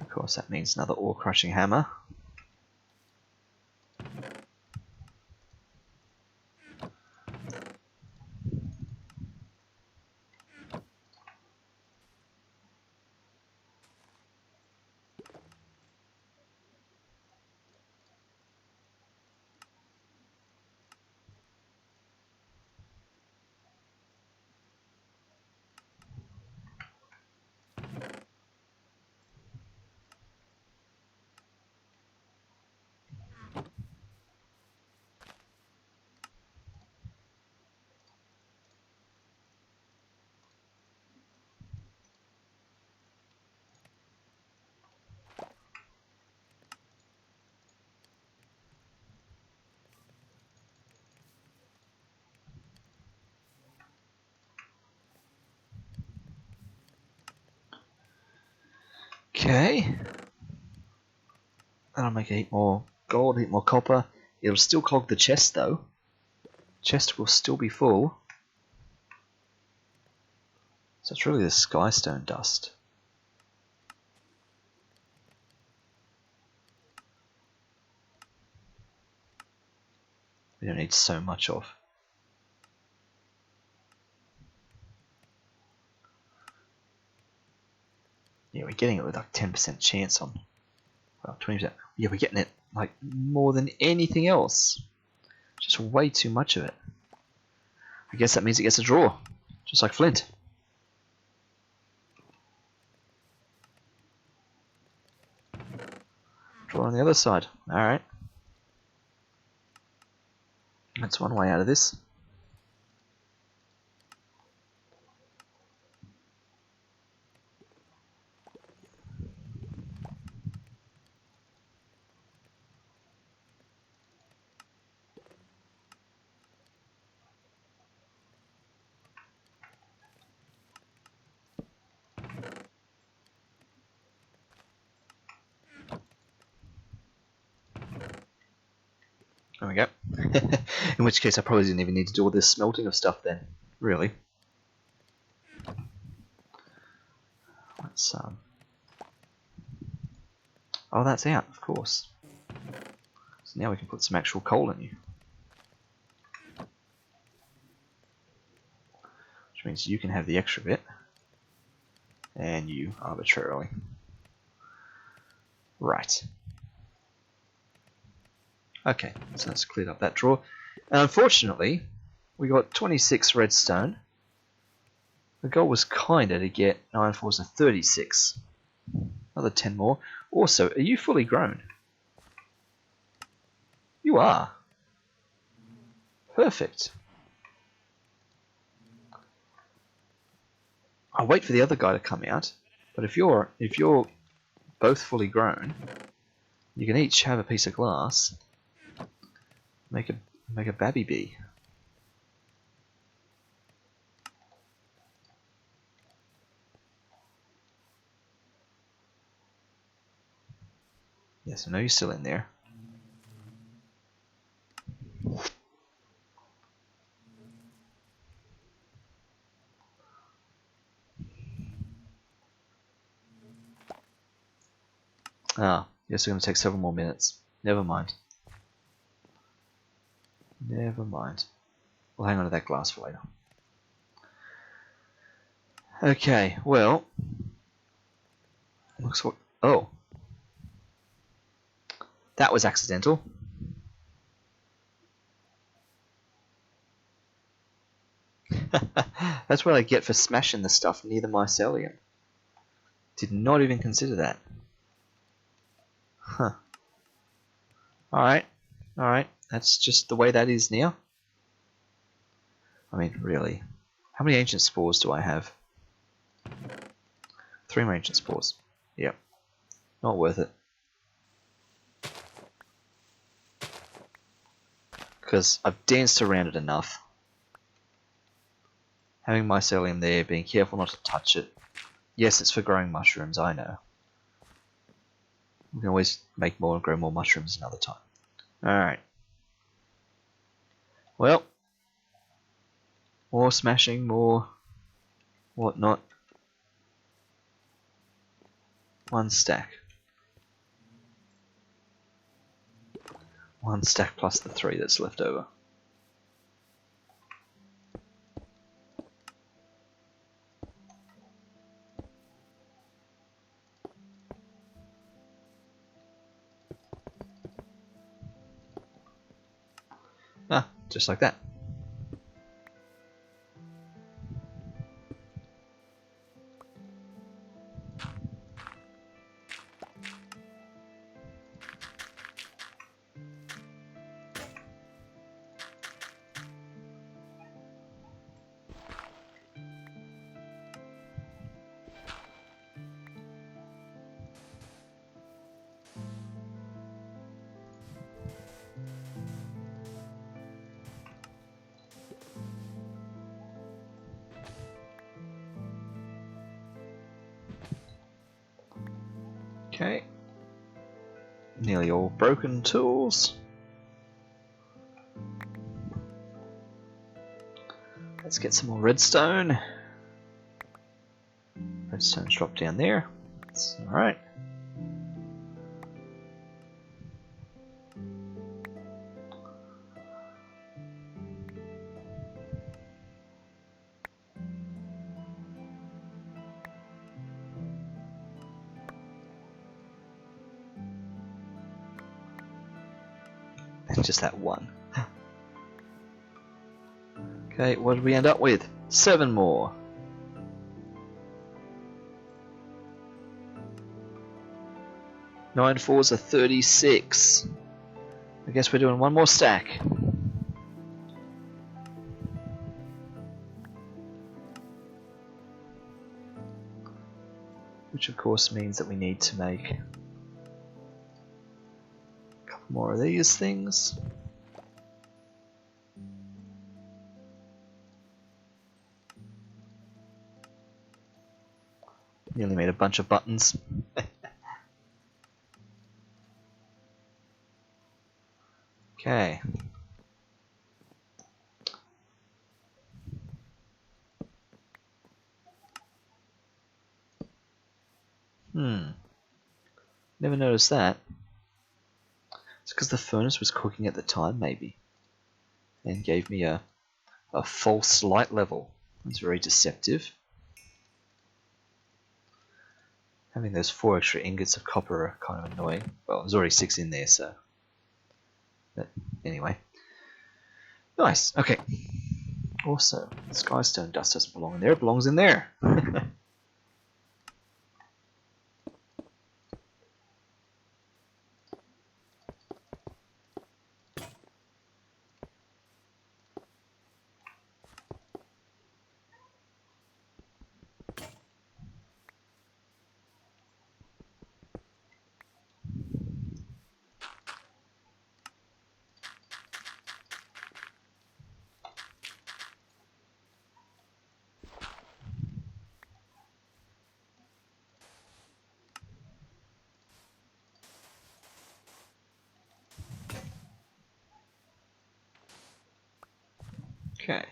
Of course, that means another ore crushing hammer. Okay. That'll make a heap more gold, a heap more copper. It'll still clog the chest though. Chest will still be full. So it's really the skystone dust. don't need so much of. Yeah, we're getting it with like 10% chance on. Well, 20%. Yeah, we're getting it like more than anything else. Just way too much of it. I guess that means it gets a draw. Just like Flint. Draw on the other side. Alright. That's one way out of this. There we go. In which case I probably didn't even need to do all this smelting of stuff then. Really. Let's oh, that's out, of course. So now we can put some actual coal in you. Which means you can have the extra bit. And you arbitrarily. Right. Okay, so that's cleared up that drawer. And unfortunately, we got 26 redstone. The goal was kinda to get 9 fours of 36. Another 10 more. Also, are you fully grown? You are. Perfect. I'll wait for the other guy to come out. But if you're both fully grown, you can each have a piece of glass. Make a babby bee. Yes, I know you're still in there. Ah, yes, it's going to take several more minutes. Never mind. Never mind. We'll hang on to that glass for later. Okay, well, looks what. Oh, that was accidental. That's what I get for smashing the stuff near the mycelium. Did not even consider that. Huh. Alright. Alright. That's just the way that is now. I mean, really. How many ancient spores do I have? 3 more ancient spores. Yep. Not worth it. Because I've danced around it enough. Having mycelium there, being careful not to touch it. Yes, it's for growing mushrooms, I know. We can always make more and grow more mushrooms another time. Alright. Well. More smashing, more whatnot. 1 stack. 1 stack plus the 3 that's left over. Ah, just like that. Okay. Nearly all broken tools. Let's get some more redstone. Redstone's dropped down there. That's alright. Just that one. Okay, what did we end up with? 7 more. Nine fours are 36. I guess we're doing one more stack. Which of course means that we need to make a couple more of these things. Nearly made a bunch of buttons. Okay. Never noticed that. It's because the furnace was cooking at the time, maybe. And gave me a false light level. It's very deceptive. Having those 4 extra ingots of copper are kind of annoying. Well, there's already 6 in there, so... But anyway. Nice, okay. Also, skystone dust doesn't belong in there, it belongs in there. 'Kay.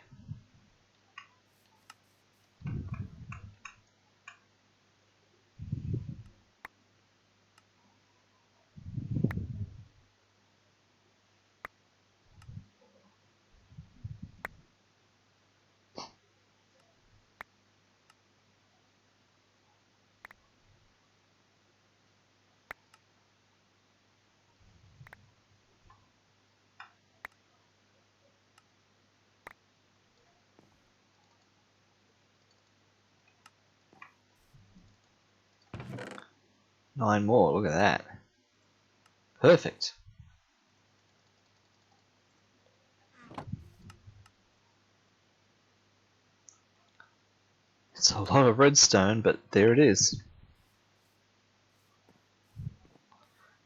Nine more, look at that. Perfect. It's a lot of redstone, but there it is.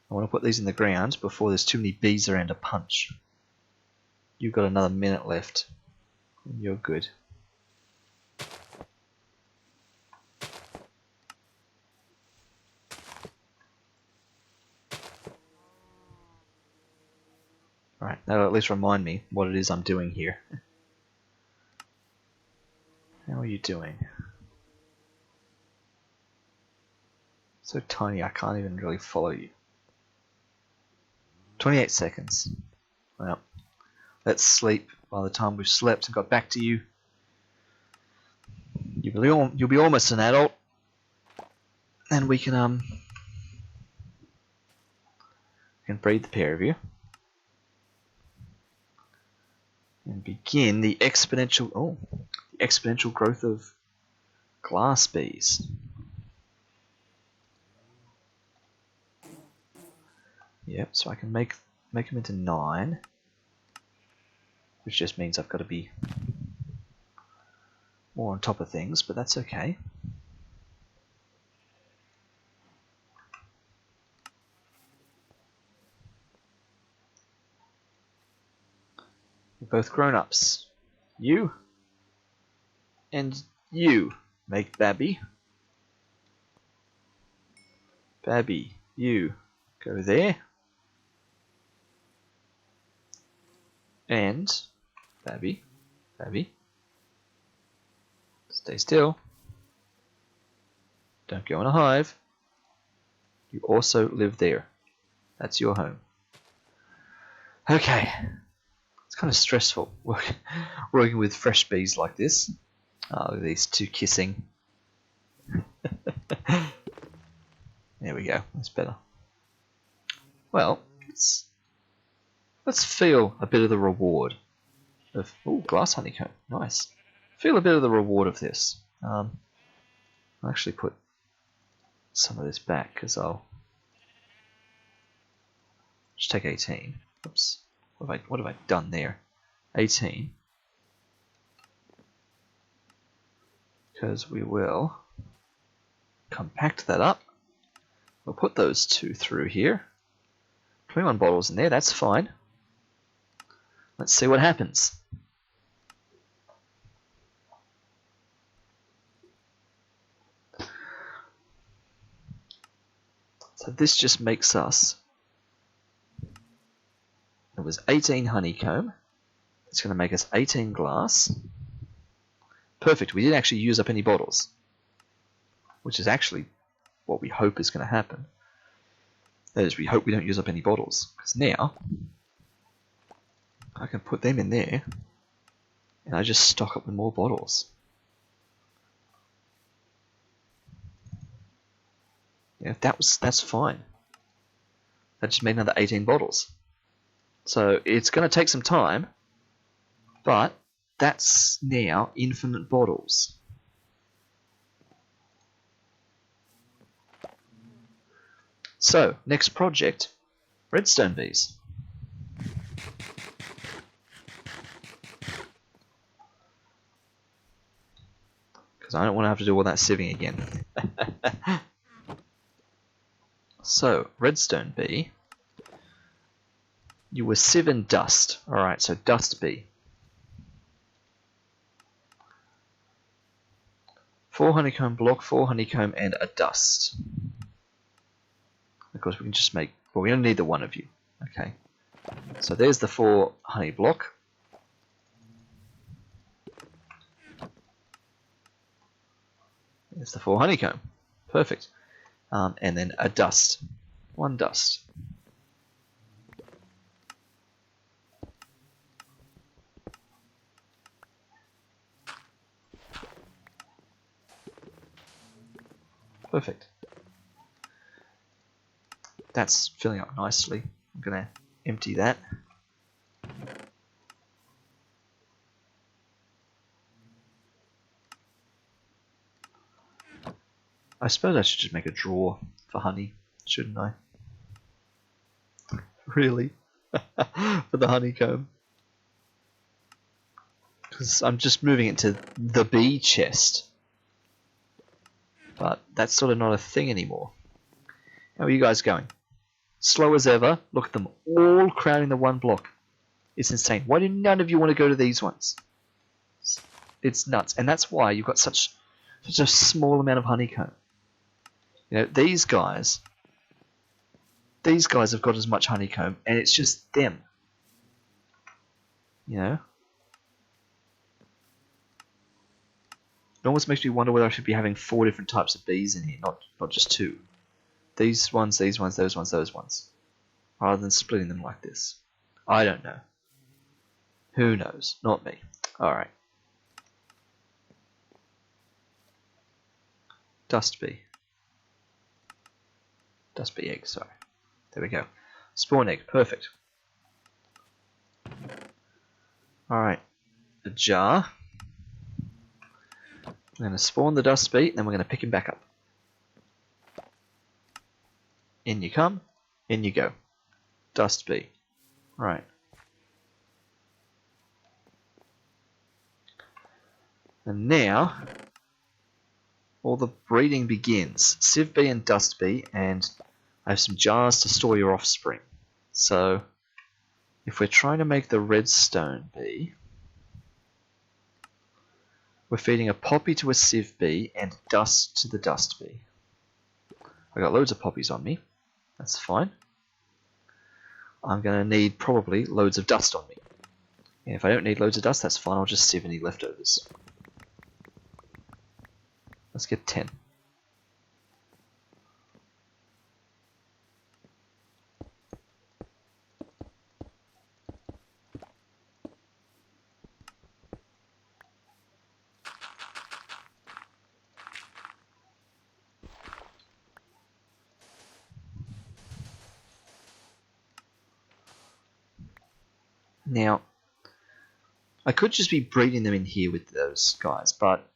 I want to put these in the ground before there's too many bees around to punch. You've got another minute left. You're good. Alright, that'll at least remind me what it is I'm doing here. How are you doing? So tiny I can't even really follow you. 28 seconds. Well, let's sleep. By the time we've slept and got back to you, you'll be almost an adult, and we can breed the pair of you and begin the exponential growth of glass bees. Yep, so I can make them into 9, which just means I've got to be more on top of things, but that's okay. You're both grown-ups. You and you make Babby. Babby, you go there. And Babby, stay still. Don't go in a hive. You also live there. That's your home. Okay. It's kind of stressful working with fresh bees like this. These two kissing. There we go. That's better. Well, let's Let's feel a bit of the reward of... Oh, glass honeycomb. Nice. Feel a bit of the reward of this. I'll actually put some of this back because I'll just take 18. Oops. What have I done there? 18. Because we will compact that up. We'll put those two through here. 21 bottles in there, that's fine. Let's see what happens. So this just makes us, it was 18 honeycomb. It's going to make us 18 glass. Perfect, we didn't actually use up any bottles, which is actually what we hope is going to happen. That is, we hope we don't use up any bottles, because now I can put them in there and I just stock up with more bottles. Yeah, that's fine. That just made another 18 bottles. So it's going to take some time, but that's now infinite bottles. So, next project, Redstone Bees. Because I don't want to have to do all that sieving again. So, Redstone Bee. You were sieve and dust. Alright, so dust bee. 4 honeycomb block, 4 honeycomb, and a dust. Of course, we can just make... Well, we only need the one of you. Okay. So there's the 4 honey block. There's the 4 honeycomb. Perfect. And then a dust. 1 dust. Perfect. That's filling up nicely. I'm going to empty that. I suppose I should just make a drawer for honey, shouldn't I? Really? For the honeycomb. Because I'm just moving it to the bee chest. But that's sort of not a thing anymore. How are you guys going? Slow as ever. Look at them all crowding the one block. It's insane. Why do none of you want to go to these ones? It's nuts. And that's why you've got such a small amount of honeycomb. You know, these guys have got as much honeycomb, and it's just them. You know? It almost makes me wonder whether I should be having 4 different types of bees in here, not just 2. These ones, those ones. Rather than splitting them like this. I don't know. Who knows? Not me. Alright. Dust bee. Dust bee egg, sorry. There we go. Spawn egg, perfect. Alright. A jar. I'm going to spawn the dust bee, and then we're going to pick him back up. In you come, in you go. Dust bee. Right. And now, all the breeding begins. Sieve bee and dust bee, and I have some jars to store your offspring. So, if we're trying to make the redstone bee, we're feeding a poppy to a sieve bee and dust to the dust bee. I got loads of poppies on me. That's fine. I'm going to need probably loads of dust on me. And if I don't need loads of dust, that's fine. I'll just sieve any leftovers. Let's get 10. Now, I could just be breeding them in here with those guys, but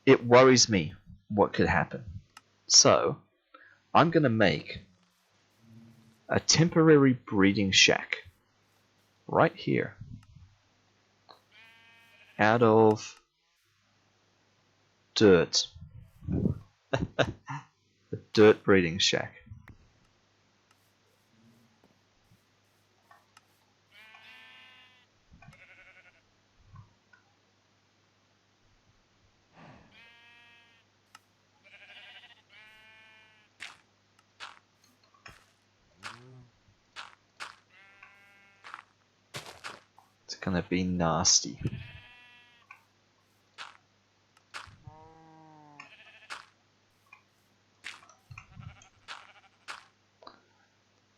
it worries me what could happen. So, I'm going to make a temporary breeding shack right here out of dirt. A dirt breeding shack. It's gonna be nasty.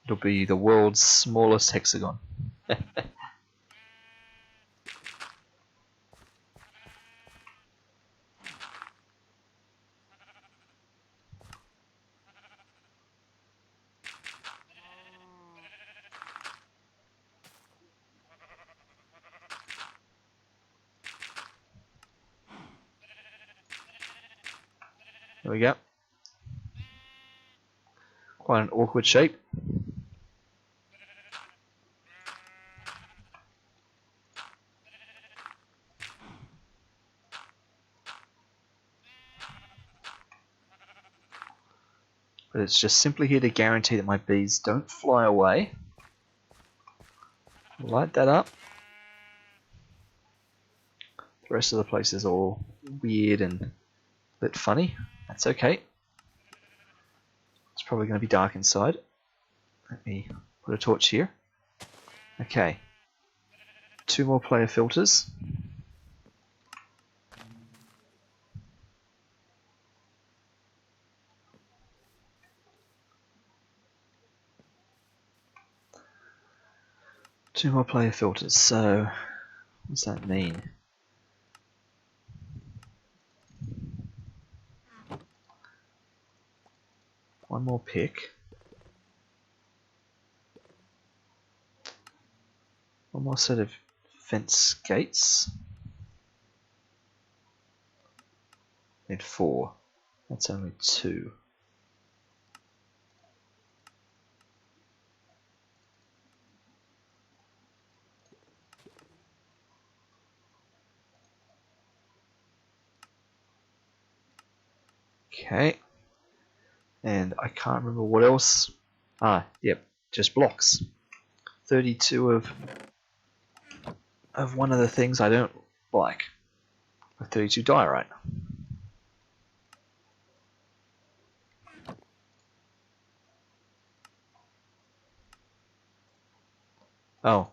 It'll be the world's smallest hexagon. There we go. Quite an awkward shape. But it's just simply here to guarantee that my bees don't fly away. Light that up. The rest of the place is all weird and a bit funny. That's okay. It's probably going to be dark inside. Let me put a torch here. Okay. 2 more player filters. Two more player filters. So, what's that mean? One more pick. One more set of fence gates. Need 4. That's only 2. Okay. And I can't remember what else. Yep, just blocks. 32 of one of the things I don't like. 32 diorite. Oh.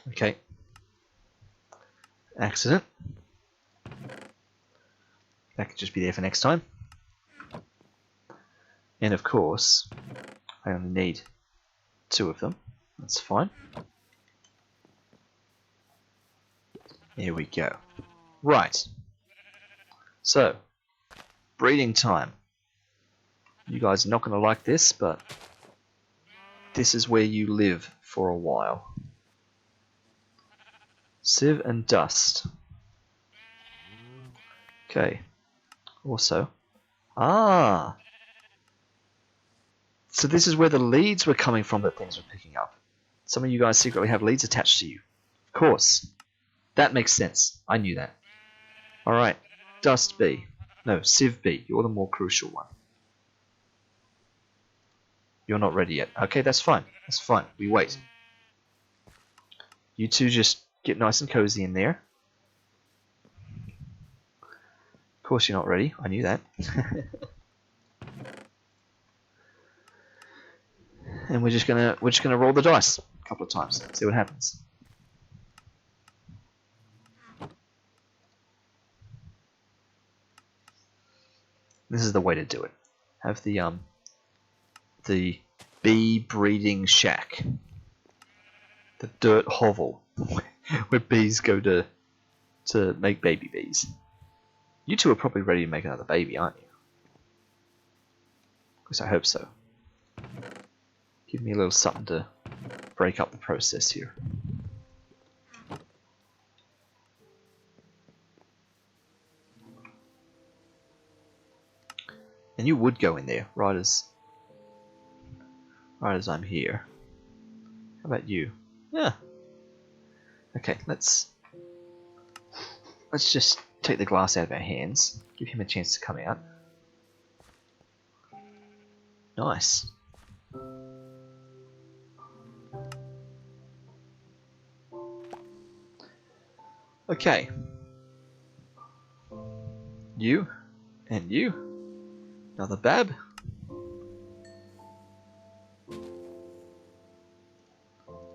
Okay. Accident. That could just be there for next time. And of course, I only need 2 of them. That's fine. Here we go. Right. So, breeding time. You guys are not going to like this, but this is where you live for a while. Sieve and dust. Okay. Also. So this is where the leads were coming from that things were picking up. Some of you guys secretly have leads attached to you. Of course. That makes sense. I knew that. Alright. Dust bee. No, sieve bee. You're the more crucial one. You're not ready yet. Okay, that's fine. That's fine. We wait. You two just get nice and cozy in there. Of course you're not ready. I knew that. And we're just gonna roll the dice a couple of times. See what happens. This is the way to do it. Have the bee breeding shack. The dirt hovel where bees go to make baby bees. You two are probably ready to make another baby, aren't you? least I hope so. Give me a little something to break up the process here. And you would go in there, right as I'm here. How about you? Yeah. Okay, let's just take the glass out of our hands. Give him a chance to come out. Nice. Okay. You and you. Another Bab.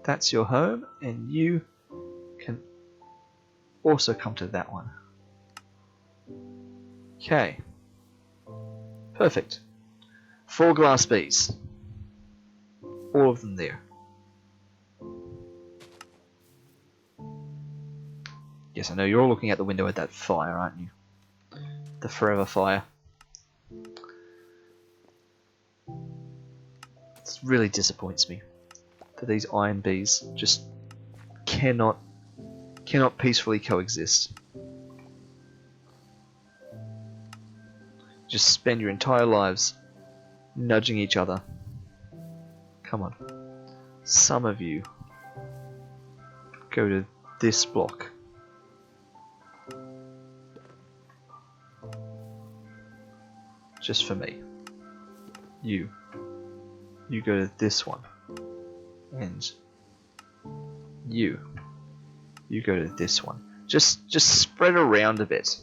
That's your home, and you can also come to that one. Okay. Perfect. 4 glass bees. All of them there. Yes, I know you're all looking out the window at that fire, aren't you? The forever fire. It really disappoints me that these iron bees just cannot peacefully coexist. Just spend your entire lives nudging each other. Come on. Some of you go to this block. Just for me. You go to this one. And you go to this one. Just spread around a bit.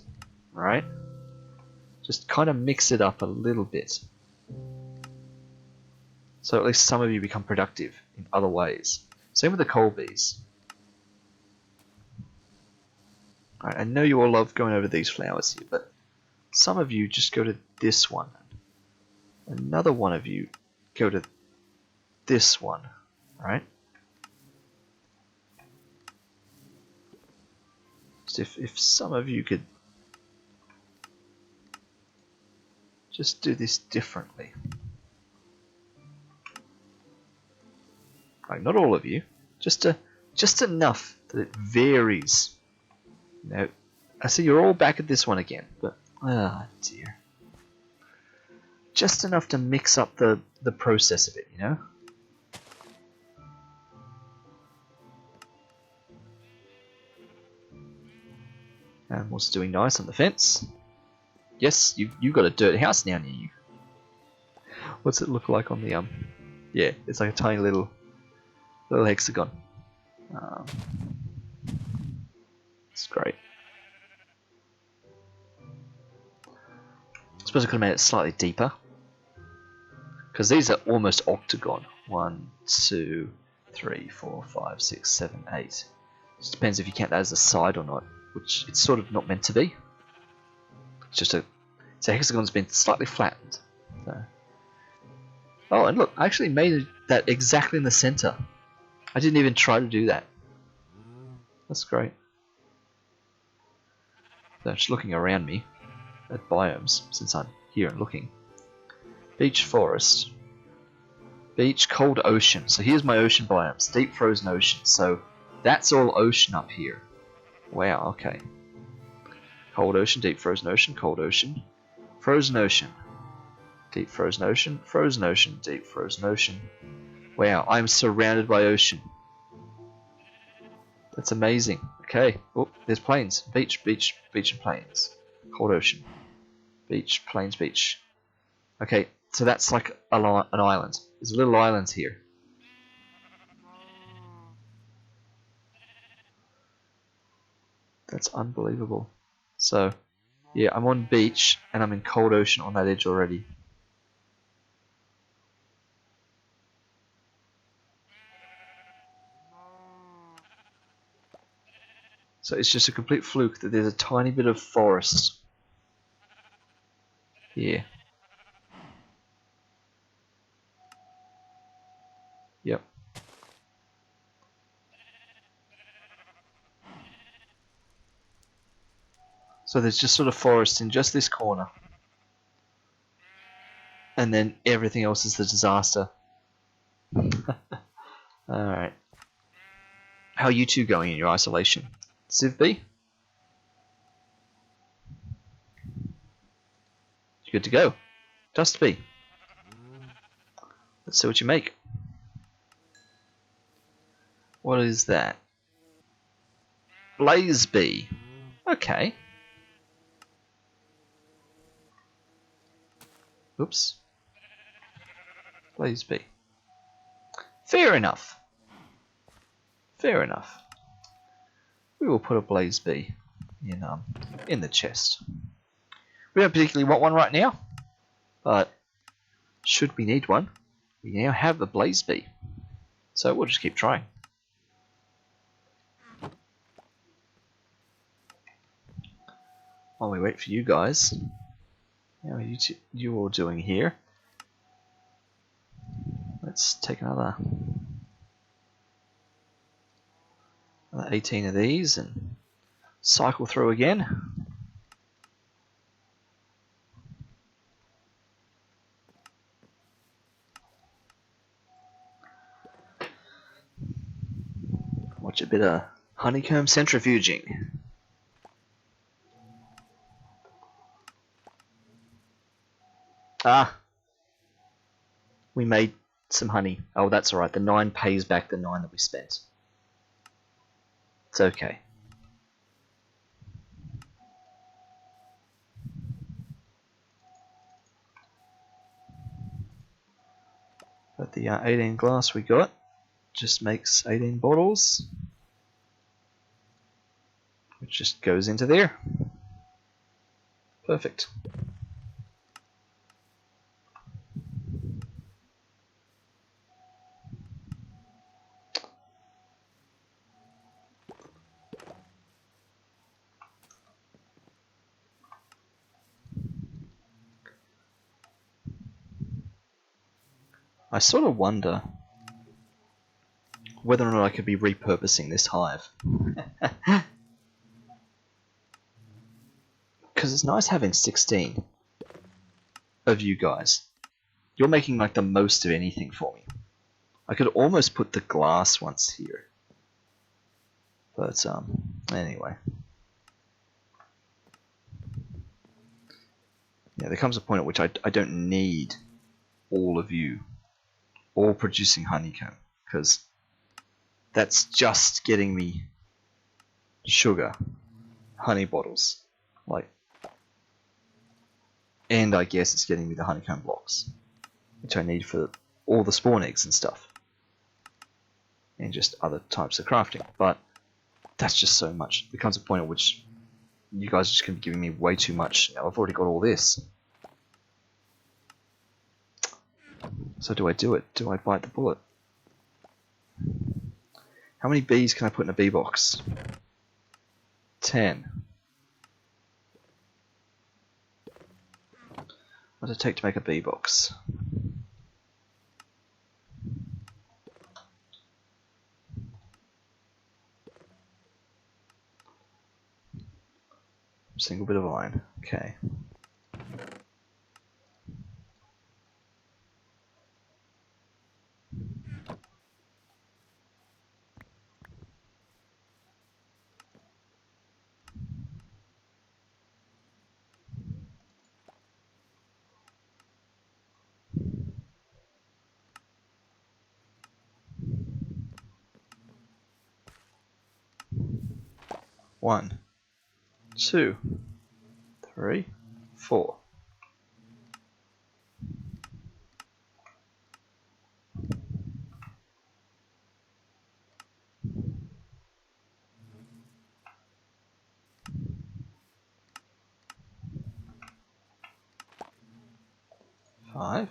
Alright? Just kind of mix it up a little bit. So at least some of you become productive in other ways. Same with the coal bees. Alright, I know you all love going over these flowers here, but some of you just go to this one. Another one of you go to this one. Alright? So if some of you could just do this differently. Right, not all of you, just enough that it varies. You know, I see you're all back at this one again, but ah dear, just enough to mix up the process of it, you know. Animals doing nice on the fence. Yes, you got a dirt house now near you. What's it look like on the Yeah, it's like a tiny little hexagon. It's great. I suppose I could have made it slightly deeper, because these are almost octagon. 1, 2, 3, 4, 5, 6, 7, 8. Just depends if you count that as a side or not, which it's sort of not meant to be. It's just a hexagon's been slightly flattened. So. Oh, and look, I actually made that exactly in the center. I didn't even try to do that. That's great. So I'm just looking around me at biomes, since I'm here and looking. Beach forest. Beach, cold ocean. So here's my ocean biomes. Deep frozen ocean. So that's all ocean up here. Wow, okay. Cold ocean, deep frozen ocean, cold ocean. Frozen ocean. Deep frozen ocean, deep frozen ocean. Wow, I'm surrounded by ocean. That's amazing. Okay. Oh, there's plains. Beach, beach, beach and plains. Cold ocean. Beach, plains, beach. Okay, so that's like an island. There's little islands here. That's unbelievable. So, yeah, I'm on beach and I'm in cold ocean on that edge already. So it's just a complete fluke that there's a tiny bit of forest here. Yep. So there's just sort of forest in just this corner. and then everything else is the disaster. Alright. How are you two going in your isolation? Civ B? You good to go? Dust B. Let's see what you make. What is that? Blaze B. Okay. Oops. Blaze B. Fair enough. Fair enough. We will put a Blaze B in the chest. We don't particularly want one right now, but should we need one, we now have a Blaze B. So we'll just keep trying. While we wait for you guys, how are you all doing here? Let's take another 18 of these and cycle through again. Watch a bit of honeycomb centrifuging. Ah, we made some honey. Oh, that's alright. The 9 pays back the 9 that we spent. It's okay. But the 18 glass we got just makes 18 bottles, which just goes into there. Perfect. I sort of wonder whether or not I could be repurposing this hive. Because it's nice having 16 of you guys. You're making like the most of anything for me. I could almost put the glass ones here. But anyway. Yeah, there comes a point at which I don't need all of you all producing honeycomb, because that's just getting me sugar, honey bottles, like, and I guess it's getting me the honeycomb blocks, which I need for all the spawn eggs and stuff, and just other types of crafting. But that's just so much. There comes a point at which you guys are just going to be giving me way too much. Now I've already got all this. So do I do it? Do I bite the bullet? How many bees can I put in a bee box? 10. What does it take to make a bee box? Single bit of iron. Okay. One, 2, 3, 4. Five.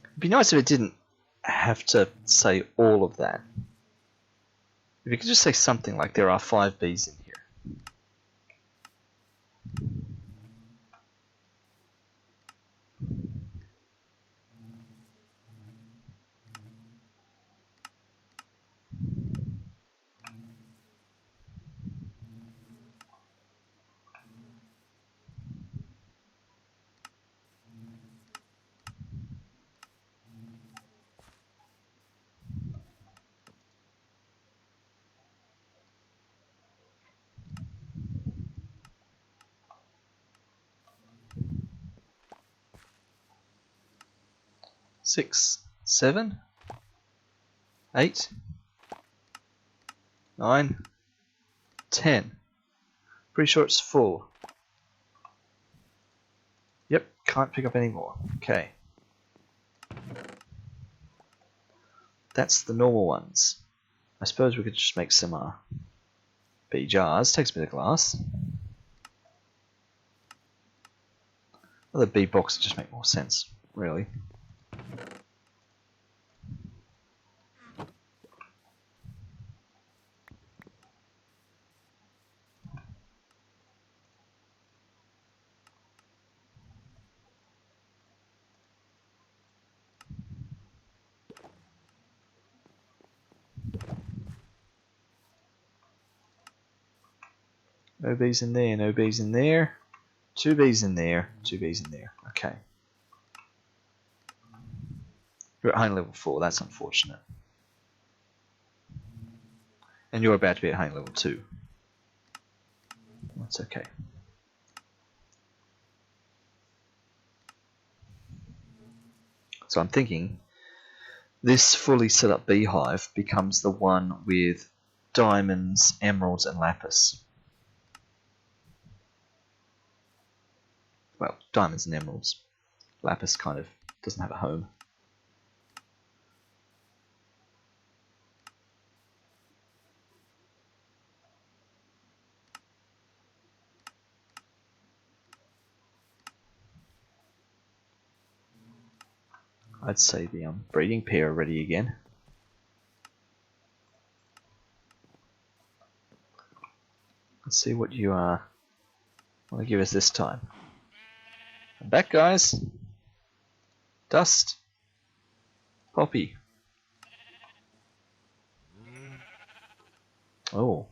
It'd be nice if it didn't have to say all of that. If you could just say something like there are 5 bees in here. 6, 7, 8, 9, 10. Pretty sure it's full. Yep, can't pick up any more. Okay. That's the normal ones. I suppose we could just make some bee jars. Takes a bit of glass. Well, the bee box would just make more sense, really. No bees in there, no bees in there. 2 bees in there, 2 bees in there. Okay. You're at honey level 4, that's unfortunate. And you're about to be at honey level 2. That's okay. So I'm thinking this fully set up beehive becomes the one with diamonds, emeralds, and lapis. Well, diamonds and emeralds. Lapis kind of doesn't have a home. I'd say the breeding pair are ready again. Let's see what you want to give us this time. I'm back, guys. Dust. Poppy. Oh.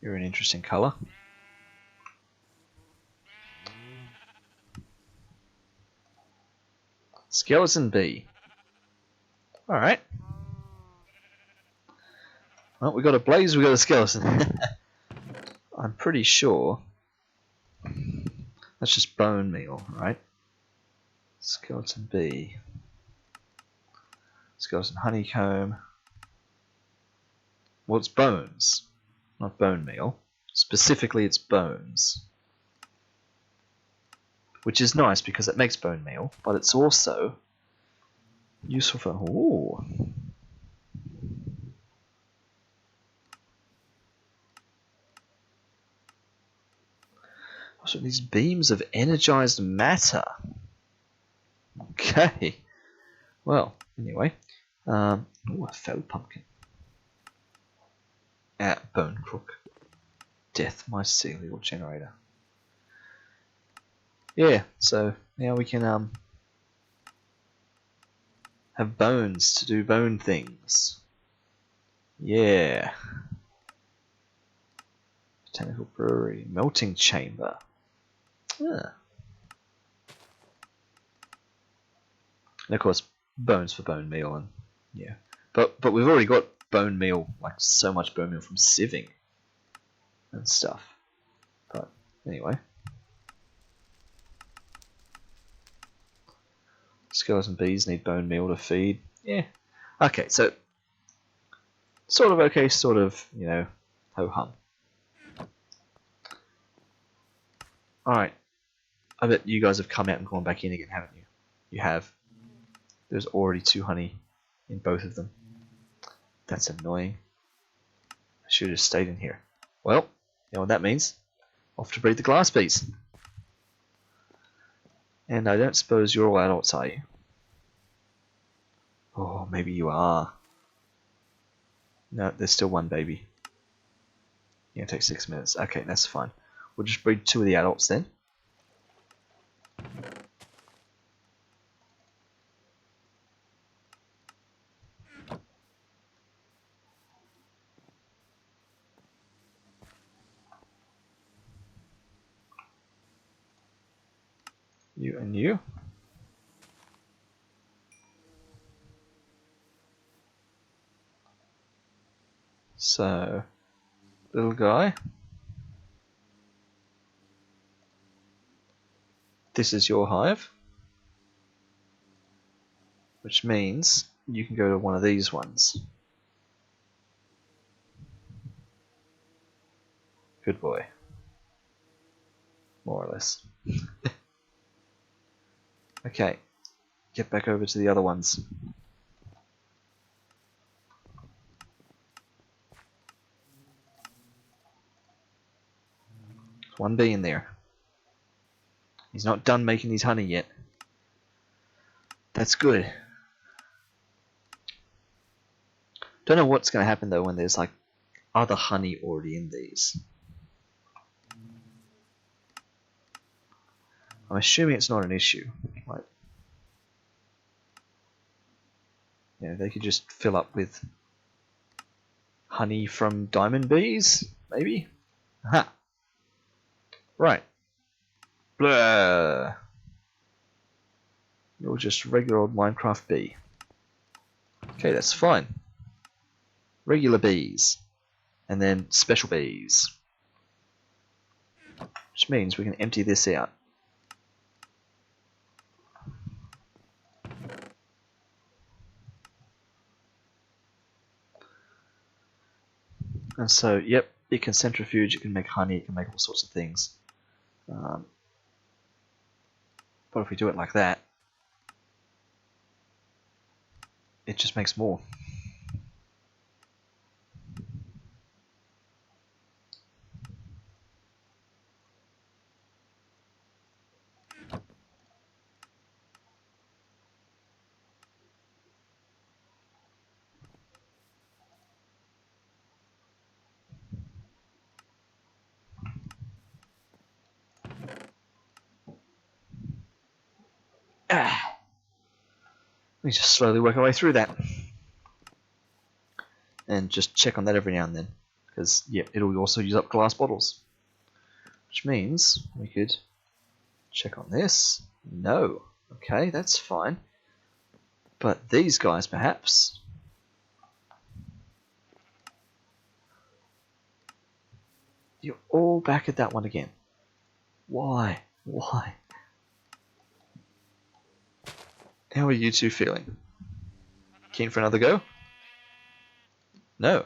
You're an interesting colour. Skeleton bee. Alright. Well, we got a blaze, we got a skeleton. I'm pretty sure that's just bone meal, right? Skeleton bee. Skeleton honeycomb. Well, it's bones, not bone meal. Specifically, it's bones. Which is nice because it makes bone meal, but it's also useful for... Ooh. So these beams of energized matter. Okay. Well, anyway. Ooh, a fell pumpkin. Bone crook. Death mycelial generator. Yeah, so now we can have bones to do bone things. Yeah. Botanical brewery. Melting chamber. Ah. And of course, bones for bone meal, and yeah. But we've already got bone meal, like so much bone meal from sieving and stuff. But anyway. Skeleton bees need bone meal to feed. Yeah. Okay, so sort of okay, sort of, you know, ho-hum. Alright. I bet you guys have come out and gone back in again, haven't you? You have. There's already 2 honey in both of them. That's annoying. I should have stayed in here. Well, you know what that means. Off to breed the glass bees. And I don't suppose you're all adults, are you? Oh, maybe you are. No, there's still one baby. Yeah, it takes 6 minutes. Okay, that's fine. We'll just breed 2 of the adults then. You and you. So, little guy. This is your hive. which means you can go to one of these ones. Good boy. More or less. Okay, get back over to the other ones. There's one bee in there. He's not done making his honey yet. That's good. Don't know what's going to happen though when there's like other honey already in these. I'm assuming it's not an issue. Like, you know, they could just fill up with honey from diamond bees, maybe? Aha. Right. Blah. You're just regular old Minecraft bee. Okay, that's fine. Regular bees. And then special bees. Which means we can empty this out. And so, yep, it can centrifuge, it can make honey, it can make all sorts of things. But if we do it like that, it just makes more. We just slowly work our way through that. And just check on that every now and then. Because, yeah, it'll also use up glass bottles. Which means we could check on this. No. Okay, that's fine. But these guys, perhaps. You're all back at that one again. Why? Why? How are you two feeling? Keen for another go? No.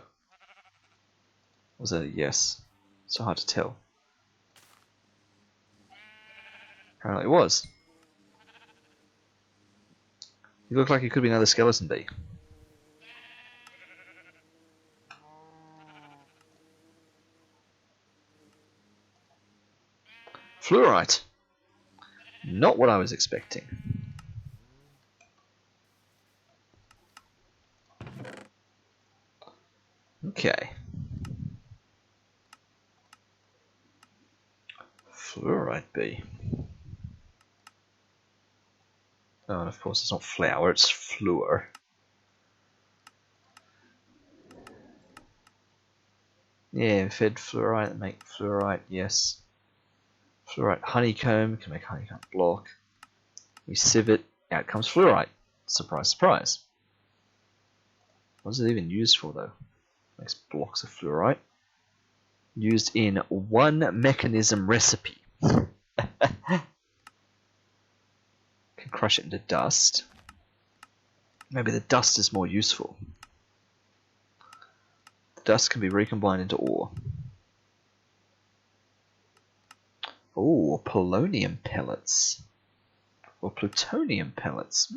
Was that a yes? So hard to tell. Apparently it was. You look like you could be another skeleton bee. Fluorite. Not what I was expecting. Okay. Fluorite bee. Oh, and of course it's not flour, it's fluor. Yeah, fed fluorite and make fluorite, yes. Fluorite honeycomb, can make honeycomb block. We sieve it, out comes fluorite. Surprise, surprise. What is it even used for though? Makes blocks of fluorite. Used in one mechanism recipe. Can crush it into dust. Maybe the dust is more useful. The dust can be recombined into ore. Oh, polonium pellets. Or plutonium pellets.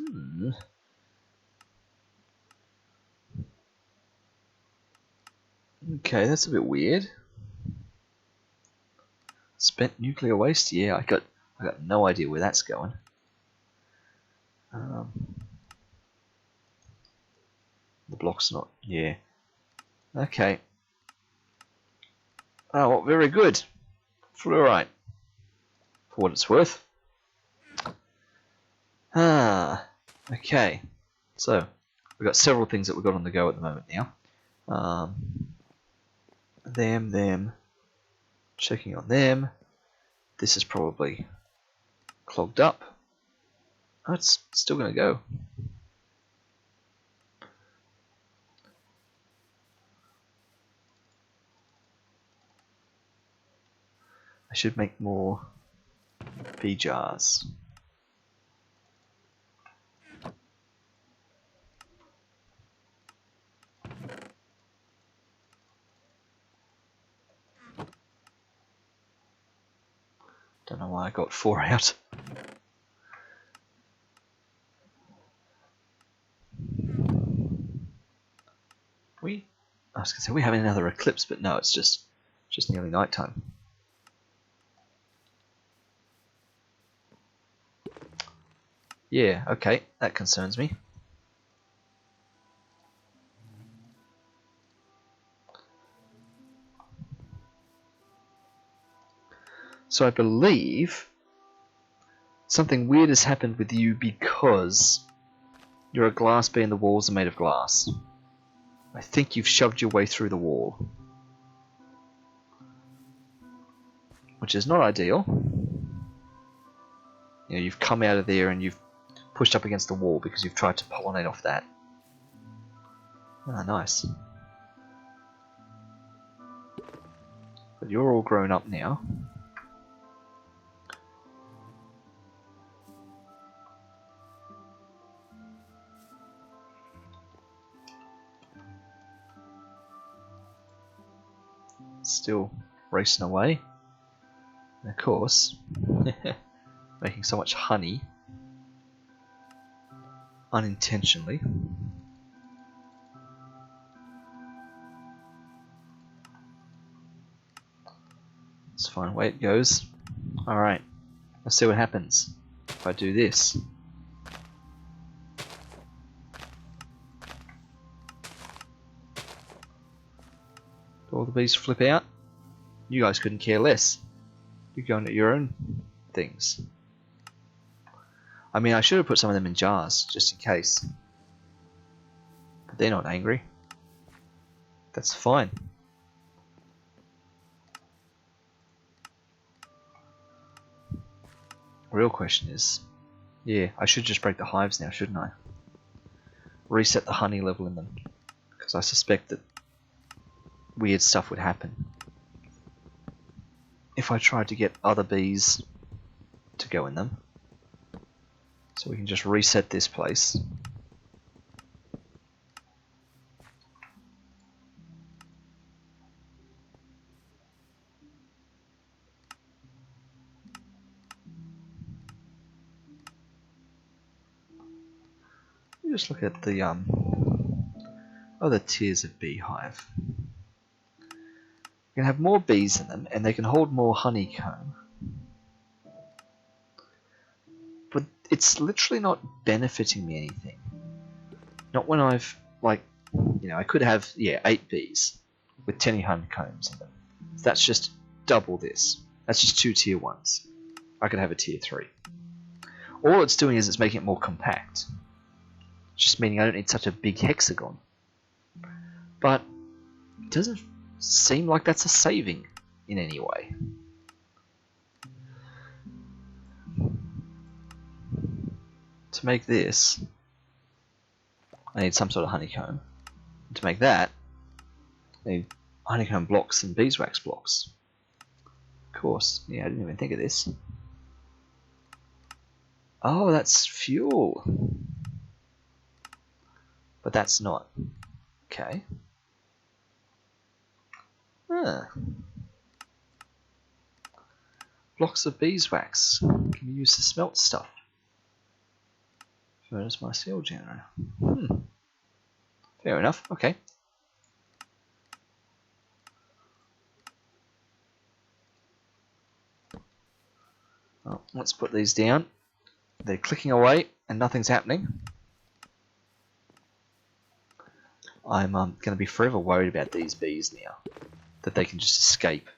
Okay, that's a bit weird. Spent nuclear waste? Yeah, I got no idea where that's going. The block's not. Yeah. Okay. Oh, well, very good. Fluorite. For what it's worth. Okay. So, we've got several things that we've got on the go at the moment now. Them. Checking on them. This is probably clogged up. Oh, it's still going to go. I should make more bee jars. Don't know why I got 4 out. I was gonna say we're having another eclipse, but no, it's just nearly nighttime. Yeah, okay, that concerns me. So I believe something weird has happened with you because you're a glass bee and the walls are made of glass. I think you've shoved your way through the wall, which is not ideal. You know, you've come out of there and you've pushed up against the wall because you've tried to pollinate off that. Ah, nice. But you're all grown up now. Still racing away. And of course, making so much honey unintentionally. Let's find away it goes. Alright, let's see what happens if I do this. Do all the bees flip out? You guys couldn't care less. You're going at your own things. I mean, I should have put some of them in jars, just in case. But they're not angry. That's fine. Real question is, yeah, I should just break the hives now, shouldn't I? Reset the honey level in them, because I suspect that weird stuff would happen if I tried to get other bees to go in them. So we can just reset this place. Just look at the other tiers of beehive. You can have more bees in them, and they can hold more honeycomb. But it's literally not benefiting me anything. Not when I've, like, you know, I could have, yeah, 8 bees with 10 honeycombs in them. That's just double this. That's just 2 tier 1s. I could have a tier 3. All it's doing is it's making it more compact. Just meaning I don't need such a big hexagon. But it doesn't seem like that's a saving in any way. To make this, I need some sort of honeycomb. To make that, I need honeycomb blocks and beeswax blocks. Of course, yeah, I didn't even think of this. Oh, that's fuel. But that's not. Okay. Ah. Blocks of beeswax can be used to smelt stuff. Furnace mycel generator. Fair enough, okay. Well, let's put these down. They're clicking away and nothing's happening. I'm going to be forever worried about these bees now. That they can just escape.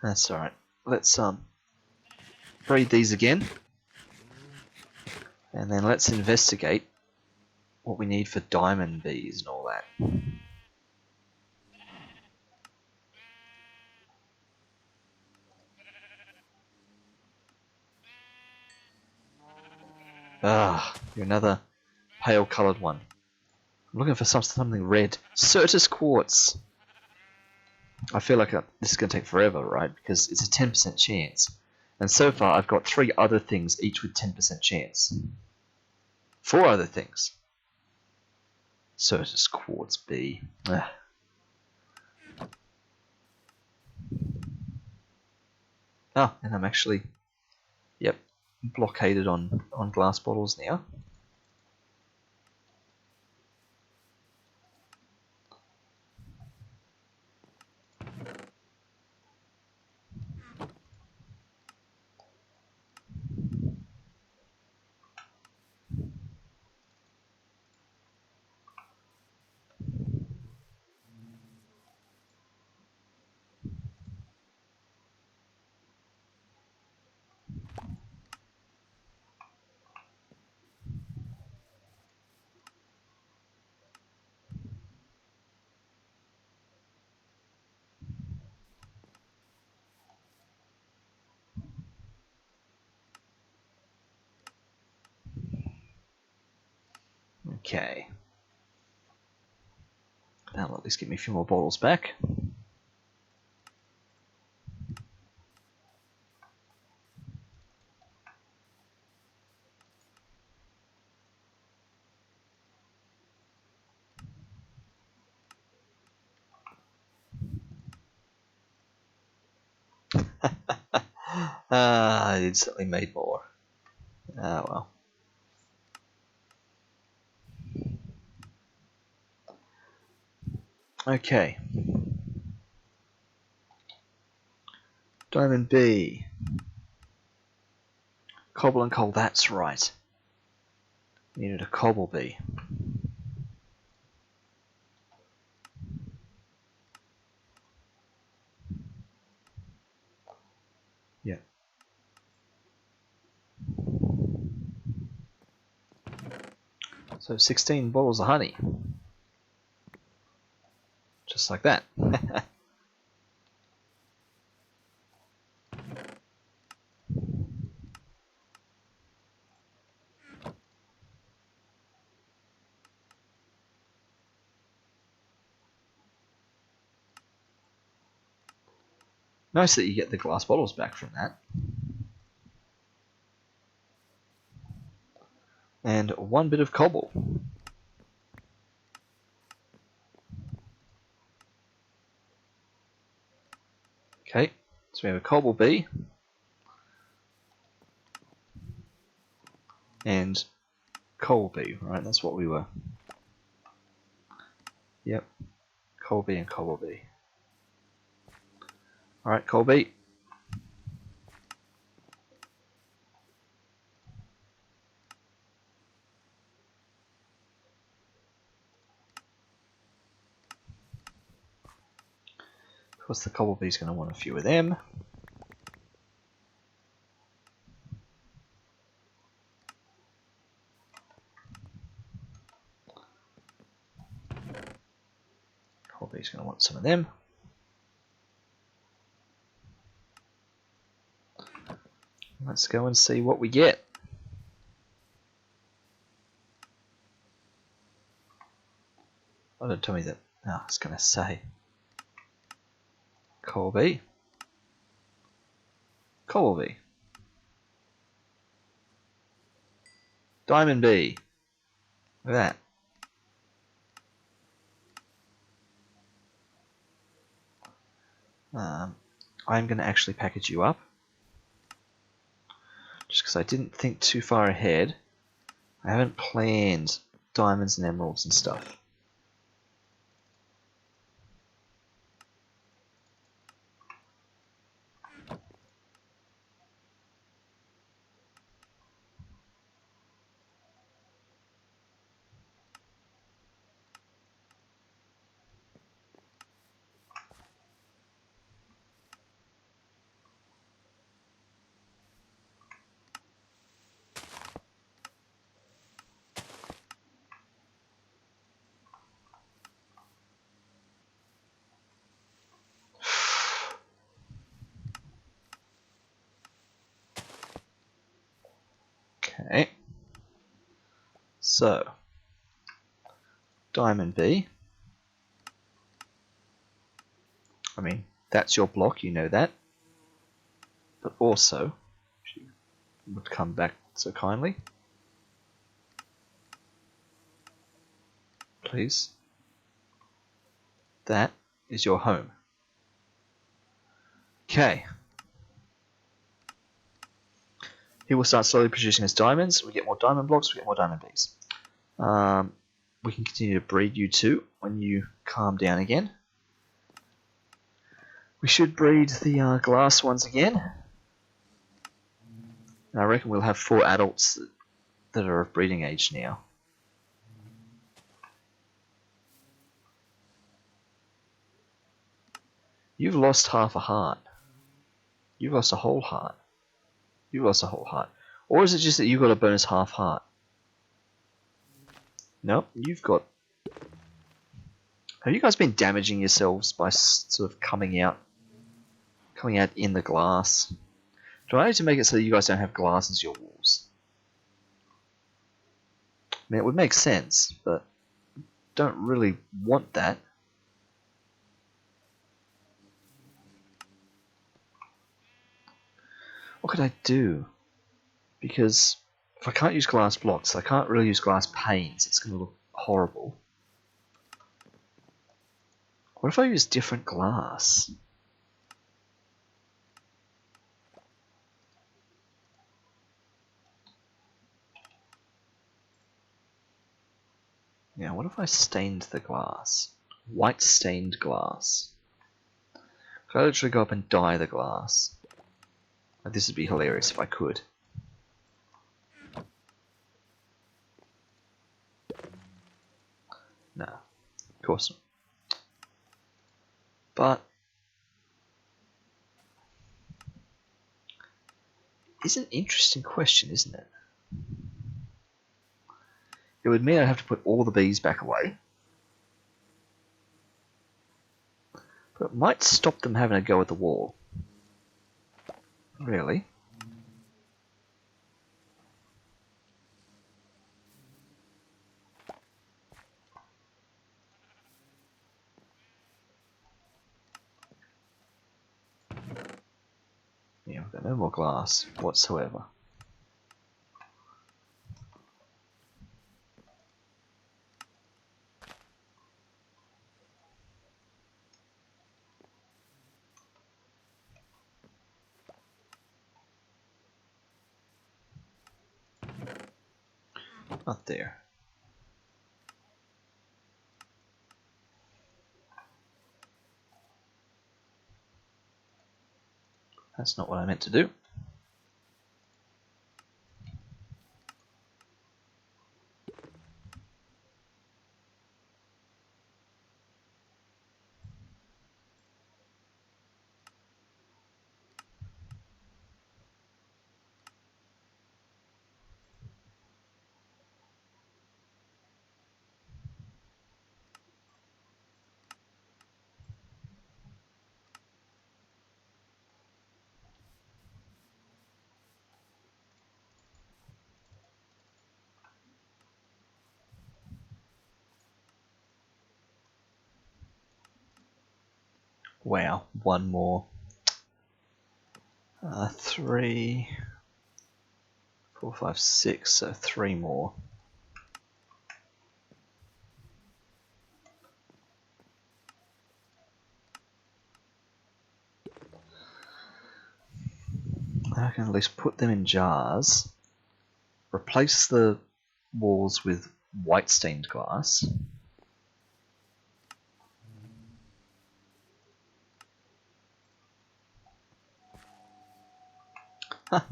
That's alright. Let's breed these again. And then let's investigate what we need for diamond bees and all that. Ah, you're another pale coloured one. I'm looking for something red. Certus quartz! I feel like this is going to take forever, right? Because it's a 10% chance. And so far I've got 3 other things, each with 10% chance. 4 other things. Certus quartz bee. Ugh. Oh, and I'm actually, yep, blockaded on glass bottles now. Okay. That'll at least get me a few more bottles back. I instantly made more. Ah, well. Okay. Diamond B. Cobble and coal, that's right. Needed a cobble bee. Yeah. So 16 bottles of honey. Just like that. Nice that you get the glass bottles back from that. And one bit of cobble. Okay, so we have a cobble bee. And coal bee, right? That's what we were. Yep, coal bee and cobble bee. Alright, coal bee. Of course, the cobble bee's going to want a few of them. Cobble bee's going to want some of them. Let's go and see what we get. Oh, don't tell me that. Oh, I was going to say. Coal bee. Cobble bee. Diamond bee. Look at that. I'm going to actually package you up. Just because I didn't think too far ahead. I haven't planned diamonds and emeralds and stuff. Okay. So, Diamond bee. I mean, that's your block, you know that. But also, she would come back so kindly. Please. That is your home. Okay. he will start slowly producing his diamonds. We get more diamond blocks, we get more diamond bees. We can continue to breed you too when you calm down again. We should breed the glass ones again. And I reckon we'll have 4 adults that are of breeding age now. You've lost half a heart. You've lost a whole heart. You've lost a whole heart. Or is it just that you've got a bonus half heart? Nope, you've got... Have you guys been damaging yourselves by sort of coming out in the glass? Do I need to make it so that you guys don't have glass as your walls? I mean, it would make sense, but don't really want that. What could I do? Because if I can't use glass blocks, I can't really use glass panes. It's going to look horrible. What if I use different glass? Yeah, what if I stained the glass? White stained glass. Could I literally go up and dye the glass? This would be hilarious if I could. No, of course not. But it's an interesting question, isn't it? It would mean I'd have to put all the bees back away. But it might stop them having a go at the wall. Really? Yeah, we've got no more glass whatsoever. Not there. That's not what I meant to do. Wow, one more. 3, 4, 5, 6, so 3 more. I can at least put them in jars, replace the walls with white stained glass.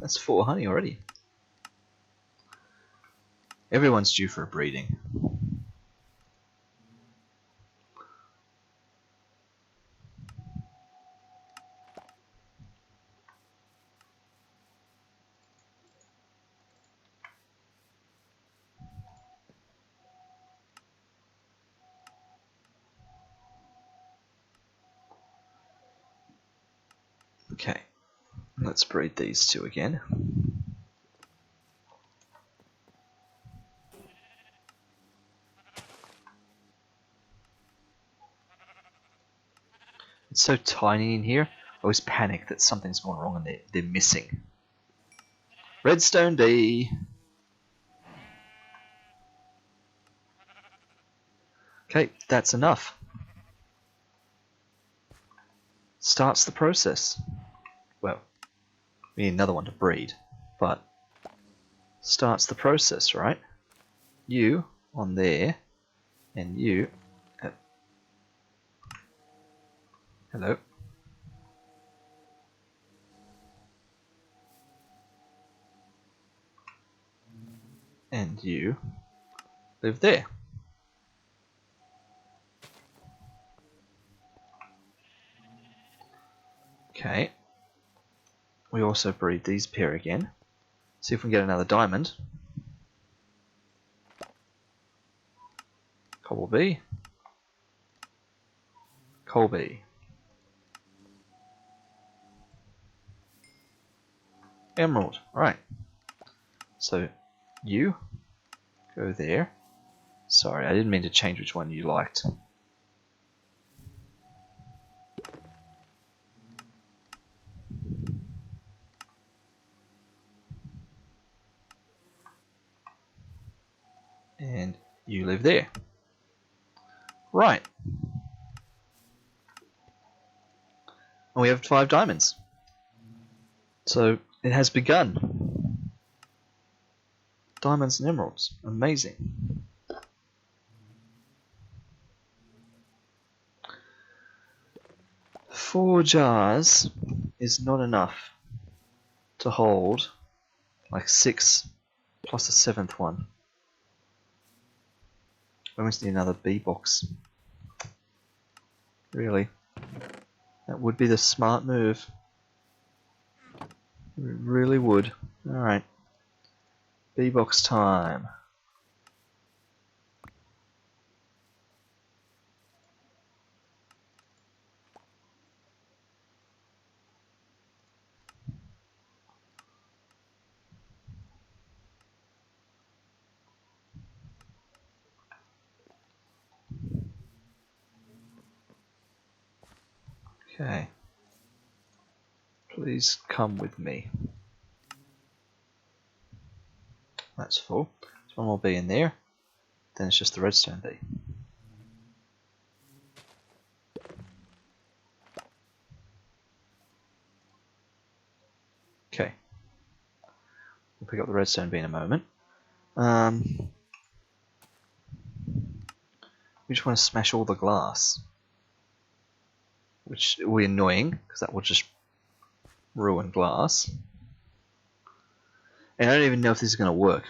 That's 4 honey already. Everyone's due for a breeding. Okay, let's breed these 2 again. It's so tiny in here, I always panic that something's gone wrong and they're missing. Redstone Bee! Okay, that's enough. Starts the process. Well, we need another one to breed, but starts the process, right? You on there, and you at... Hello. And you live there. Okay. We also breed these pair again. See if we can get another diamond. Cobble bee. Coal bee. Emerald. Right. So you go there. Sorry, I didn't mean to change which one you liked. And you live there. Right. And we have 5 diamonds. So it has begun. Diamonds and emeralds. Amazing. Four jars is not enough to hold like 6 plus a 7th one. We must need another bee box. Really. That would be the smart move. It really would. Alright. Bee box time. Okay. Please come with me. That's full. There's one more bee in there. Then it's just the redstone bee. Okay. We'll pick up the redstone bee in a moment. We just want to smash all the glass. Which will be annoying, because that will just ruin glass. And I don't even know if this is going to work.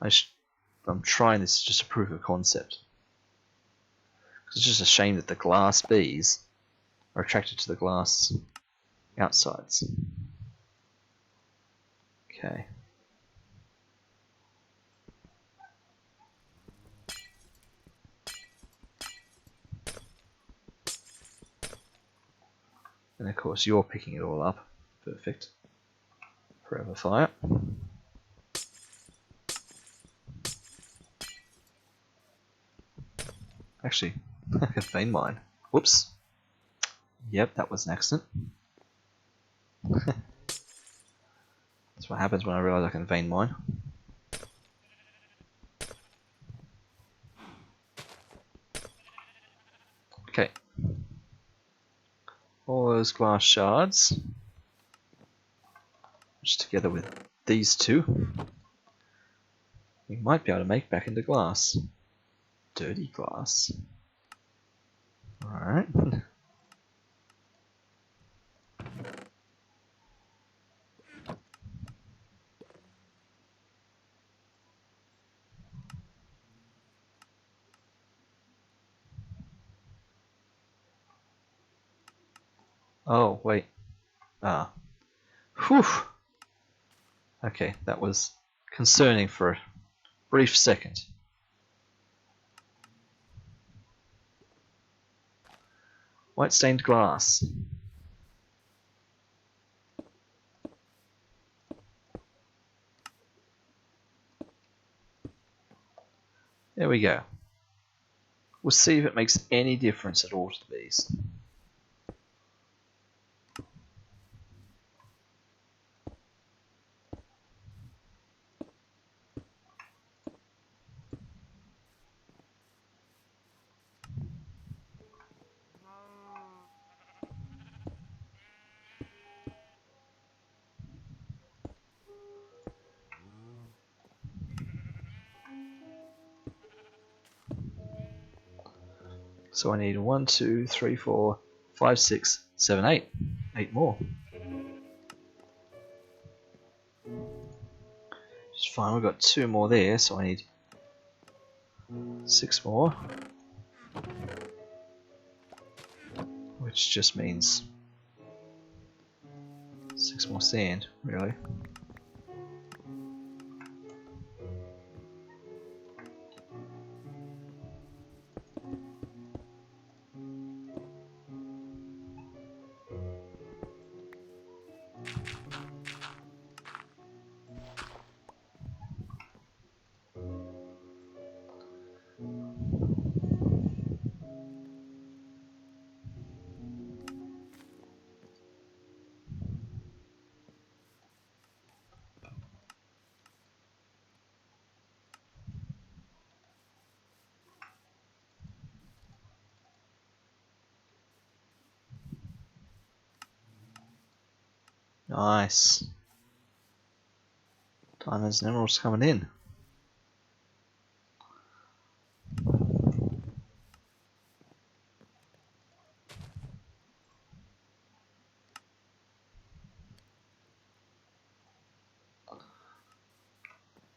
I'm trying this just to prove a concept. It's just a shame that the glass bees are attracted to the glass outsides. Okay. And of course you're picking it all up. Perfect. Forever fire. Actually, I can vein mine. Whoops. Yep, that was an accident. That's what happens when I realise I can vein mine. Okay. All those glass shards, which together with these two, we might be able to make back into glass. Dirty glass. Alright. Oh, wait. Ah. Whew. Okay, that was concerning for a brief second. White stained glass. There we go. We'll see if it makes any difference at all to the bees. So I need 1, 2, 3, 4, 5, 6, 7, 8. 8 more. Which is fine, we've got 2 more there, so I need 6 more. Which just means 6 more sand, really. Nice. Diamonds and emeralds coming in.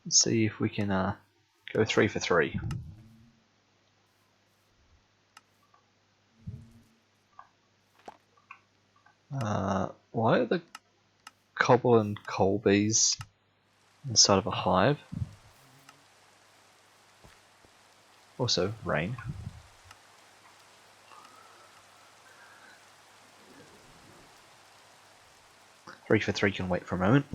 Let's see if we can go 3 for 3. Why are the cobble and coal bees inside of a hive? Also, rain. Three for 3 can wait for a moment.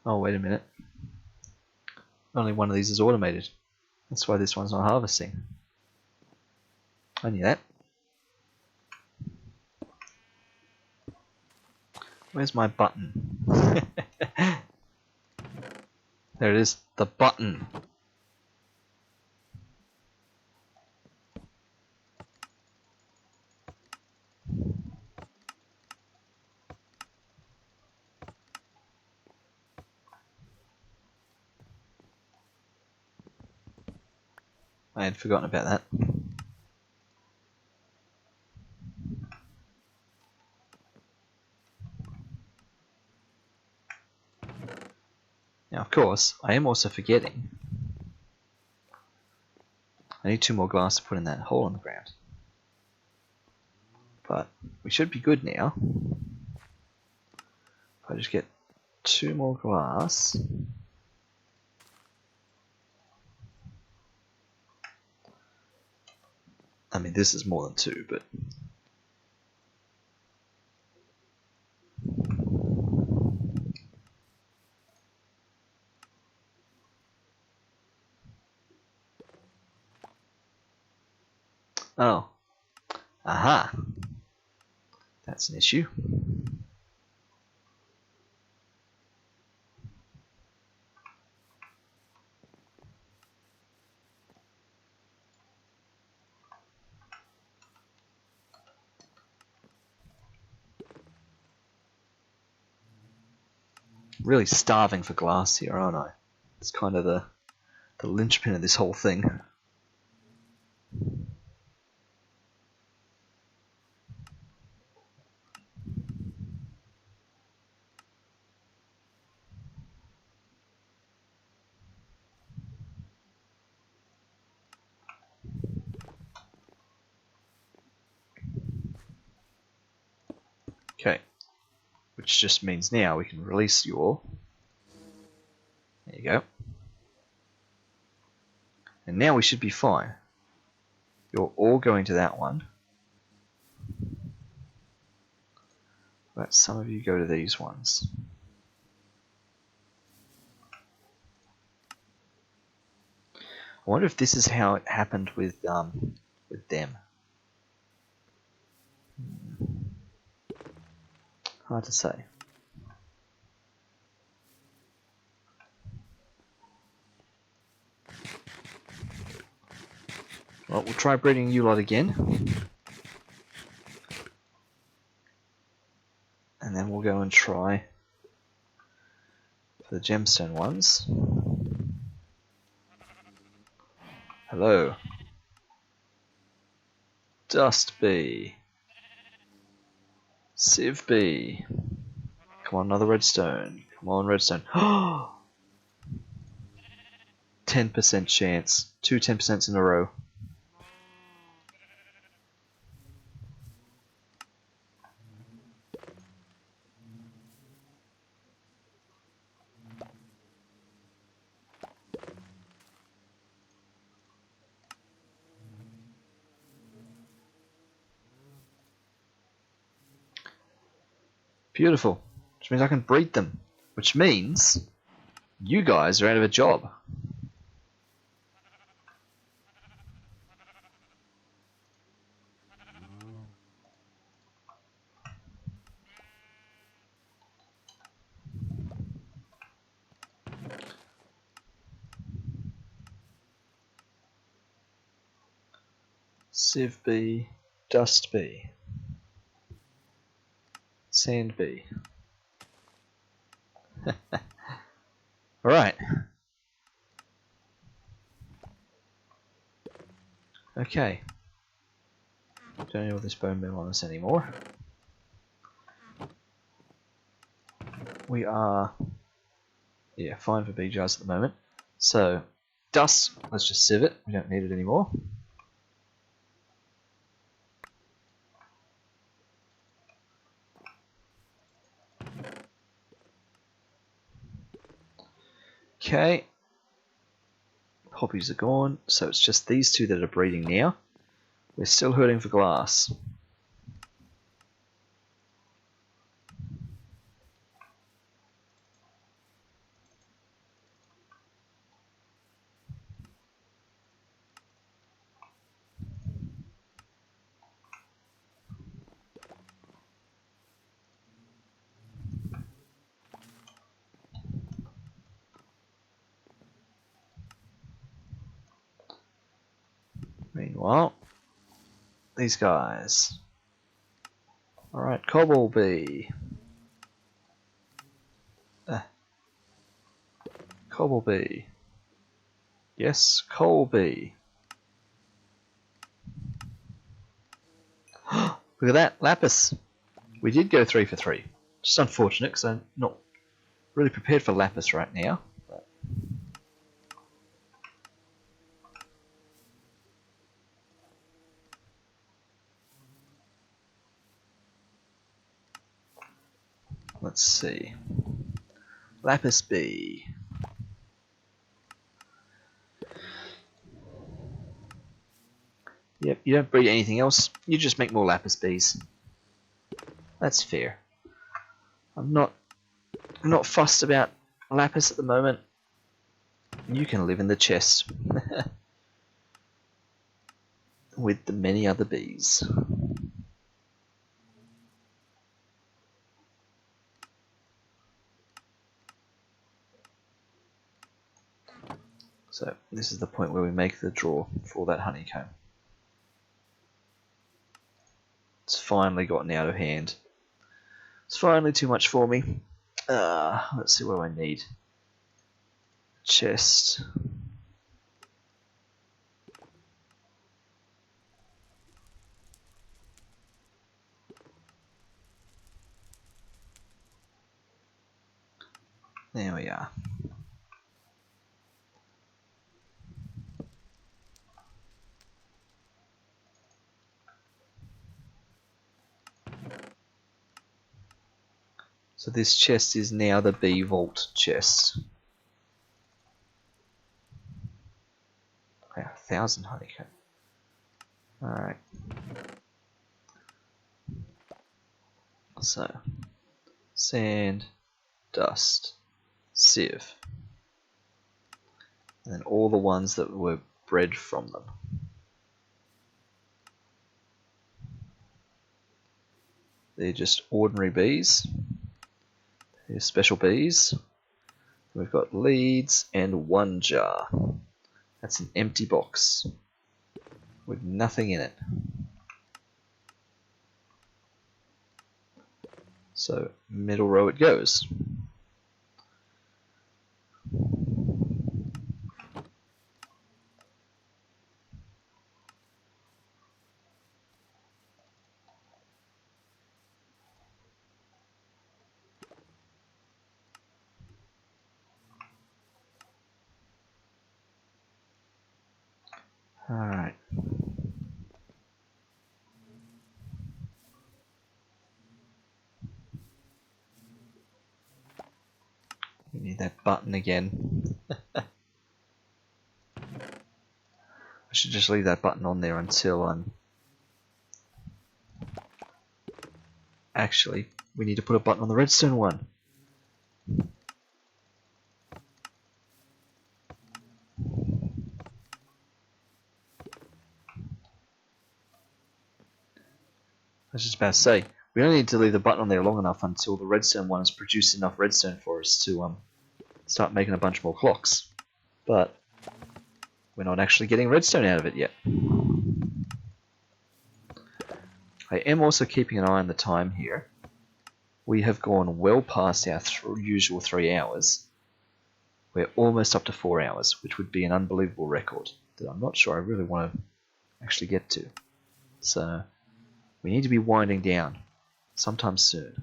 Oh, wait a minute. Only one of these is automated. That's why this one's not harvesting. I knew that. Where's my button? There it is. The button. I had forgotten about that. Now, of course, I am also forgetting. I need 2 more glass to put in that hole in the ground. But we should be good now. If I just get 2 more glass. I mean, this is more than 2, but... Oh. Aha. That's an issue. Really starving for glass here, aren't I? It's kind of the linchpin of this whole thing. Okay, which just means now we can release you all. There you go. And now we should be fine. You're all going to that one. But some of you go to these ones. I wonder if this is how it happened with them. Hard to say. Well, we'll try breeding you lot again. And then we'll go and try for the gemstone ones. Hello. Dust bee. Sieve bee. Come on, another redstone. Come on, redstone. 10% chance. 10% in a row. Beautiful. Which means I can breed them. Which means you guys are out of a job. Sieve bee, dust bee, sand bee. Alright. Okay. Don't need all this bone meal on us anymore. We are, yeah, fine for bee jars at the moment. So, dust, let's just sieve it. We don't need it anymore. Okay. Poppies are gone, so it's just these two that are breeding now. We're still hurting for glass. Meanwhile, these guys. Alright, cobble bee. Cobble bee. Yes, coal bee. Look at that, lapis. We did go 3 for 3. Just unfortunate because I'm not really prepared for lapis right now. But let's see. Lapis bee. Yep, you don't breed anything else. You just make more lapis bees. That's fair. I'm not fussed about lapis at the moment. You can live in the chest with the many other bees. So this is the point where we make the draw for that honeycomb. It's finally gotten out of hand. It's finally too much for me. Let's see what I need. Chest. There we are. So this chest is now the bee vault chest. Wow, 1,000 honeycomb. Alright. So, sand, dust, sieve. And then all the ones that were bred from them. They're just ordinary bees. They're special bees. We've got leads and 1 jar. That's an empty box. with nothing in it. So middle row it goes. Alright. We need that button again. I should just leave that button on there until actually, we need to put a button on the redstone one. I was just about to say, we only need to leave the button on there long enough until the redstone one has produced enough redstone for us to start making a bunch more clocks. But we're not actually getting redstone out of it yet. I am also keeping an eye on the time here. We have gone well past our usual 3 hours. We're almost up to 4 hours, which would be an unbelievable record that I'm not sure I really want to actually get to. So we need to be winding down sometime soon.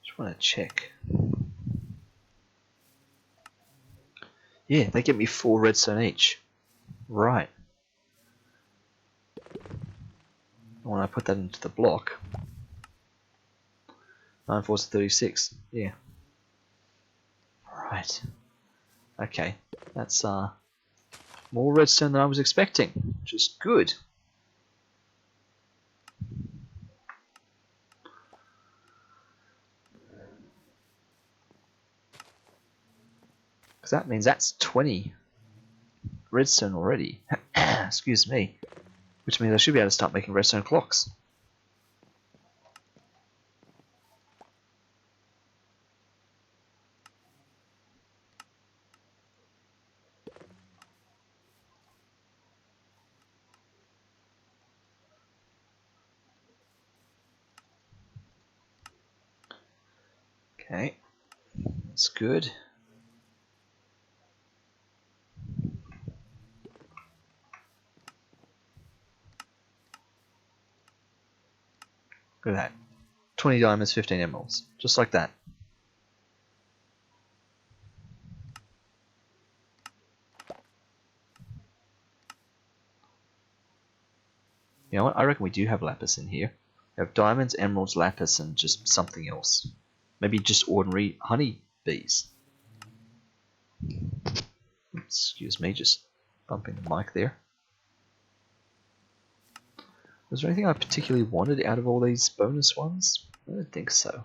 Just want to check. Yeah, they get me 4 redstone each. Right. When I put that into the block, 9 4 is 36. Yeah. Right. Okay. That's more redstone than I was expecting, which is good. Because that means that's 20 redstone already. Excuse me. Which means I should be able to start making redstone clocks. Okay. That's good. Look at that. 20 diamonds, 15 emeralds. Just like that. You know what? I reckon we do have lapis in here. We have diamonds, emeralds, lapis, and just something else. Maybe just ordinary honey bees. Excuse me, just bumping the mic there. Was there anything I particularly wanted out of all these bonus ones? I don't think so.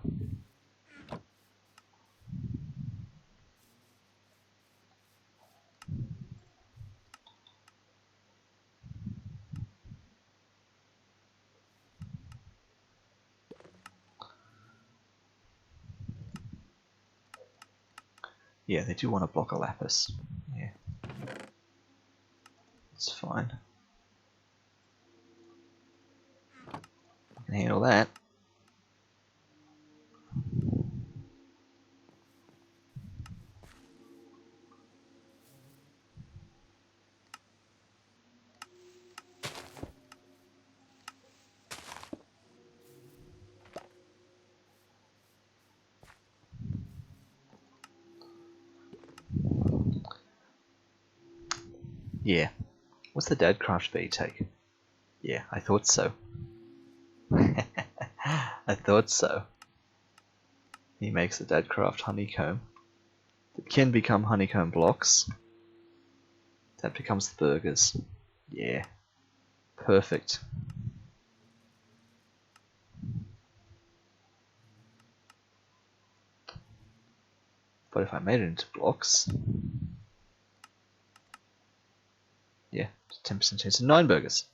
Yeah, they do want to block a lapis. Yeah. It's fine. I can handle that. Yeah. What's the Dadcraft bee take? Yeah, I thought so. I thought so. He makes the Dadcraft honeycomb. That can become honeycomb blocks. That becomes the burgers. Yeah. Perfect. But if I made it into blocks... Yeah, 10% chance of 9 burgers.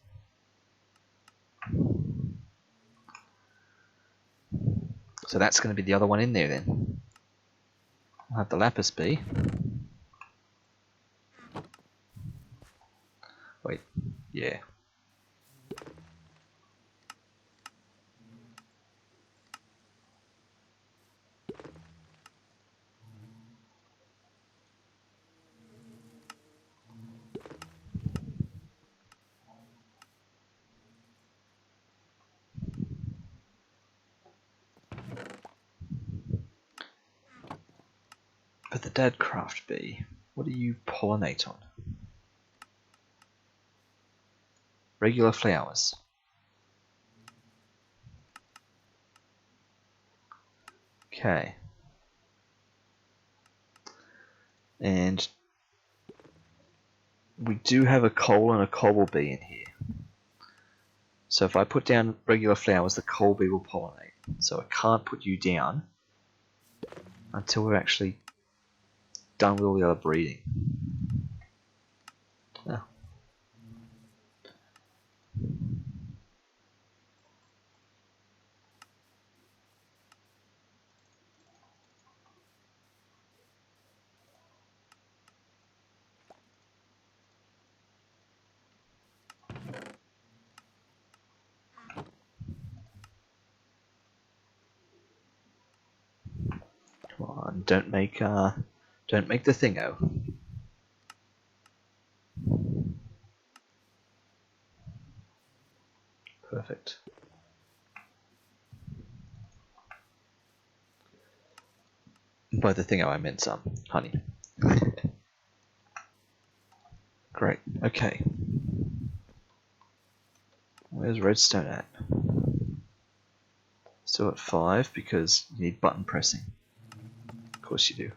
So that's going to be the other one in there then. I'll have the lapis bee. Wait, yeah. But the dead craft bee, what do you pollinate on? Regular flowers. Okay. And we do have a coal and a cobble bee in here. So if I put down regular flowers, the coal bee will pollinate. So I can't put you down until we're actually done with all the other breeding. Oh. Come on, don't make the thingo. Perfect. By the thingo I meant some honey. Great, okay. Where's redstone at? Still at 5 because you need button pressing. Of course you do.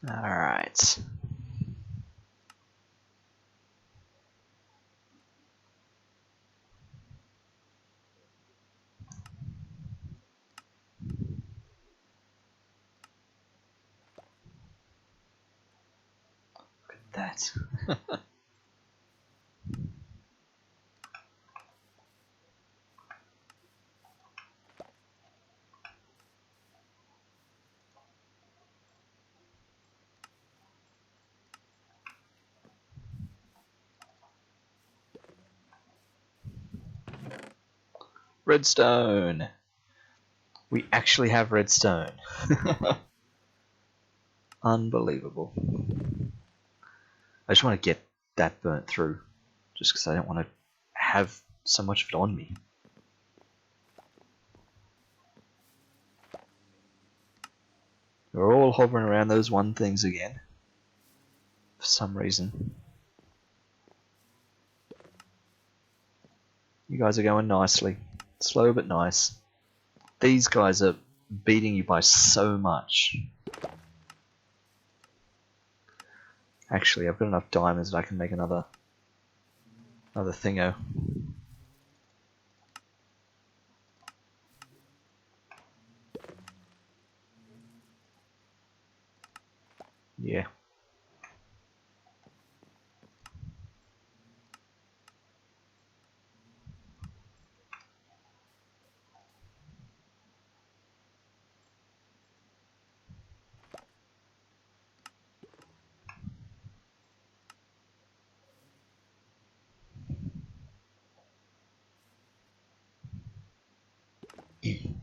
Alright. Look at that. Redstone! We actually have redstone. Unbelievable. I just want to get that burnt through, just because I don't want to have so much of it on me. We're all hovering around those one things again, for some reason. You guys are going nicely. Slow but nice. These guys are beating you by so much. Actually, I've got enough diamonds that I can make another thingo. Yeah.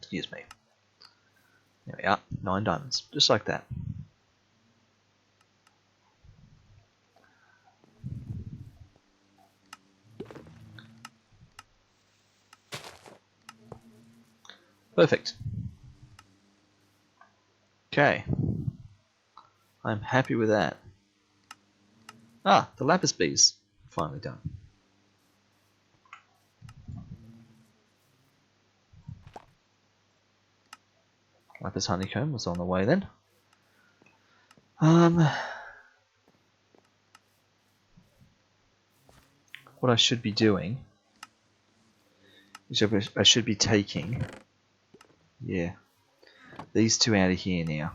Excuse me. There we are, 9 diamonds, just like that. Perfect. Okay. I'm happy with that. Ah, the lapis bees. Finally done. Lapis honeycomb was on the way then. What I should be doing is I should be taking, yeah, these two out of here now.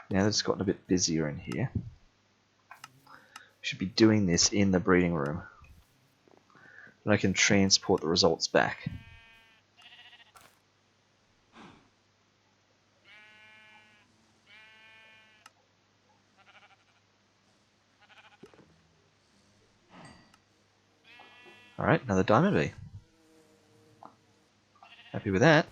Now that it's gotten a bit busier in here, I should be doing this in the breeding room. And I can transport the results back. Alright, another diamond bee. Happy with that.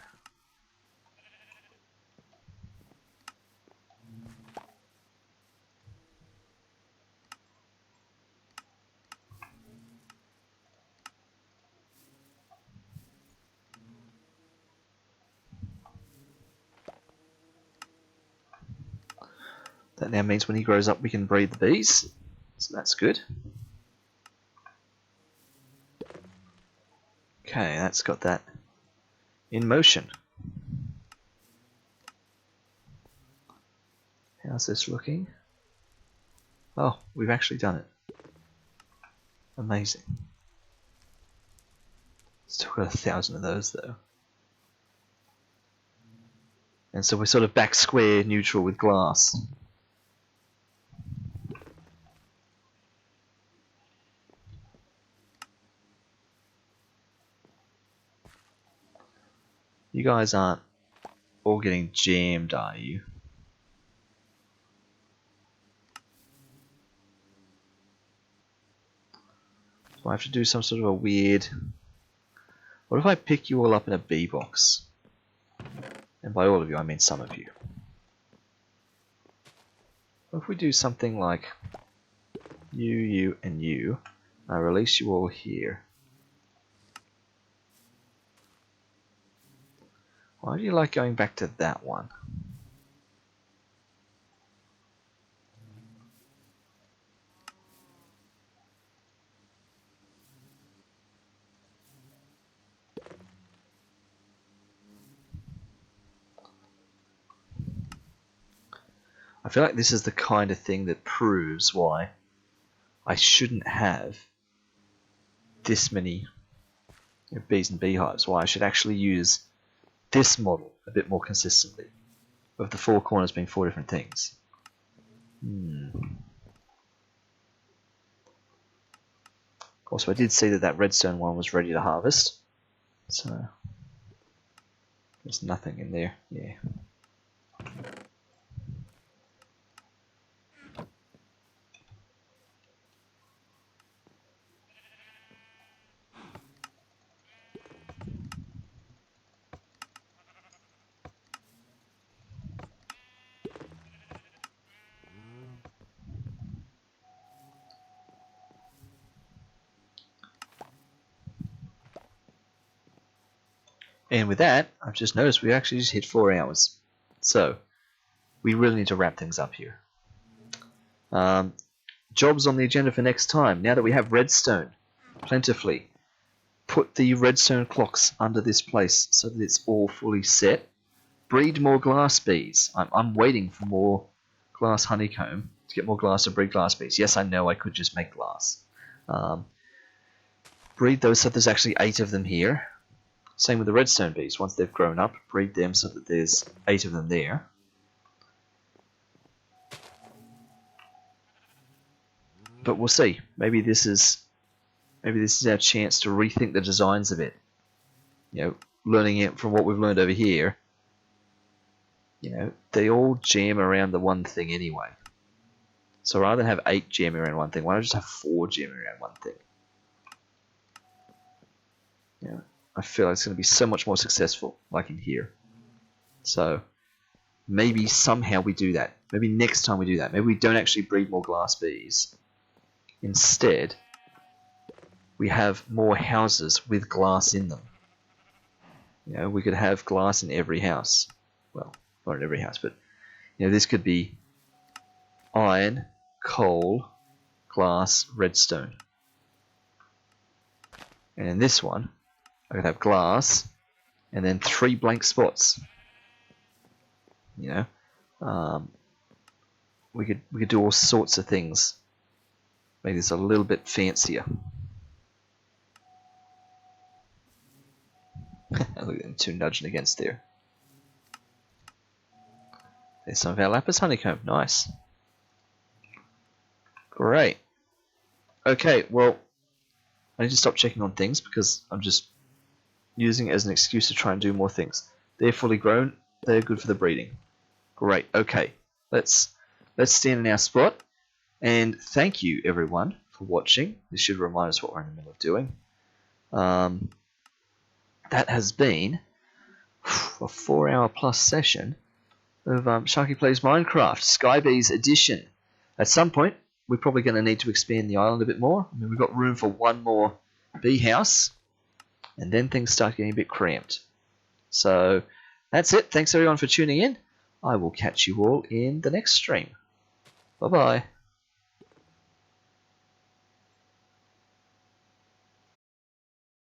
That now means when he grows up we can breed the bees. So that's good. Okay, that's got that in motion. How's this looking? Oh, we've actually done it. Amazing. Still got 1,000 of those though. And so we're sort of back square neutral with glass. You guys aren't all getting jammed, are you? So I have to do some sort of a weird... What if I pick you all up in a bee box? And by all of you, I mean some of you. What if we do something like you, and you? I release you all here. Why do you like going back to that one? I feel like this is the kind of thing that proves why I shouldn't have this many bees and beehives, why I should actually use this model a bit more consistently, with the four corners being four different things. Also, I did see that redstone one was ready to harvest, so there's nothing in there. Yeah. And with that, I've just noticed we actually just hit 4 hours. So, we really need to wrap things up here. Jobs on the agenda for next time. Now that we have redstone plentifully, put the redstone clocks under this place so that it's all fully set. Breed more glass bees. I'm waiting for more glass honeycomb to get more glass to breed glass bees. Yes, I know I could just make glass. Breed those so there's actually 8 of them here. Same with the redstone bees. Once they've grown up, breed them so that there's 8 of them there. But we'll see. Maybe this is our chance to rethink the designs a bit. You know, learning it from what we've learned over here. You know, they all jam around the one thing anyway. So rather than have 8 jamming around one thing, why don't I just have 4 jamming around one thing? You know, I feel like it's going to be so much more successful, like in here. So maybe somehow we do that. Maybe next time we do that. Maybe we don't actually breed more glass bees. Instead, we have more houses with glass in them. You know, we could have glass in every house. Well, Not in every house, but this could be iron, coal, glass, redstone. And in this one, I could have glass, and then 3 blank spots. We could do all sorts of things. Make this a little bit fancier. Look at them 2 nudging against there. There's some of our lapis honeycomb. Nice. Great. Okay, well, I need to stop checking on things because I'm just using it as an excuse to try and do more things. They're fully grown. They're good for the breeding. Great. Okay. Let's stand in our spot. And thank you, everyone, for watching. This should remind us what we're in the middle of doing. That has been a 4-hour plus session of Sharky Plays Minecraft, Skybees Edition. At some point, we're probably going to need to expand the island a bit more. I mean, we've got room for 1 more bee house, and then things start getting a bit cramped. So that's it. Thanks everyone for tuning in. I will catch you all in the next stream. Bye-bye.